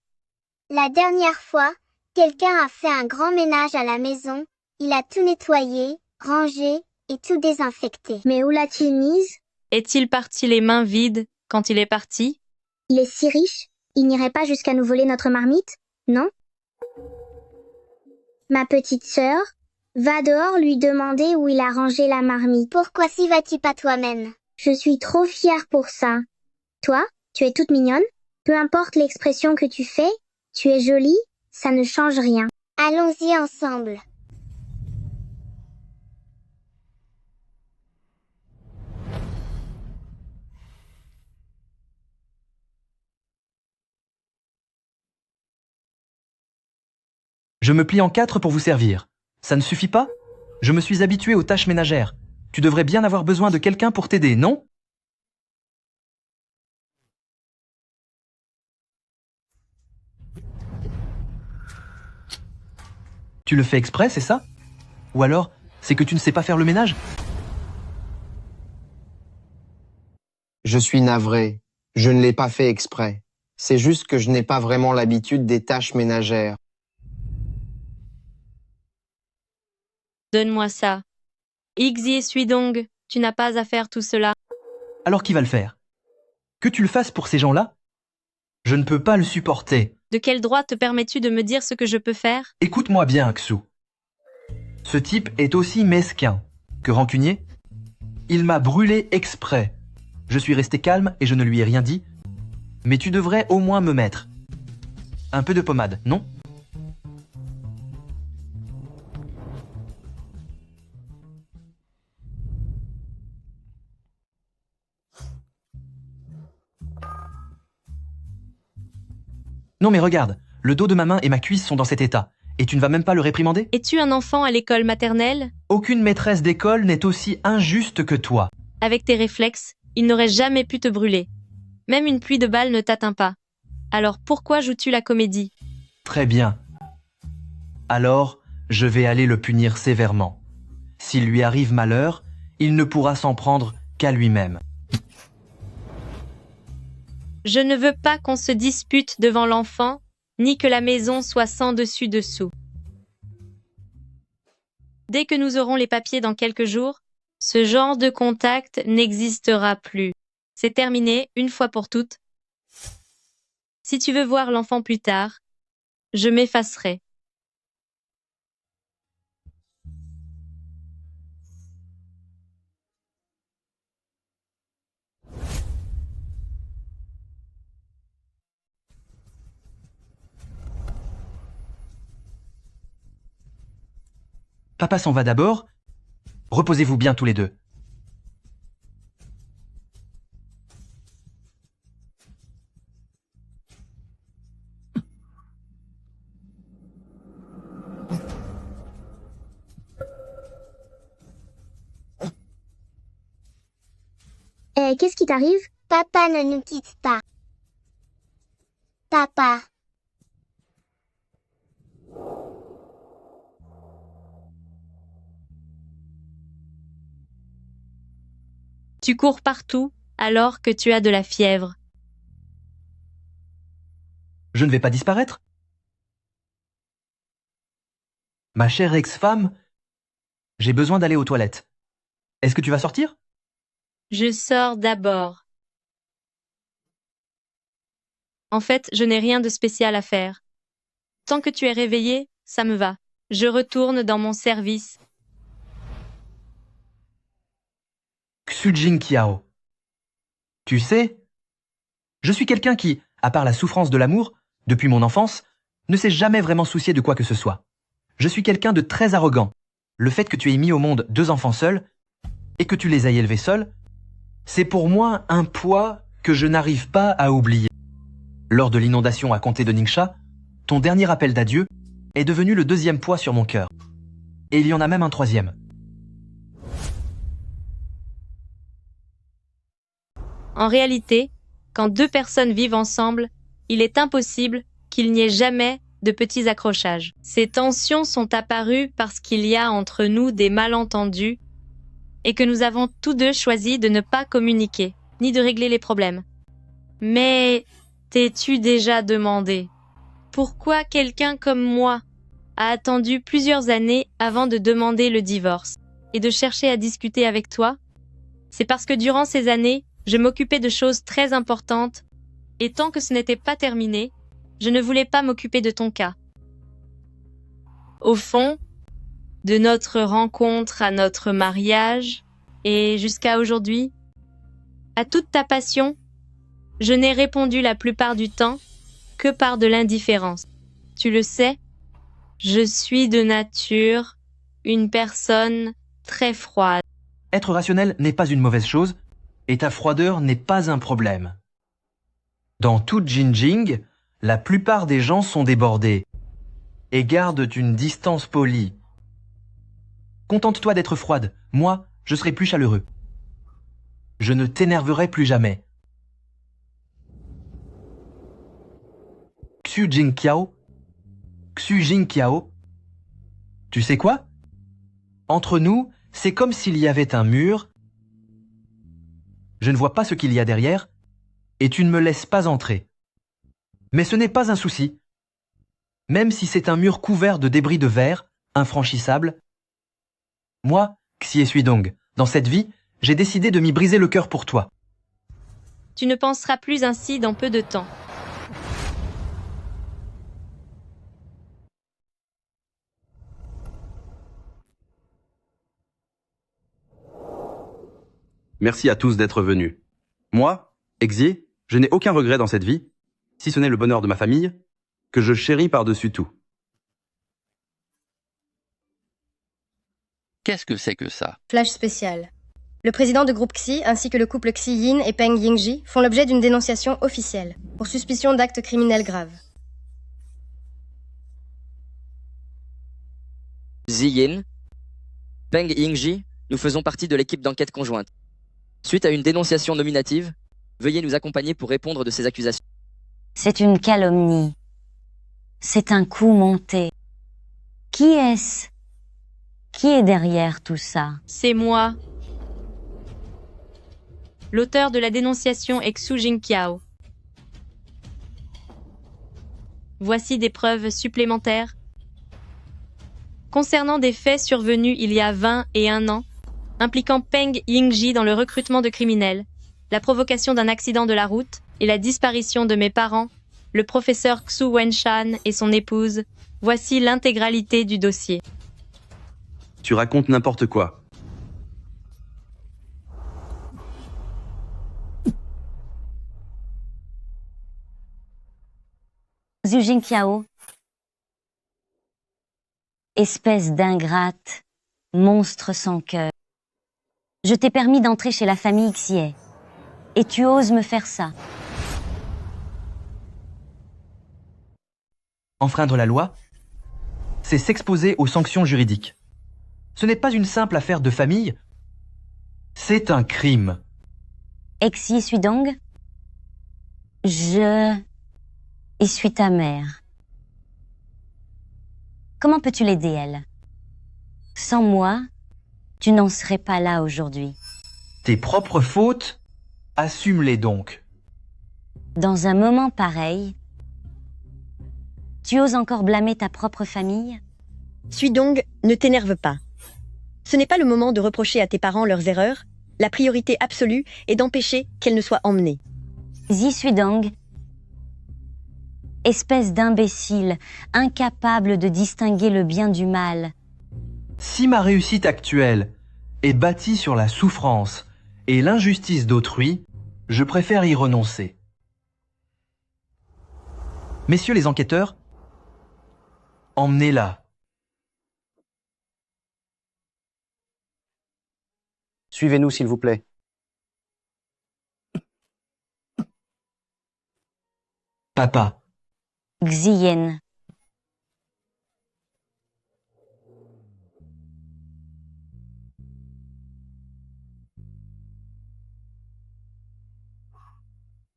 [SPEAKER 20] La dernière fois, quelqu'un a fait un grand ménage à la maison. Il a tout nettoyé, rangé et tout désinfecté.
[SPEAKER 8] Mais où l'a-t-il mise?
[SPEAKER 1] Est-il parti les mains vides quand il est parti?
[SPEAKER 8] Il est si riche, il n'irait pas jusqu'à nous voler notre marmite, non? Ma petite sœur, va dehors lui demander où il a rangé la marmite.
[SPEAKER 20] Pourquoi s'y vas-tu pas toi-même?
[SPEAKER 8] Je suis trop fière pour ça. Toi, tu es toute mignonne. Peu importe l'expression que tu fais, tu es jolie, ça ne change rien.
[SPEAKER 20] Allons-y ensemble.
[SPEAKER 3] Je me plie en 4 pour vous servir. Ça ne suffit pas? Je me suis habitué aux tâches ménagères. Tu devrais bien avoir besoin de quelqu'un pour t'aider, non? Tu le fais exprès, c'est ça? Ou alors, c'est que tu ne sais pas faire le ménage?
[SPEAKER 12] Je suis navré. Je ne l'ai pas fait exprès. C'est juste que je n'ai pas vraiment l'habitude des tâches ménagères.
[SPEAKER 1] Donne-moi ça. Ixi Suidong, tu n'as pas à faire tout cela.
[SPEAKER 3] Alors qui va le faire? Que tu le fasses pour ces gens-là? Je ne peux pas le supporter.
[SPEAKER 1] De quel droit te permets-tu de me dire ce que je peux faire?
[SPEAKER 3] Écoute-moi bien, Xu. Ce type est aussi mesquin que rancunier. Il m'a brûlé exprès. Je suis resté calme et je ne lui ai rien dit. Mais tu devrais au moins me mettre un peu de pommade, non? Non mais regarde, le dos de ma main et ma cuisse sont dans cet état. Et tu ne vas même pas le réprimander?
[SPEAKER 1] Es-tu un enfant à l'école maternelle?
[SPEAKER 3] Aucune maîtresse d'école n'est aussi injuste que toi.
[SPEAKER 1] Avec tes réflexes, il n'aurait jamais pu te brûler. Même une pluie de balles ne t'atteint pas. Alors pourquoi joues-tu la comédie?
[SPEAKER 3] Très bien. Alors, je vais aller le punir sévèrement. S'il lui arrive malheur, il ne pourra s'en prendre qu'à lui-même.
[SPEAKER 1] Je ne veux pas qu'on se dispute devant l'enfant, ni que la maison soit sans dessus-dessous. Dès que nous aurons les papiers dans quelques jours, ce genre de contact n'existera plus. C'est terminé une fois pour toutes. Si tu veux voir l'enfant plus tard, je m'effacerai.
[SPEAKER 3] Papa s'en va d'abord. Reposez-vous bien tous les deux.
[SPEAKER 8] Qu'est-ce qui t'arrive?
[SPEAKER 20] Papa ne nous quitte pas. Papa.
[SPEAKER 1] Tu cours partout alors que tu as de la fièvre.
[SPEAKER 3] Je ne vais pas disparaître. Ma chère ex-femme, j'ai besoin d'aller aux toilettes. Est-ce que tu vas sortir?
[SPEAKER 1] Je sors d'abord. En fait, je n'ai rien de spécial à faire. Tant que tu es réveillé, ça me va. Je retourne dans mon service.
[SPEAKER 3] Xujing Kiao. Tu sais, je suis quelqu'un qui, à part la souffrance de l'amour, depuis mon enfance, ne s'est jamais vraiment soucié de quoi que ce soit. Je suis quelqu'un de très arrogant. Le fait que tu aies mis au monde 2 enfants seuls, et que tu les aies élevés seuls, c'est pour moi un poids que je n'arrive pas à oublier. Lors de l'inondation à Comté de Ningxia, ton dernier appel d'adieu est devenu le 2e poids sur mon cœur. Et il y en a même un 3e.
[SPEAKER 1] En réalité, quand 2 personnes vivent ensemble, il est impossible qu'il n'y ait jamais de petits accrochages. Ces tensions sont apparues parce qu'il y a entre nous des malentendus et que nous avons tous deux choisi de ne pas communiquer, ni de régler les problèmes. Mais t'es-tu déjà demandé pourquoi quelqu'un comme moi a attendu plusieurs années avant de demander le divorce et de chercher à discuter avec toi? C'est parce que durant ces années, je m'occupais de choses très importantes et tant que ce n'était pas terminé, je ne voulais pas m'occuper de ton cas. Au fond, de notre rencontre à notre mariage et jusqu'à aujourd'hui, à toute ta passion, Je n'ai répondu la plupart du temps que par de l'indifférence. Tu le sais, je suis de nature une personne très froide.
[SPEAKER 3] Être rationnel n'est pas une mauvaise chose, et ta froideur n'est pas un problème. Dans tout Jinjing, la plupart des gens sont débordés et gardent une distance polie. Contente-toi d'être froide, moi, je serai plus chaleureux. Je ne t'énerverai plus jamais. Xu Jingqiao, tu sais quoi? Entre nous, c'est comme s'il y avait un mur. Je ne vois pas ce qu'il y a derrière, et tu ne me laisses pas entrer. Mais ce n'est pas un souci. Même si c'est un mur couvert de débris de verre, infranchissable. Moi, Xie Suidong, dans cette vie, j'ai décidé de m'y briser le cœur pour toi.
[SPEAKER 1] Tu ne penseras plus ainsi dans peu de temps.
[SPEAKER 18] Merci à tous d'être venus. Moi, Xie, je n'ai aucun regret dans cette vie, si ce n'est le bonheur de ma famille, que je chéris par-dessus tout.
[SPEAKER 9] Qu'est-ce que c'est que ça?
[SPEAKER 22] Flash spécial. Le président de groupe Xi ainsi que le couple Xi Yin et Peng Yingji font l'objet d'une dénonciation officielle pour suspicion d'actes criminels graves.
[SPEAKER 19] Xi Yin, Peng Yingji, nous faisons partie de l'équipe d'enquête conjointe. Suite à une dénonciation nominative, veuillez nous accompagner pour répondre de ces accusations.
[SPEAKER 14] C'est une calomnie. C'est un coup monté. Qui est-ce? Qui est derrière tout ça?
[SPEAKER 1] C'est moi. L'auteur de la dénonciation est Xu Jingqiao. Voici des preuves supplémentaires. Concernant des faits survenus il y a 20 et 1 an, impliquant Peng Yingji dans le recrutement de criminels, la provocation d'un accident de la route et la disparition de mes parents, le professeur Xu Wenshan et son épouse, voici l'intégralité du dossier.
[SPEAKER 18] Tu racontes n'importe quoi.
[SPEAKER 14] Xu Jingqiao, espèce d'ingrate, monstre sans cœur. Je t'ai permis d'entrer chez la famille Xie, et tu oses me faire ça.
[SPEAKER 3] Enfreindre la loi, c'est s'exposer aux sanctions juridiques. Ce n'est pas une simple affaire de famille, c'est un crime.
[SPEAKER 14] Xie Suidong, je suis ta mère. Comment peux-tu l'aider, elle? Sans moi, tu n'en serais pas là aujourd'hui.
[SPEAKER 3] Tes propres fautes, assume-les donc.
[SPEAKER 14] Dans un moment pareil, tu oses encore blâmer ta propre famille?
[SPEAKER 23] Suidong, ne t'énerve pas. Ce n'est pas le moment de reprocher à tes parents leurs erreurs. La priorité absolue est d'empêcher qu'elles ne soient emmenées.
[SPEAKER 14] Xie Suidong, espèce d'imbécile, incapable de distinguer le bien du mal.
[SPEAKER 3] Si ma réussite actuelle est bâtie sur la souffrance et l'injustice d'autrui, je préfère y renoncer. Messieurs les enquêteurs, emmenez-la.
[SPEAKER 5] Suivez-nous, s'il vous plaît.
[SPEAKER 3] Papa.
[SPEAKER 14] Xien.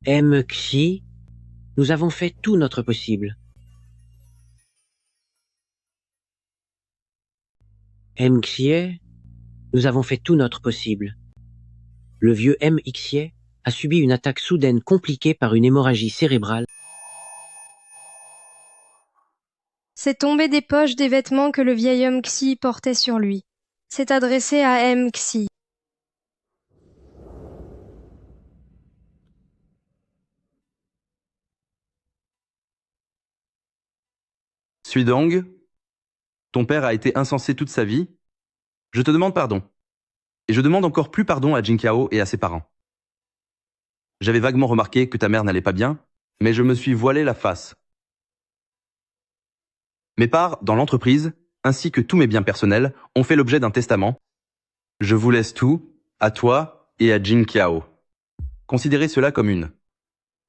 [SPEAKER 6] Xi, nous avons fait tout notre possible. Xie, nous avons fait tout notre possible. Le vieux Xie a subi une attaque soudaine compliquée par une hémorragie cérébrale.
[SPEAKER 2] C'est tombé des poches des vêtements que le vieil homme Xi portait sur lui. C'est adressé à M. Xi.
[SPEAKER 18] Suidong, ton père a été insensé toute sa vie. Je te demande pardon. Et je demande encore plus pardon à Jingqiao et à ses parents. J'avais vaguement remarqué que ta mère n'allait pas bien, mais je me suis voilé la face. Mes parts dans l'entreprise, ainsi que tous mes biens personnels, ont fait l'objet d'un testament. Je vous laisse tout, à toi et à Jin Qiao. Considérez cela comme une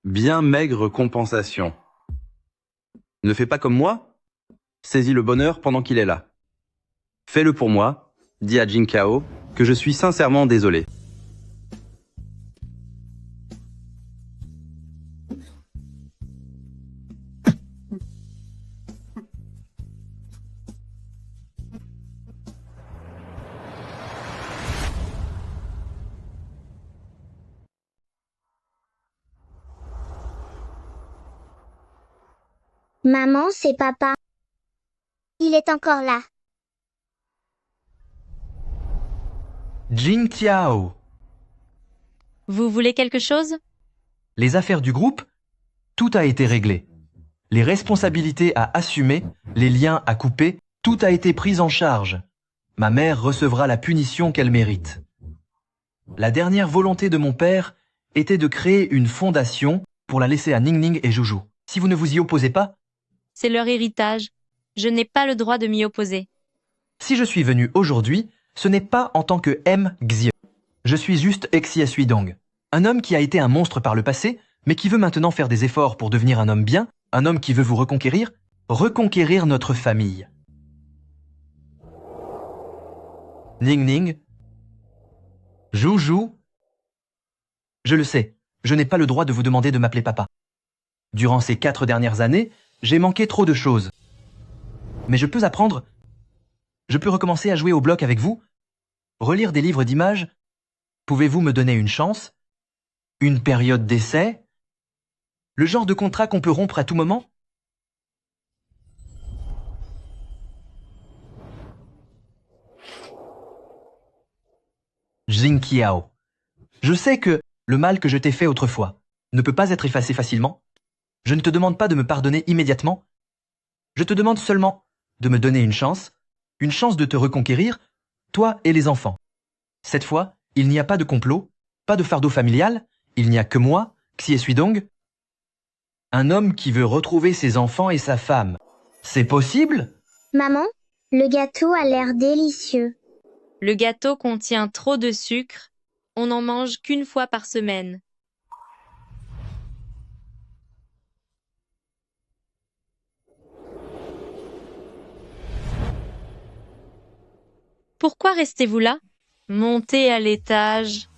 [SPEAKER 18] bien maigre compensation. Ne fais pas comme moi, saisis le bonheur pendant qu'il est là. Fais-le pour moi, dis à Jin Qiao que je suis sincèrement désolé.
[SPEAKER 20] Maman, c'est papa. Il est encore là.
[SPEAKER 3] Jin Qiao.
[SPEAKER 1] Vous voulez quelque chose?
[SPEAKER 3] Les affaires du groupe, tout a été réglé. Les responsabilités à assumer, les liens à couper, tout a été pris en charge. Ma mère recevra la punition qu'elle mérite. La dernière volonté de mon père était de créer une fondation pour la laisser à Ningning et Joujou. Si vous ne vous y opposez pas,
[SPEAKER 1] C'est leur héritage. Je n'ai pas le droit de m'y opposer.
[SPEAKER 3] si je suis venu aujourd'hui, ce n'est pas en tant que M. Xie. Je suis juste Xie Suidong, un homme qui a été un monstre par le passé, mais qui veut maintenant faire des efforts pour devenir un homme bien, un homme qui veut vous reconquérir notre famille. Ningning, Joujou, je le sais, je n'ai pas le droit de vous demander de m'appeler papa. Durant ces 4 dernières années, j'ai manqué trop de choses. Mais je peux apprendre. Je peux recommencer à jouer au bloc avec vous, relire des livres d'images. Pouvez-vous me donner une chance? Une période d'essai? Le genre de contrat qu'on peut rompre à tout moment? Jin Qiao, je sais que le mal que je t'ai fait autrefois ne peut pas être effacé facilement. Je ne te demande pas de me pardonner immédiatement. Je te demande seulement de me donner une chance de te reconquérir, toi et les enfants. Cette fois, il n'y a pas de complot, pas de fardeau familial, il n'y a que moi, Xie Suidong, un homme qui veut retrouver ses enfants et sa femme. C'est possible?
[SPEAKER 20] Maman, le gâteau a l'air délicieux.
[SPEAKER 1] Le gâteau contient trop de sucre. On n'en mange qu'une fois par semaine. Pourquoi restez-vous là? Montez à l'étage.